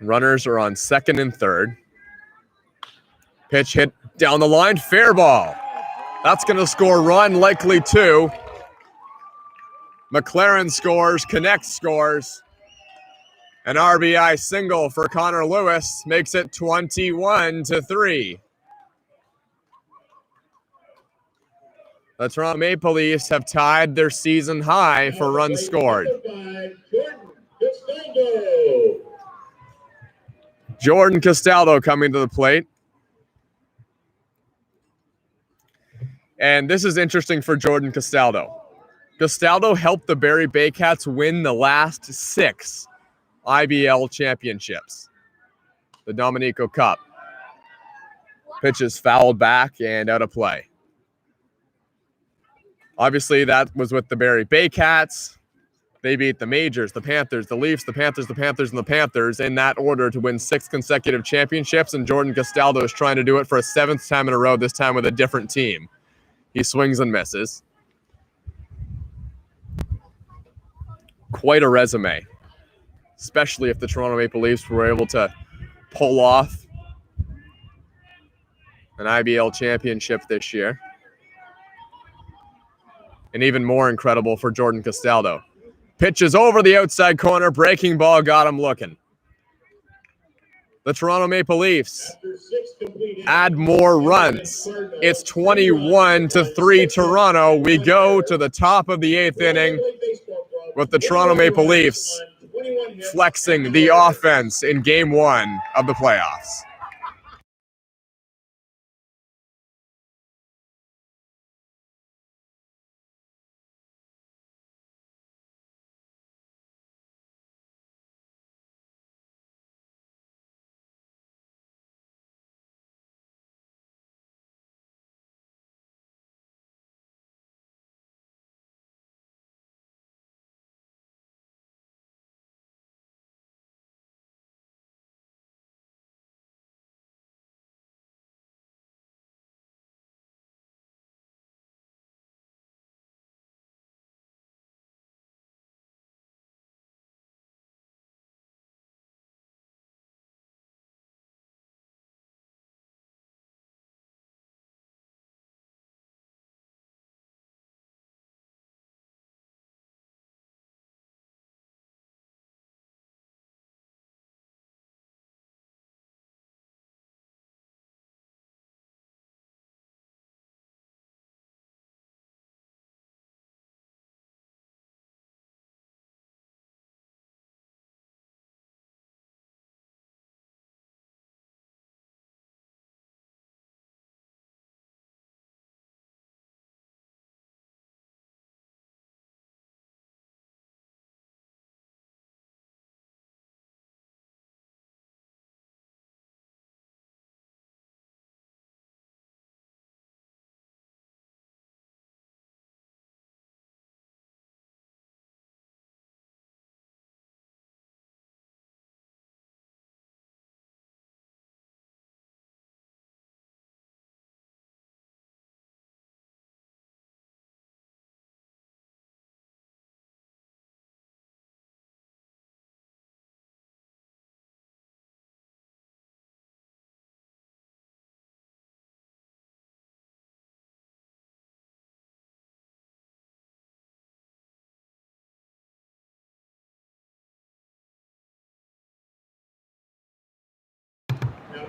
Speaker 1: Runners are on second and third. Pitch hit down the line. Fair ball. That's going to score a run, likely two. McLaren scores. Connect scores. An RBI single for Connor Lewis makes it 21-3. The Toronto Maple Leafs have tied their season high for runs scored. Jordan Castaldo coming to the plate. And this is interesting for Jordan Castaldo. Castaldo helped the Barrie Baycats win the last 6 IBL championships. The Domenico Cup. Pitch is fouled back and out of play. Obviously, that was with the Barrie Baycats. They beat the Majors, the Panthers, the Leafs, the Panthers, the Panthers, and the Panthers in that order to win 6 consecutive championships, and Jordan Castaldo is trying to do it for a 7th time in a row, this time with a different team. He swings and misses. Quite a resume, especially if the Toronto Maple Leafs were able to pull off an IBL championship this year. And even more incredible for Jordan Castaldo. Pitches over the outside corner, breaking ball got him looking. The Toronto Maple Leafs add more runs. It's 21-3 Toronto. We go to the top of the 8th inning with the Toronto Maple Leafs flexing the offense in Game 1 of the playoffs.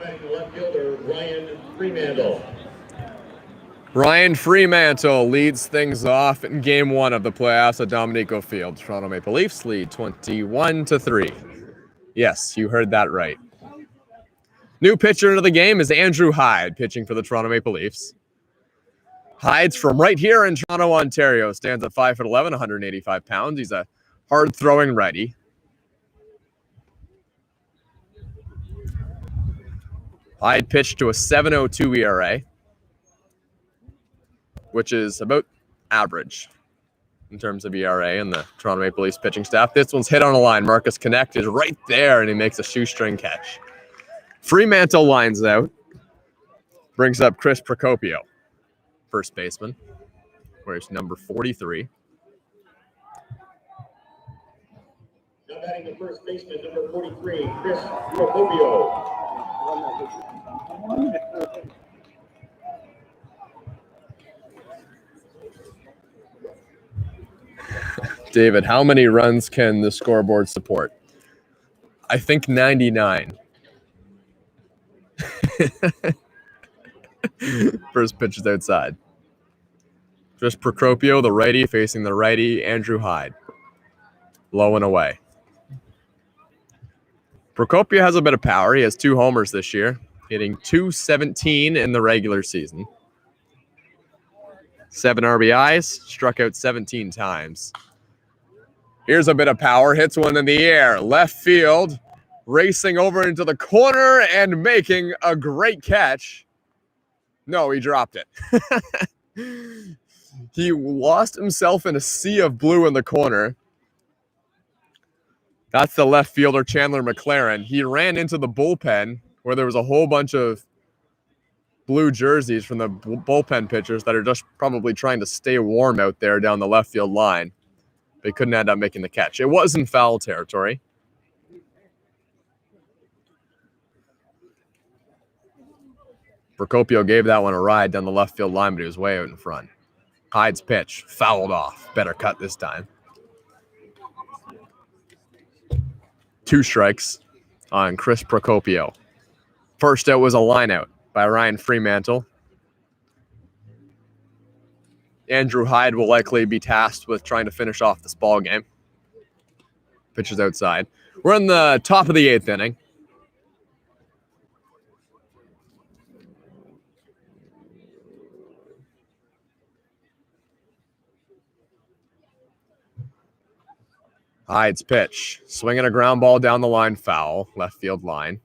Speaker 2: batting the left fielder, Ryan Fremantle.
Speaker 1: Ryan Fremantle leads things off in Game 1 of the playoffs at Dominico Field. Toronto Maple Leafs lead 21-3. Yes, you heard that right. New pitcher into the game is Andrew Hyde, pitching for the Toronto Maple Leafs. Hyde's from right here in Toronto, Ontario. Stands at 5'11", 185 pounds. He's a hard-throwing righty. Hyde pitched to a 7.02 ERA, which is about average in terms of ERA and the Toronto Maple Leafs pitching staff. This one's hit on a line. Marcus Connect is right there, and he makes a shoestring catch. Fremantle lines out, brings up Chris Procopio, first baseman, where he's number 43.
Speaker 2: Now batting the first baseman, number 43, Chris Procopio.
Speaker 1: David, how many runs can the scoreboard support? I think 99. First pitch is outside. Just Procopio, the righty, facing the righty, Andrew Hyde. Low and away. Procopio has a bit of power. He has 2 homers this year, hitting .217 in the regular season. 7 RBIs, struck out 17 times. Here's a bit of power, hits one in the air. Left field, racing over into the corner and making a great catch. No, he dropped it. He lost himself in a sea of blue in the corner. That's the left fielder, Chandler McLaren. He ran into the bullpen where there was a whole bunch of blue jerseys from the bullpen pitchers that are just probably trying to stay warm out there down the left field line. They couldn't end up making the catch. It was in foul territory. Procopio gave that one a ride down the left field line, but he was way out in front. Hyde's pitch, fouled off. Better cut this time. 2 strikes on Chris Procopio. First out was a lineout by Ryan Fremantle. Andrew Hyde will likely be tasked with trying to finish off this ball game. Pitches outside. We're in the top of the 8th inning. Hyde's pitch. Swinging a ground ball down the line, foul. Left field line.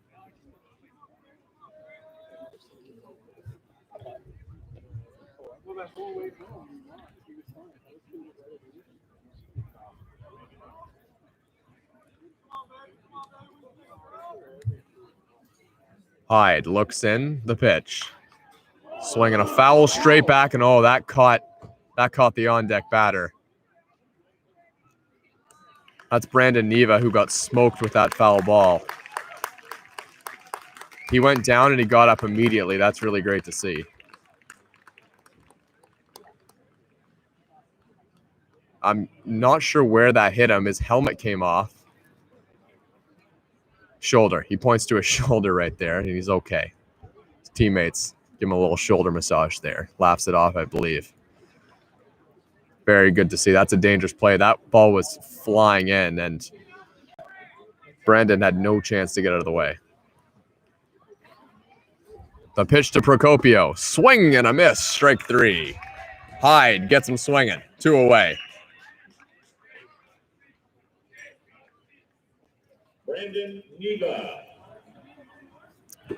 Speaker 1: Hyde looks in the pitch. Swinging a foul straight back, and oh, that caught the on-deck batter. That's Brandon Neva, who got smoked with that foul ball. He went down and he got up immediately. That's really great to see. I'm not sure where that hit him. His helmet came off. Shoulder. He points to his shoulder right there, and he's okay. His teammates give him a little shoulder massage there. Laughs it off, I believe. Very good to see. That's a dangerous play. That ball was flying in, and Brandon had no chance to get out of the way. The pitch to Procopio. Swing and a miss. Strike 3. Hyde gets him swinging. 2 away.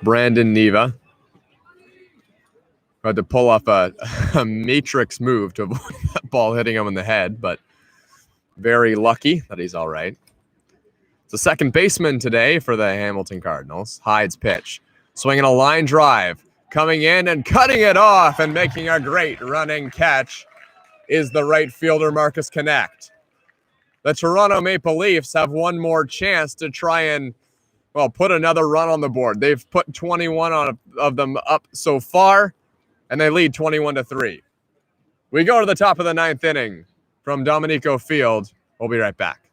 Speaker 1: Brandon Neva had to pull off a matrix move to avoid that ball hitting him in the head, but very lucky that he's all right. It's the second baseman today for the Hamilton Cardinals. Hyde's pitch. Swinging a line drive. Coming in and cutting it off and making a great running catch is the right fielder, Marcus Connect. The Toronto Maple Leafs have one more chance to try and, well, put another run on the board. They've put 21 of them up so far, and they lead 21-3. We go to the top of the 9th inning from Dominico Field. We'll be right back.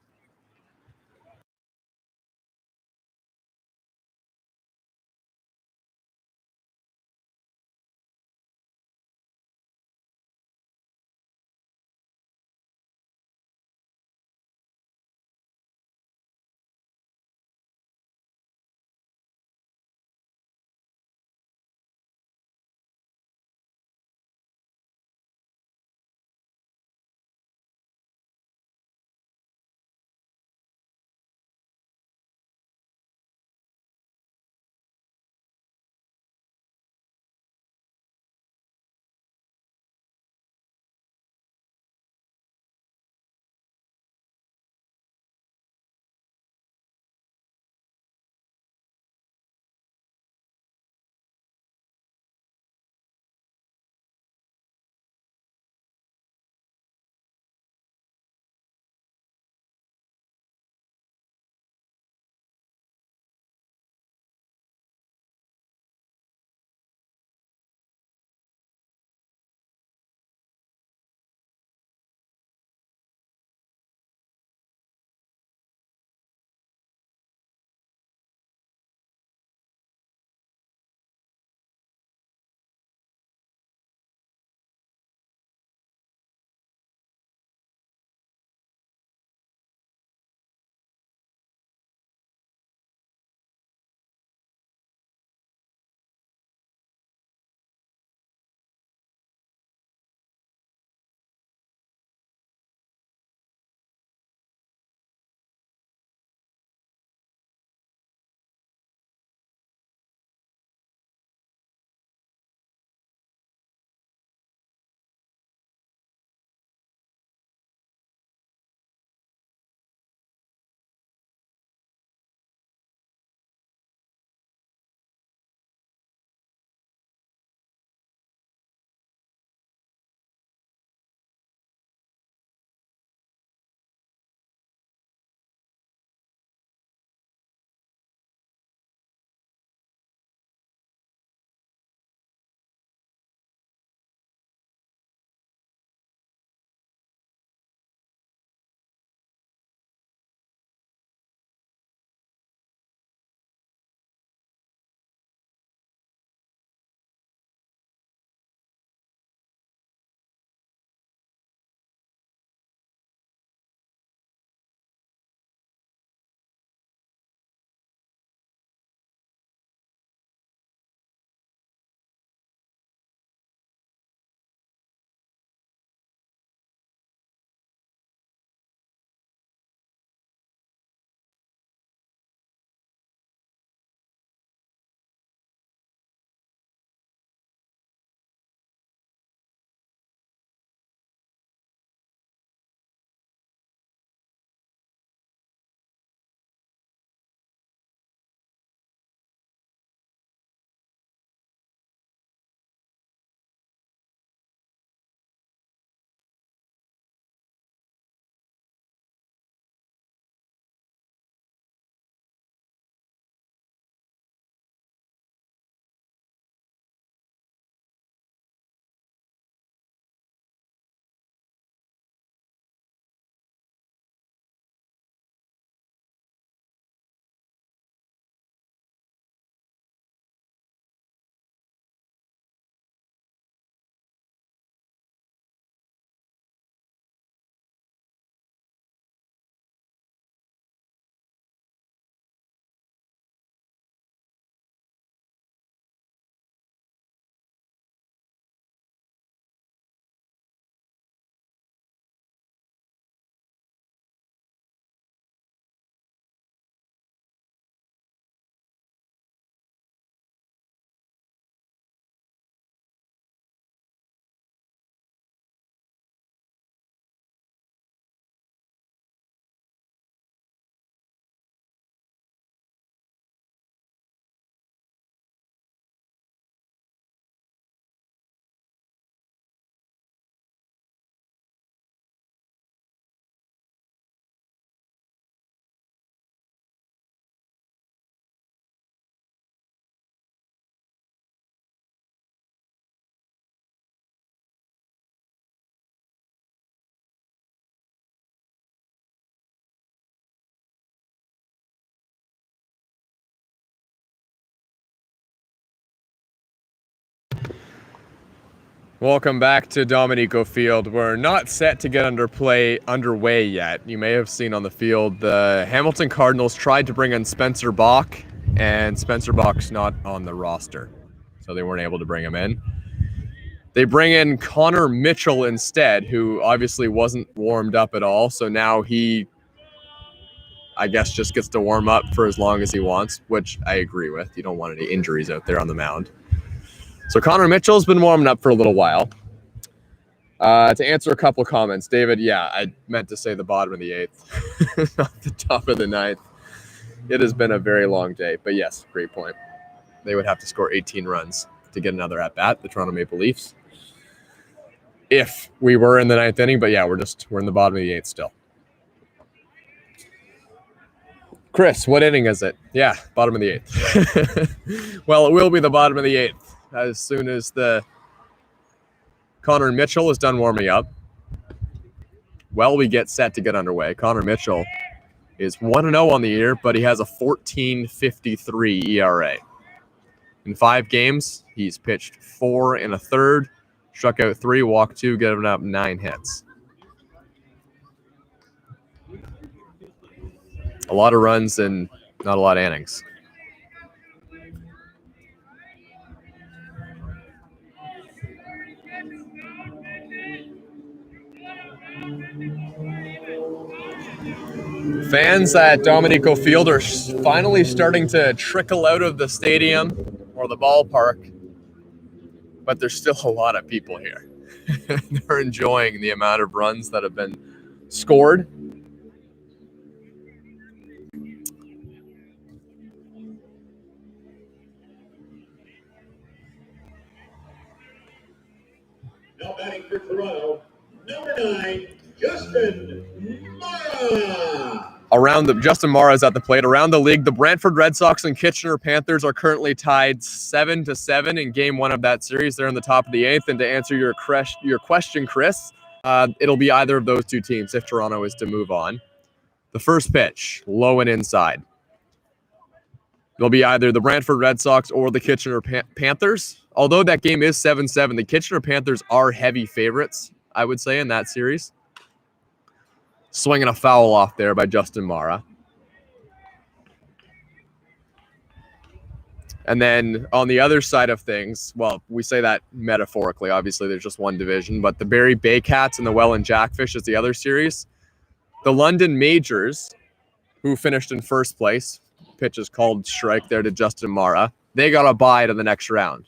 Speaker 1: Welcome back to Dominico Field. We're not set to get underway yet. You may have seen on the field the Hamilton Cardinals tried to bring in Spencer Bach, and Spencer Bach's not on the roster, so they weren't able to bring him in. They bring in Connor Mitchell instead, who obviously wasn't warmed up at all, so now he, I guess, just gets to warm up for as long as he wants, which I agree with. You don't want any injuries out there on the mound. So Connor Mitchell's been warming up for a little while. To answer a couple of comments, David, yeah, I meant to say the bottom of the 8th, not the top of the 9th. It has been a very long day, but yes, great point. They would have to score 18 runs to get another at-bat, the Toronto Maple Leafs, if we were in the 9th inning, but yeah, we're in the bottom of the 8th still. Chris, what inning is it? Yeah, bottom of the 8th. Well, it will be the bottom of the 8th as soon as the Connor Mitchell is done warming up. Well, we get set to get underway. Connor Mitchell is 1-0 on the year, but he has a 14.53 ERA. In 5 games, he's pitched 4 1/3, struck out 3, walked 2, giving up 9 hits. A lot of runs and not a lot of innings. Fans at Dominico Field are finally starting to trickle out of the stadium or the ballpark, but there's still a lot of people here. They're enjoying the amount of runs that have been scored.
Speaker 2: Now batting for Toronto, number 9, Justin Mara.
Speaker 1: Justin Mara is at the plate. Around the league, the Brantford Red Sox and Kitchener Panthers are currently tied 7-7 in Game 1 of that series. They're in the top of the 8th. And to answer your question, Chris, it'll be either of those two teams if Toronto is to move on. The first pitch, low and inside. It'll be either the Brantford Red Sox or the Kitchener Panthers. Although that game is 7-7, the Kitchener Panthers are heavy favorites, I would say, in that series. Swinging a foul off there by Justin Mara. And then on the other side of things, well, we say that metaphorically. Obviously, there's just one division, but the Barrie Baycats and the Welland Jackfish is the other series. The London Majors, who finished in first place, pitch is called strike there to Justin Mara. They got a bye to the next round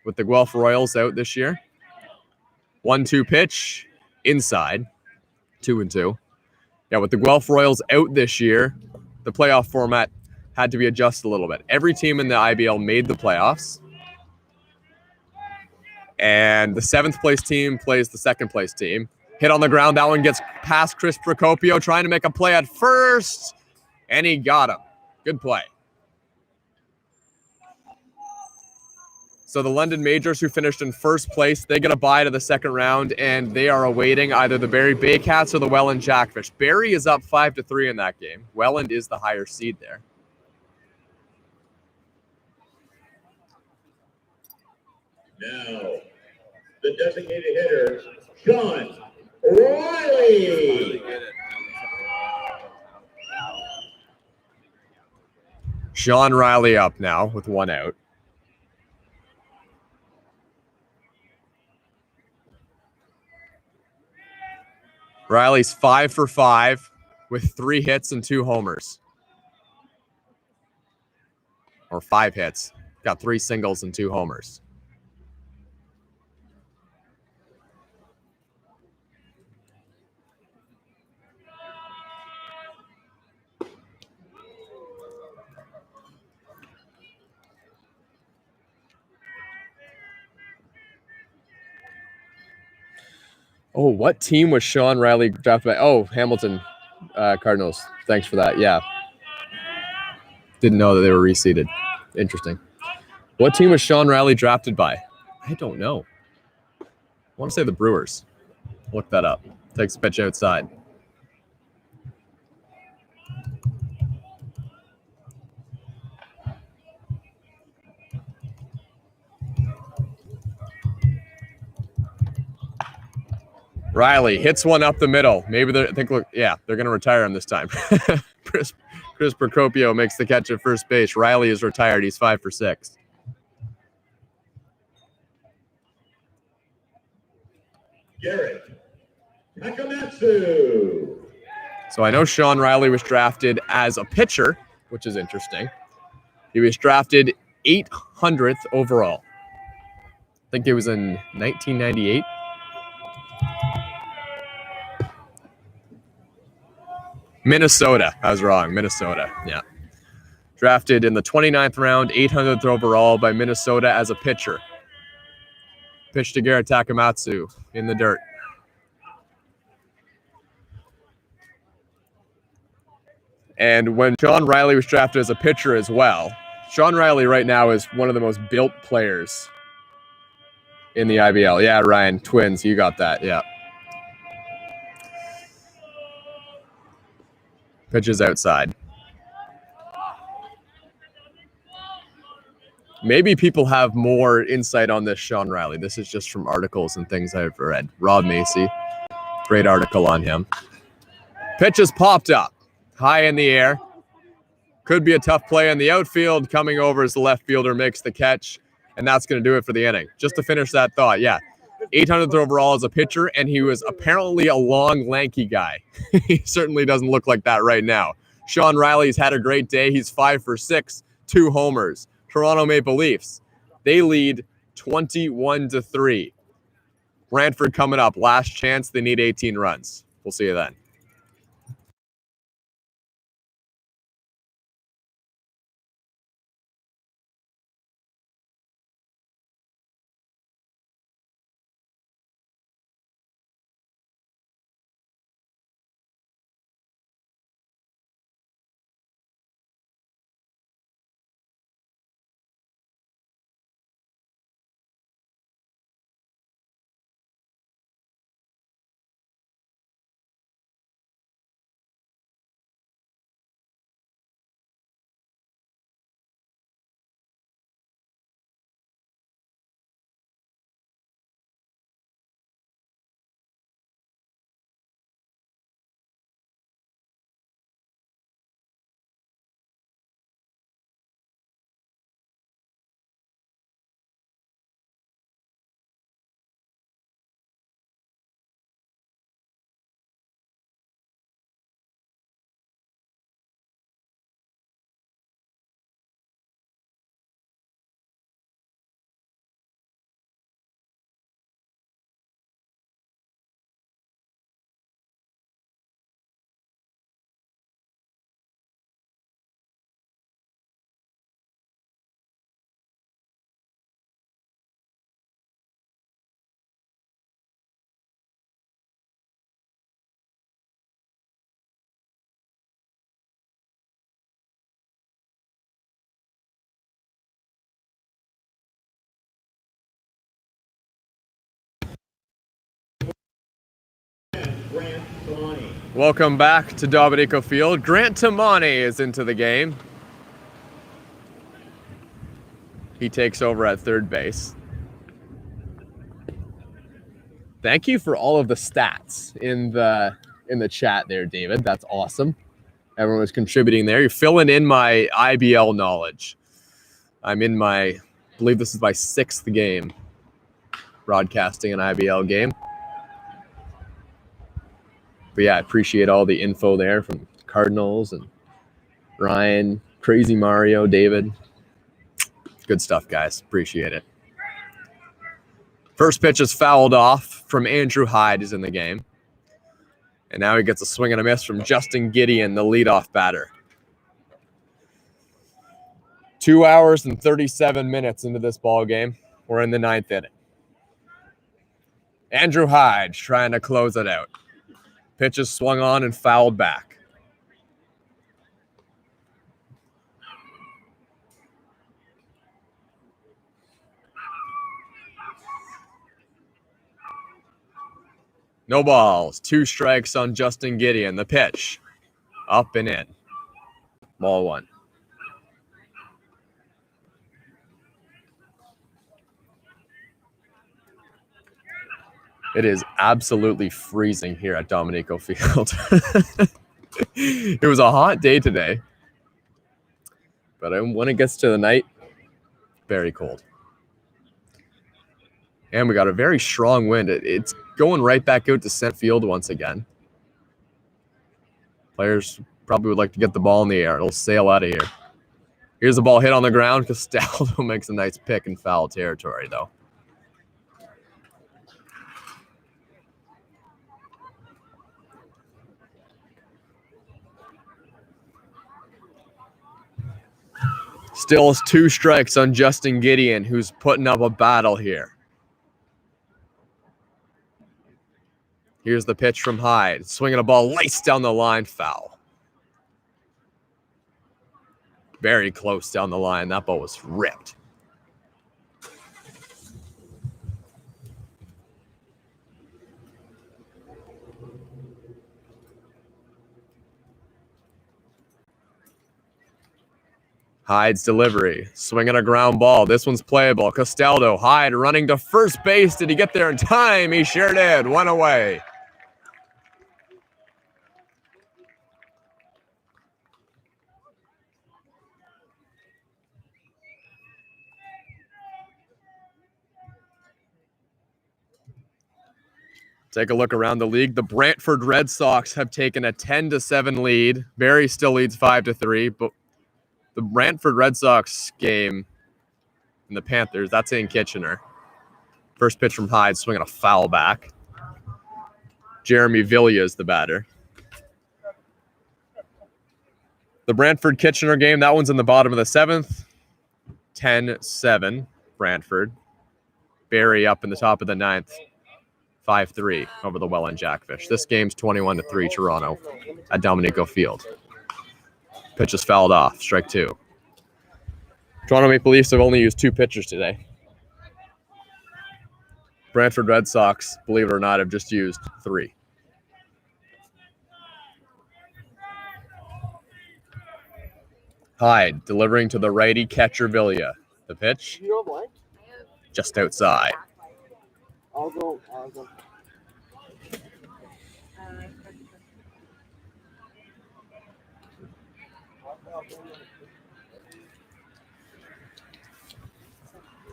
Speaker 1: with the Guelph Royals out this year. 1-2 pitch inside, 2-2. Yeah, with the Guelph Royals out this year, the playoff format had to be adjusted a little bit. Every team in the IBL made the playoffs. And the 7th place team plays the 2nd place team. Hit on the ground. That one gets past Chris Procopio, trying to make a play at first. And he got him. Good play. So the London Majors, who finished in first place, they get a bye to the 2nd round, and they are awaiting either the Barrie Baycats or the Welland Jackfish. Barrie is up 5-3 in that game. Welland is the higher seed there.
Speaker 2: Now, the designated hitter, Sean Riley.
Speaker 1: Sean Riley up now with 1 out. Riley's 5 for 5 with 3 hits and 2 homers. Or 5 hits. Got 3 singles and 2 homers. Oh, what team was Sean Riley drafted by? Oh, Hamilton Cardinals. Thanks for that. Yeah. Didn't know that they were reseeded. Interesting. What team was Sean Riley drafted by? I don't know. I want to say the Brewers. Look that up. Takes a pitch outside. Riley hits one up the middle. Maybe they're going to retire him this time. Chris Procopio makes the catch at first base. Riley is retired. He's 5 for 6.
Speaker 2: Garrett Takamatsu.
Speaker 1: So I know Sean Riley was drafted as a pitcher, which is interesting. He was drafted 800th overall. I think it was in 1998. Minnesota. I was wrong. Minnesota. Yeah. Drafted in the 29th round, 800th overall by Minnesota as a pitcher. Pitched to Garrett Takamatsu in the dirt. And when Sean Riley was drafted as a pitcher as well, Sean Riley right now is one of the most built players in the IBL. Yeah, Ryan, Twins, you got that. Yeah. Pitches outside. Maybe people have more insight on this Sean Riley. This is just from articles and things I've read. Rob Macy, great article on him. Pitch has popped up, high in the air. Could be a tough play in the outfield. Coming over as the left fielder makes the catch, and that's going to do it for the inning. Just to finish that thought, yeah. 800th overall as a pitcher, and he was apparently a long, lanky guy. He certainly doesn't look like that right now. Sean Riley's had a great day. He's 5 for 6, 2 homers. Toronto Maple Leafs, they lead 21-3. Brantford coming up. Last chance. They need 18 runs. We'll see you then. Welcome back to Dominico Field. Grant Tamani is into the game. He takes over at third base. Thank you for all of the stats in the chat there, David. That's awesome. Everyone was contributing there. You're filling in my IBL knowledge. I'm in I believe this is my 6th game broadcasting an IBL game. But yeah, I appreciate all the info there from Cardinals and Ryan, Crazy Mario, David. Good stuff, guys. Appreciate it. First pitch is fouled off from Andrew Hyde is in the game. And now he gets a swing and a miss from Justin Gideon, the leadoff batter. 2 hours and 37 minutes into this ball game. We're in the 9th inning. Andrew Hyde trying to close it out. Pitch is swung on and fouled back. No balls. 2 strikes on Justin Gideon. The pitch. Up and in. Ball 1. It is absolutely freezing here at Dominico Field. It was a hot day today, but when it gets to the night, very cold. And we got a very strong wind. It's going right back out to center field once again. Players probably would like to get the ball in the air. It'll sail out of here. Here's the ball hit on the ground. Castaldo makes a nice pick in foul territory, though. Still 2 strikes on Justin Gideon, who's putting up a battle here. Here's the pitch from Hyde. Swinging a ball laced down the line, foul. Very close down the line. That ball was ripped. Hyde's delivery. Swinging a ground ball. This one's playable. Castaldo. Hyde running to first base. Did he get there in time? He sure did. One away. Take a look around the league. The Brantford Red Sox have taken a 10-7 lead. Barrie still leads 5-3, but the Brantford Red Sox game and the Panthers, that's in Kitchener. First pitch from Hyde, swinging a foul back. Jeremy Villia is the batter. The Brantford-Kitchener game, that one's in the bottom of the 7th. 10-7, Brantford. Barrie up in the top of the 9th. 5-3 over the Welland Jackfish. This game's 21-3 Toronto at Dominico Field. Pitch is fouled off. Strike 2. Toronto Maple Leafs have only used 2 pitchers today. Brantford Red Sox, believe it or not, have just used 3. Hyde delivering to the righty catcher Villia. The pitch just outside.
Speaker 3: I'll go.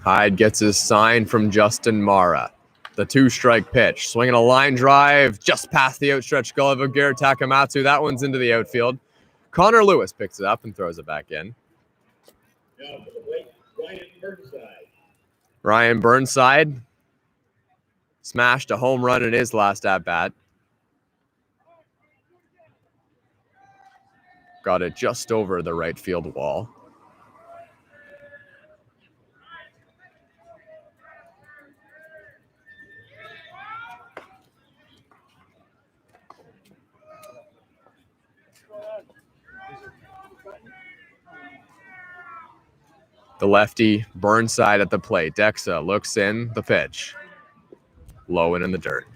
Speaker 1: Hyde gets his sign from Justin Mara. The 2-strike pitch. Swinging a line drive just past the outstretched glove of Garrett Takamatsu. That one's into the outfield. Connor Lewis picks it up and throws it back in.
Speaker 2: Now for the plate, Ryan Burnside.
Speaker 1: Ryan Burnside smashed a home run in his last at-bat. Got it just over the right field wall. The lefty, Burnside at the plate. Dexa looks in, the pitch. Low and in the dirt.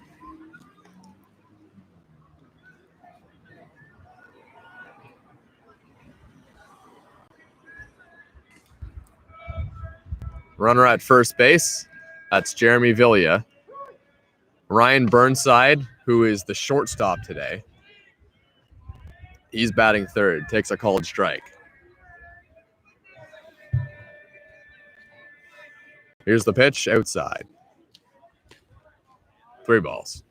Speaker 1: Runner at first base. That's Jeremy Villia. Ryan Burnside, who is the shortstop today. He's batting third, takes a called strike. Here's the pitch outside. 3 balls.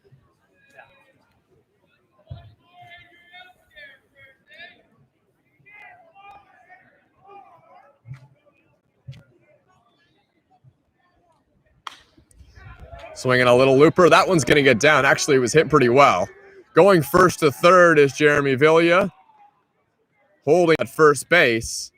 Speaker 1: Swinging a little looper. That one's going to get down. Actually, it was hit pretty well. Going first to third is Jeremy Villia. Holding at first base.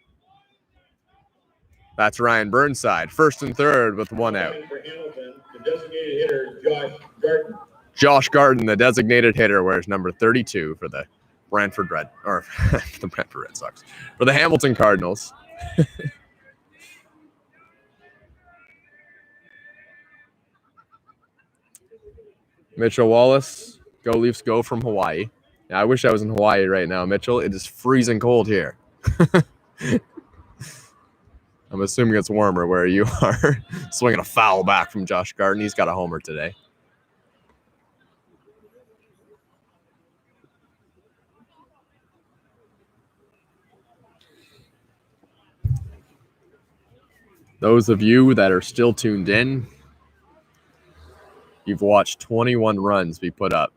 Speaker 1: That's Ryan Burnside. First and third with 1 out.
Speaker 2: For Hamilton, the designated hitter, Josh Garten.
Speaker 1: Josh Garten, the designated hitter, wears number 32 for the Brantford Red Sox. For the Hamilton Cardinals. Mitchell Wallace, go Leafs go from Hawaii. Yeah, I wish I was in Hawaii right now, Mitchell. It is freezing cold here. I'm assuming it's warmer where you are. Swinging a foul back from Josh Garten. He's got a homer today. Those of you that are still tuned in, you've watched 21 runs be put up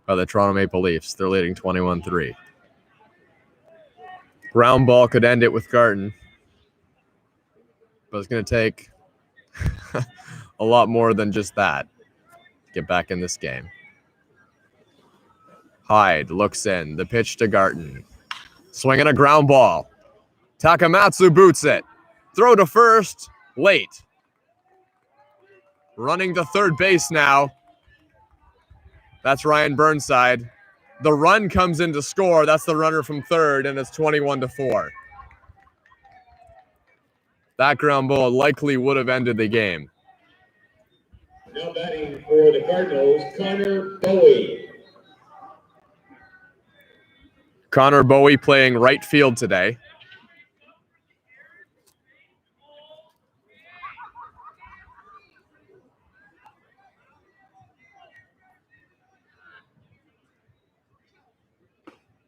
Speaker 1: by the Toronto Maple Leafs. They're leading 21-3. Ground ball could end it with Garden, but it's going to take a lot more than just that to get back in this game. Hyde looks in. The pitch to Garten. Swinging a ground ball. Takamatsu boots it. Throw to first. Late. Running to third base now. That's Ryan Burnside. The run comes in to score. That's the runner from third, and it's 21-4. That ground ball likely would have ended the game.
Speaker 2: Now batting for the Cardinals, Connor Bowie.
Speaker 1: Connor Bowie playing right field today.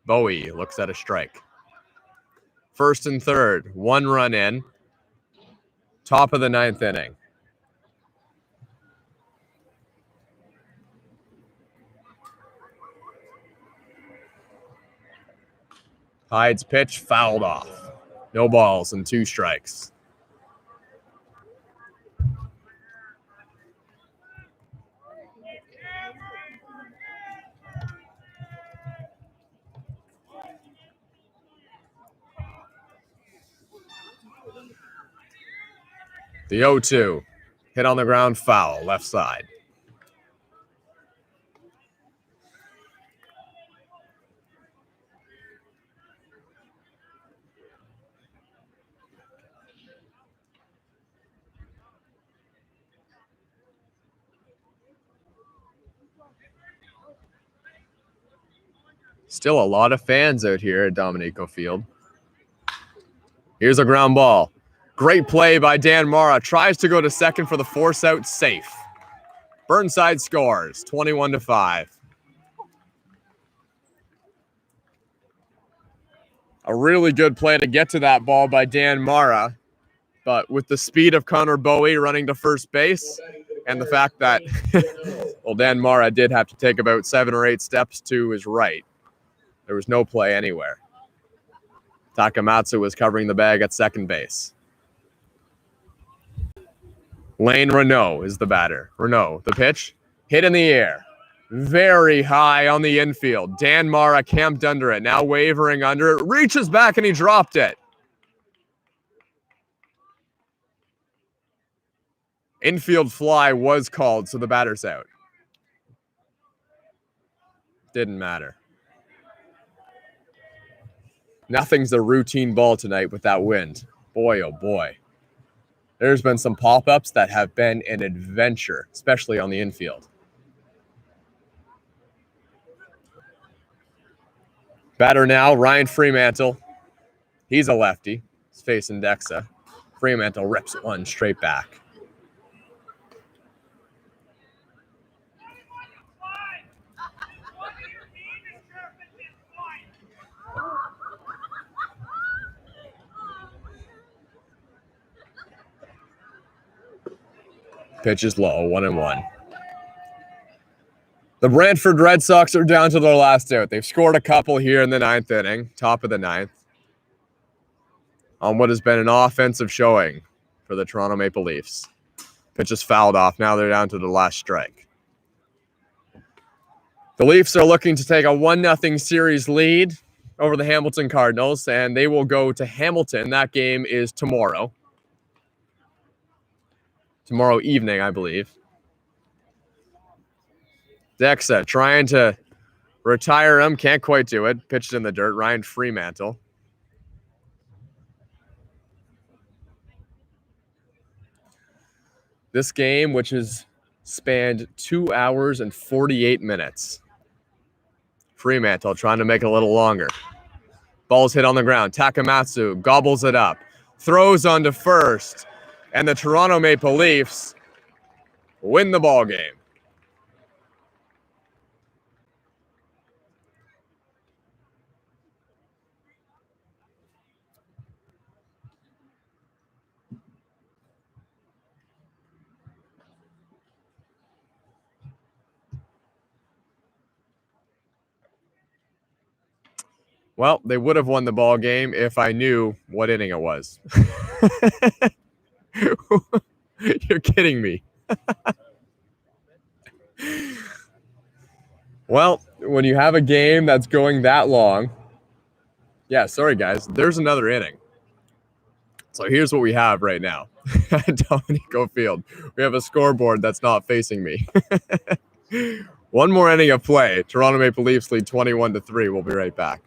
Speaker 1: Bowie looks at a strike. First and third, 1 run in. Top of the 9th inning. Hyde's pitch fouled off. No balls and 2 strikes. The 0-2. Hit on the ground, foul, left side. Still a lot of fans out here at Dominico Field. Here's a ground ball. Great play by Dan Mara. Tries to go to second for the force out, safe. Burnside scores, 21-5. A really good play to get to that ball by Dan Mara. But with the speed of Connor Bowie running to first base and the fact that, well, Dan Mara did have to take about 7 or 8 steps to his right. There was no play anywhere. Takamatsu was covering the bag at second base. Lane Renault is the batter. Renault, the pitch, hit in the air. Very high on the infield. Dan Mara camped under it, now wavering under it. Reaches back and he dropped it. Infield fly was called, so the batter's out. Didn't matter. Nothing's a routine ball tonight with that wind. Boy, oh boy. There's been some pop-ups that have been an adventure, especially on the infield. Batter now, Ryan Fremantle. He's a lefty. He's facing Dexa. Fremantle rips one straight back. Pitch is low, 1-1. The Brantford Red Sox are down to their last out. They've scored a couple here in the 9th inning, top of the 9th, on what has been an offensive showing for the Toronto Maple Leafs. Pitch is fouled off. Now they're down to the last strike. The Leafs are looking to take a 1-0 series lead over the Hamilton Cardinals, and they will go to Hamilton. That game is tomorrow. Tomorrow evening, I believe. Dexa trying to retire him. Can't quite do it. Pitched in the dirt. Ryan Fremantle. This game, which has spanned 2 hours and 48 minutes. Fremantle trying to make it a little longer. Ball's hit on the ground. Takamatsu gobbles it up. Throws onto first. And the Toronto Maple Leafs win the ball game. Well, they would have won the ball game if I knew what inning it was. You're kidding me. Well, when you have a game that's going that long, yeah, sorry guys, there's another inning. So here's what we have right now at Dominico Field. We have a scoreboard that's not facing me. One more inning of play. Toronto Maple Leafs lead 21-3. We'll be right back.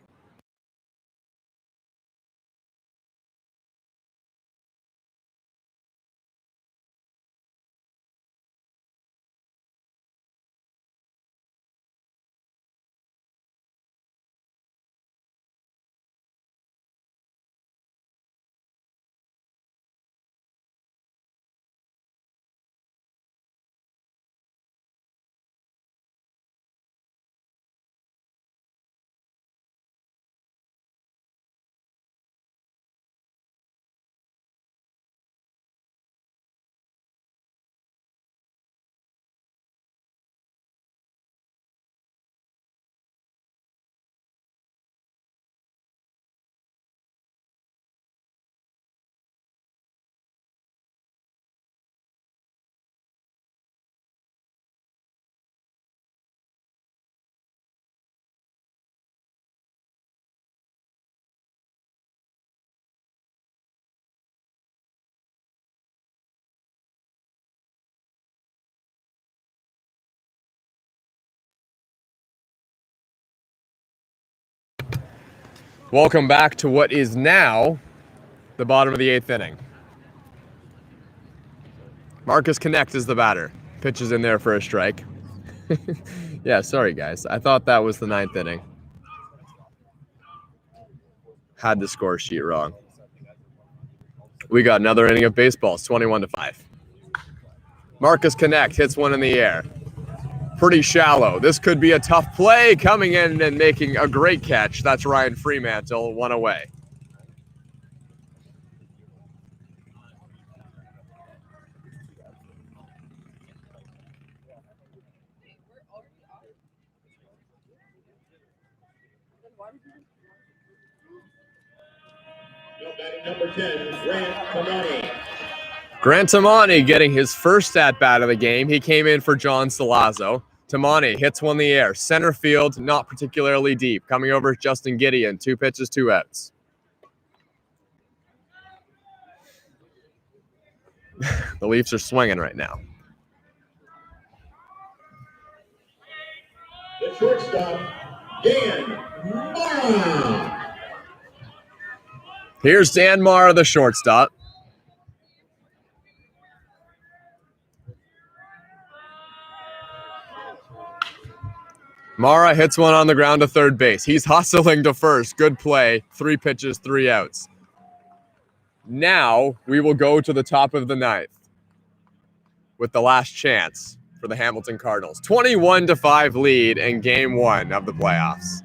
Speaker 1: Welcome back to what is now the bottom of the 8th inning. Marcus Connect is the batter. Pitches in there for a strike. Yeah, sorry guys. I thought that was the 9th inning. Had the score sheet wrong. We got another inning of baseball. It's 21-5. Marcus Connect hits one in the air. Pretty shallow. This could be a tough play. Coming in and making a great catch. That's Ryan Fremantle, one away.
Speaker 2: Number 10, Grant Tamani.
Speaker 1: Grant Tamani getting his first at-bat of the game. He came in for John Salazzo. Tamani hits one in the air. Center field, not particularly deep. Coming over is Justin Gideon. 2 pitches, 2 outs. The Leafs are swinging right now.
Speaker 2: The shortstop, Dan Mara.
Speaker 1: Here's Dan Mara, the shortstop. Mara hits one on the ground to third base. He's hustling to first. Good play. 3 pitches, 3 outs. Now we will go to the top of the 9th with the last chance for the Hamilton Cardinals. 21-5 lead in game 1 of the playoffs.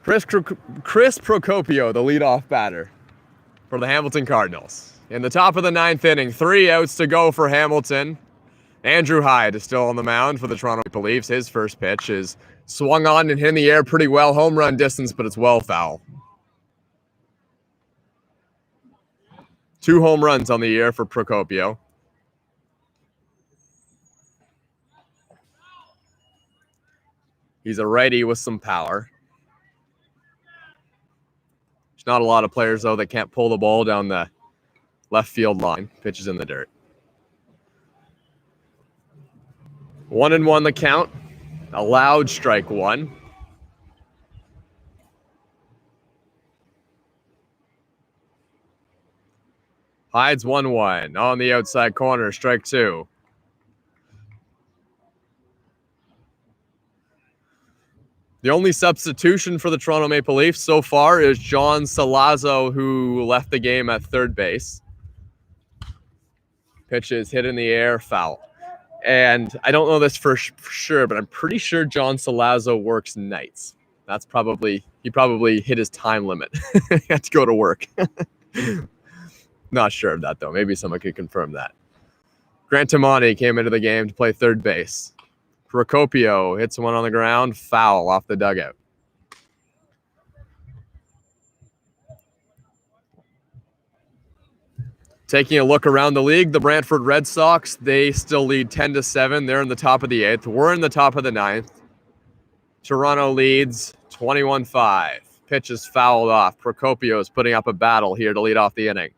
Speaker 1: Chris Procopio, the leadoff batter for the Hamilton Cardinals. In the top of the 9th inning, 3 outs to go for Hamilton. Andrew Hyde is still on the mound for the Toronto Maple Leafs. His first pitch is swung on and hit in the air pretty well. Home run distance, but it's well foul. 2 home runs on the year for Procopio. He's a righty with some power. There's not a lot of players, though, that can't pull the ball down the left field line. Pitches in the dirt. 1-1 the count. Allowed strike 1. Hyde's 1-1. On the outside corner, strike 2. The only substitution for the Toronto Maple Leafs so far is John Salazzo, who left the game at third base. Pitch is hit in the air, foul. And I don't know this for sure, but I'm pretty sure John Salazzo works nights. He probably hit his time limit. He had to go to work. Not sure of that, though. Maybe someone could confirm that. Grant Tamani came into the game to play third base. Procopio hits one on the ground, foul off the dugout. Taking a look around the league, the Brantford Red Sox, they still lead 10-7. They're in the top of the 8th. We're in the top of the 9th. Toronto leads 21-5. Pitch is fouled off. Procopio is putting up a battle here to lead off the inning.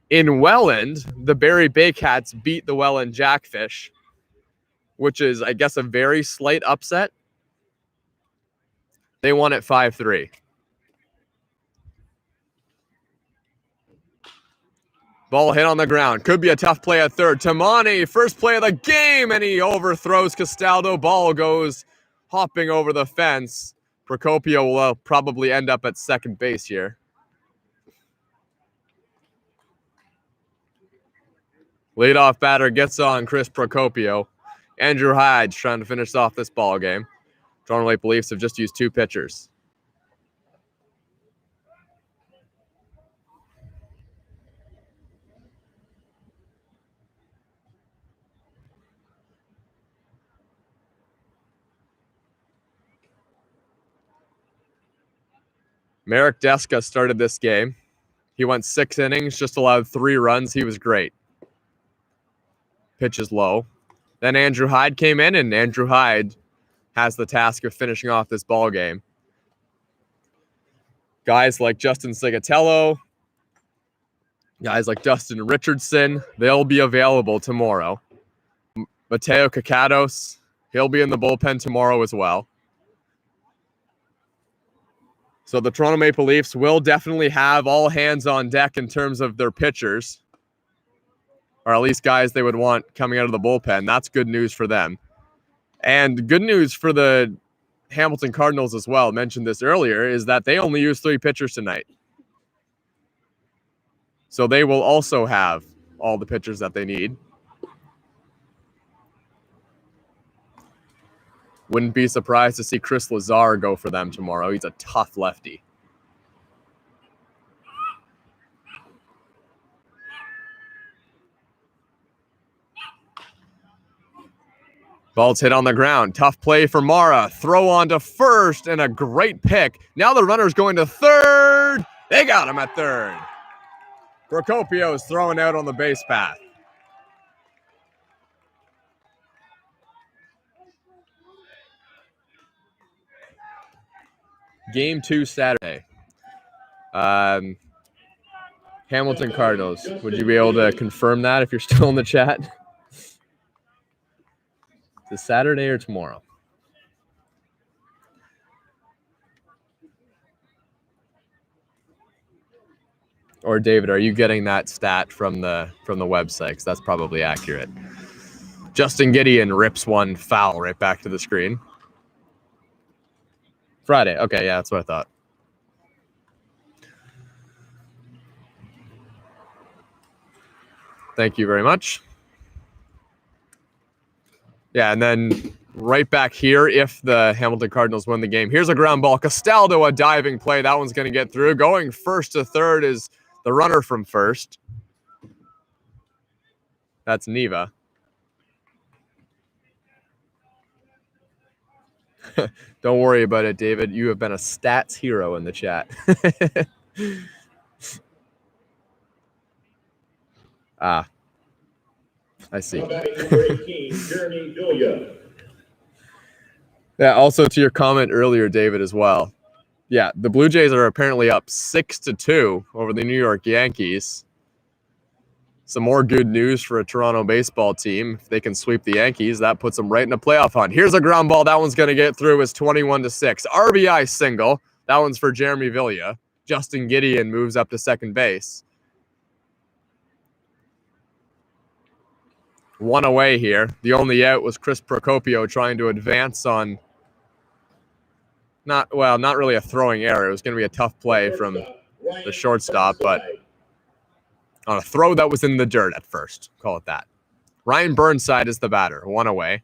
Speaker 1: In Welland, the Barrie Baycats beat the Welland Jackfish, which is, I guess, a very slight upset. They won at 5-3. Ball hit on the ground. Could be a tough play at third. Tamani, first play of the game, and he overthrows Castaldo. Ball goes hopping over the fence. Procopio will probably end up at second base here. Leadoff batter gets on Chris Procopio. Andrew Hyde's trying to finish off this ball game. Toronto Maple Leafs have just used 2 pitchers. Marek Deska started this game. He went 6 innings, just allowed 3 runs. He was great. Pitch is low. Then Andrew Hyde came in, and Andrew Hyde has the task of finishing off this ball game. Guys like Justin Sigatello, guys like Dustin Richardson, they'll be available tomorrow. Mateo Kakados, he'll be in the bullpen tomorrow as well. So the Toronto Maple Leafs will definitely have all hands on deck in terms of their pitchers, or at least guys they would want coming out of the bullpen. That's good news for them. And good news for the Hamilton Cardinals as well, mentioned this earlier, is that they only used 3 pitchers tonight. So they will also have all the pitchers that they need. Wouldn't be surprised to see Chris Lazar go for them tomorrow. He's a tough lefty. Ball's hit on the ground. Tough play for Mara. Throw on to first and a great pick. Now the runner's going to third. They got him at third. Procopio is throwing out on the base path. Game 2 Saturday. Hamilton Cardinals. Would you be able to confirm that if you're still in the chat? Is it Saturday or tomorrow? Or David, are you getting that stat from the website? Because that's probably accurate. Justin Gideon rips one foul right back to the screen. Friday. Okay, yeah, that's what I thought. Thank you very much. Yeah, and then right back here if the Hamilton Cardinals win the game. Here's a ground ball. Castaldo, a diving play. That one's going to get through. Going first to third is the runner from first. That's Neva. Don't worry about it, David. You have been a stats hero in the chat. I see. Yeah, also to your comment earlier, David, as well. Yeah, the Blue Jays are apparently up 6-2 over the New York Yankees. Some more good news for a Toronto baseball team. If they can sweep the Yankees, that puts them right in a playoff hunt. Here's a ground ball. That one's going to get through. It's 21-6. RBI single. That one's for Jeremy Villa. Justin Gideon moves up to second base. One away here. The only out was Chris Procopio trying to advance on not really a throwing error. It was going to be a tough play from the shortstop, but on a throw that was in the dirt at first. Call it that. Ryan Burnside is the batter. One away.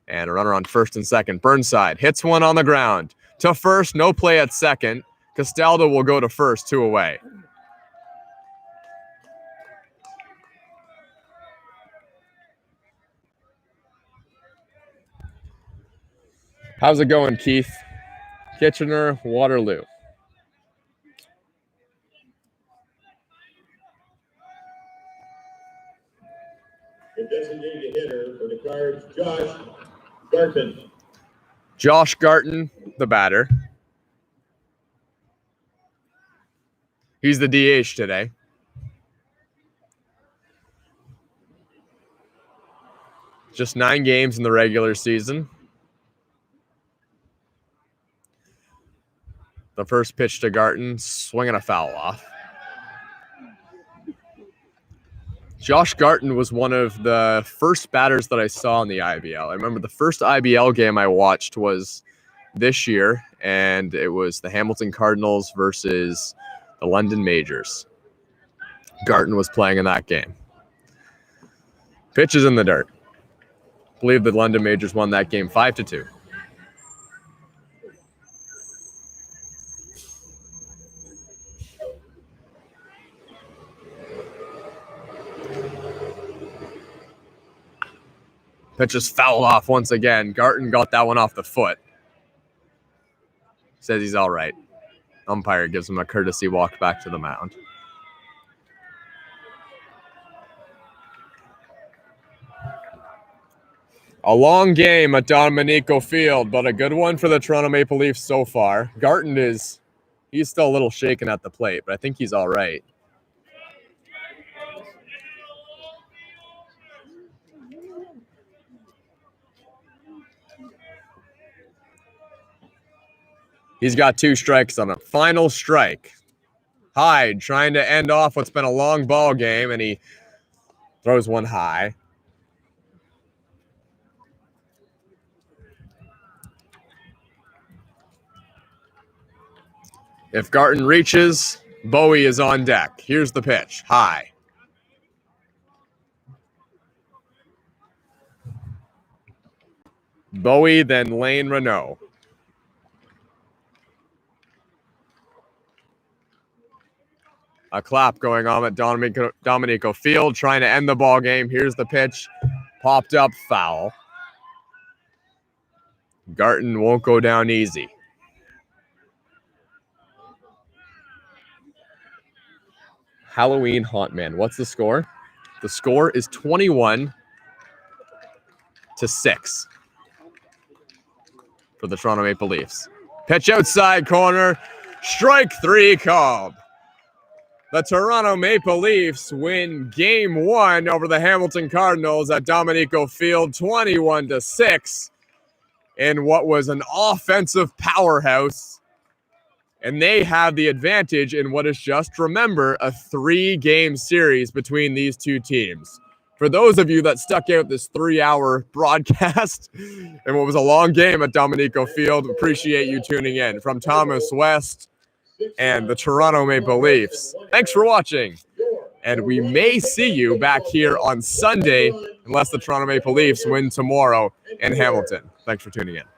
Speaker 1: And a runner on first and second. Burnside hits one on the ground. To first, no play at second. Castaldo will go to first, 2 away. How's it going, Keith? Kitchener, Waterloo.
Speaker 2: The designated hitter for the Cards, Josh Garton.
Speaker 1: Josh Garton, the batter. He's the DH today. Just 9 games in the regular season. The first pitch to Garton, swinging a foul off. Josh Garton was one of the first batters that I saw in the IBL. I remember the first IBL game I watched was this year, and it was the Hamilton Cardinals versus the London Majors. Garton was playing in that game. Pitch is in the dirt. I believe the London Majors won that game 5-2. Pitch is fouled off once again. Garton got that one off the foot. Says he's all right. Umpire gives him a courtesy walk back to the mound. A long game at Dominico Field, but a good one for the Toronto Maple Leafs so far. Garton he's still a little shaken at the plate, but I think he's all right. He's got 2 strikes on him. Final strike. Hyde trying to end off what's been a long ball game, and he throws one high. If Garton reaches, Bowie is on deck. Here's the pitch. High. Bowie, then Lane Renault. A clap going on at Dominico Field, trying to end the ball game. Here's the pitch. Popped up, foul. Garton won't go down easy. Halloween Haunt Man. What's the score? The score is 21-6 for the Toronto Maple Leafs. Pitch outside corner. Strike 3 called. The Toronto Maple Leafs win Game 1 over the Hamilton Cardinals at Dominico Field, 21-6, in what was an offensive powerhouse. And they have the advantage in what is just, remember, a 3-game series between these two teams. For those of you that stuck out this 3-hour broadcast and what was a long game at Dominico Field, appreciate you tuning in. From Thomas West and the Toronto Maple Leafs, thanks for watching. And we may see you back here on Sunday, unless the Toronto Maple Leafs win tomorrow in Hamilton. Thanks for tuning in.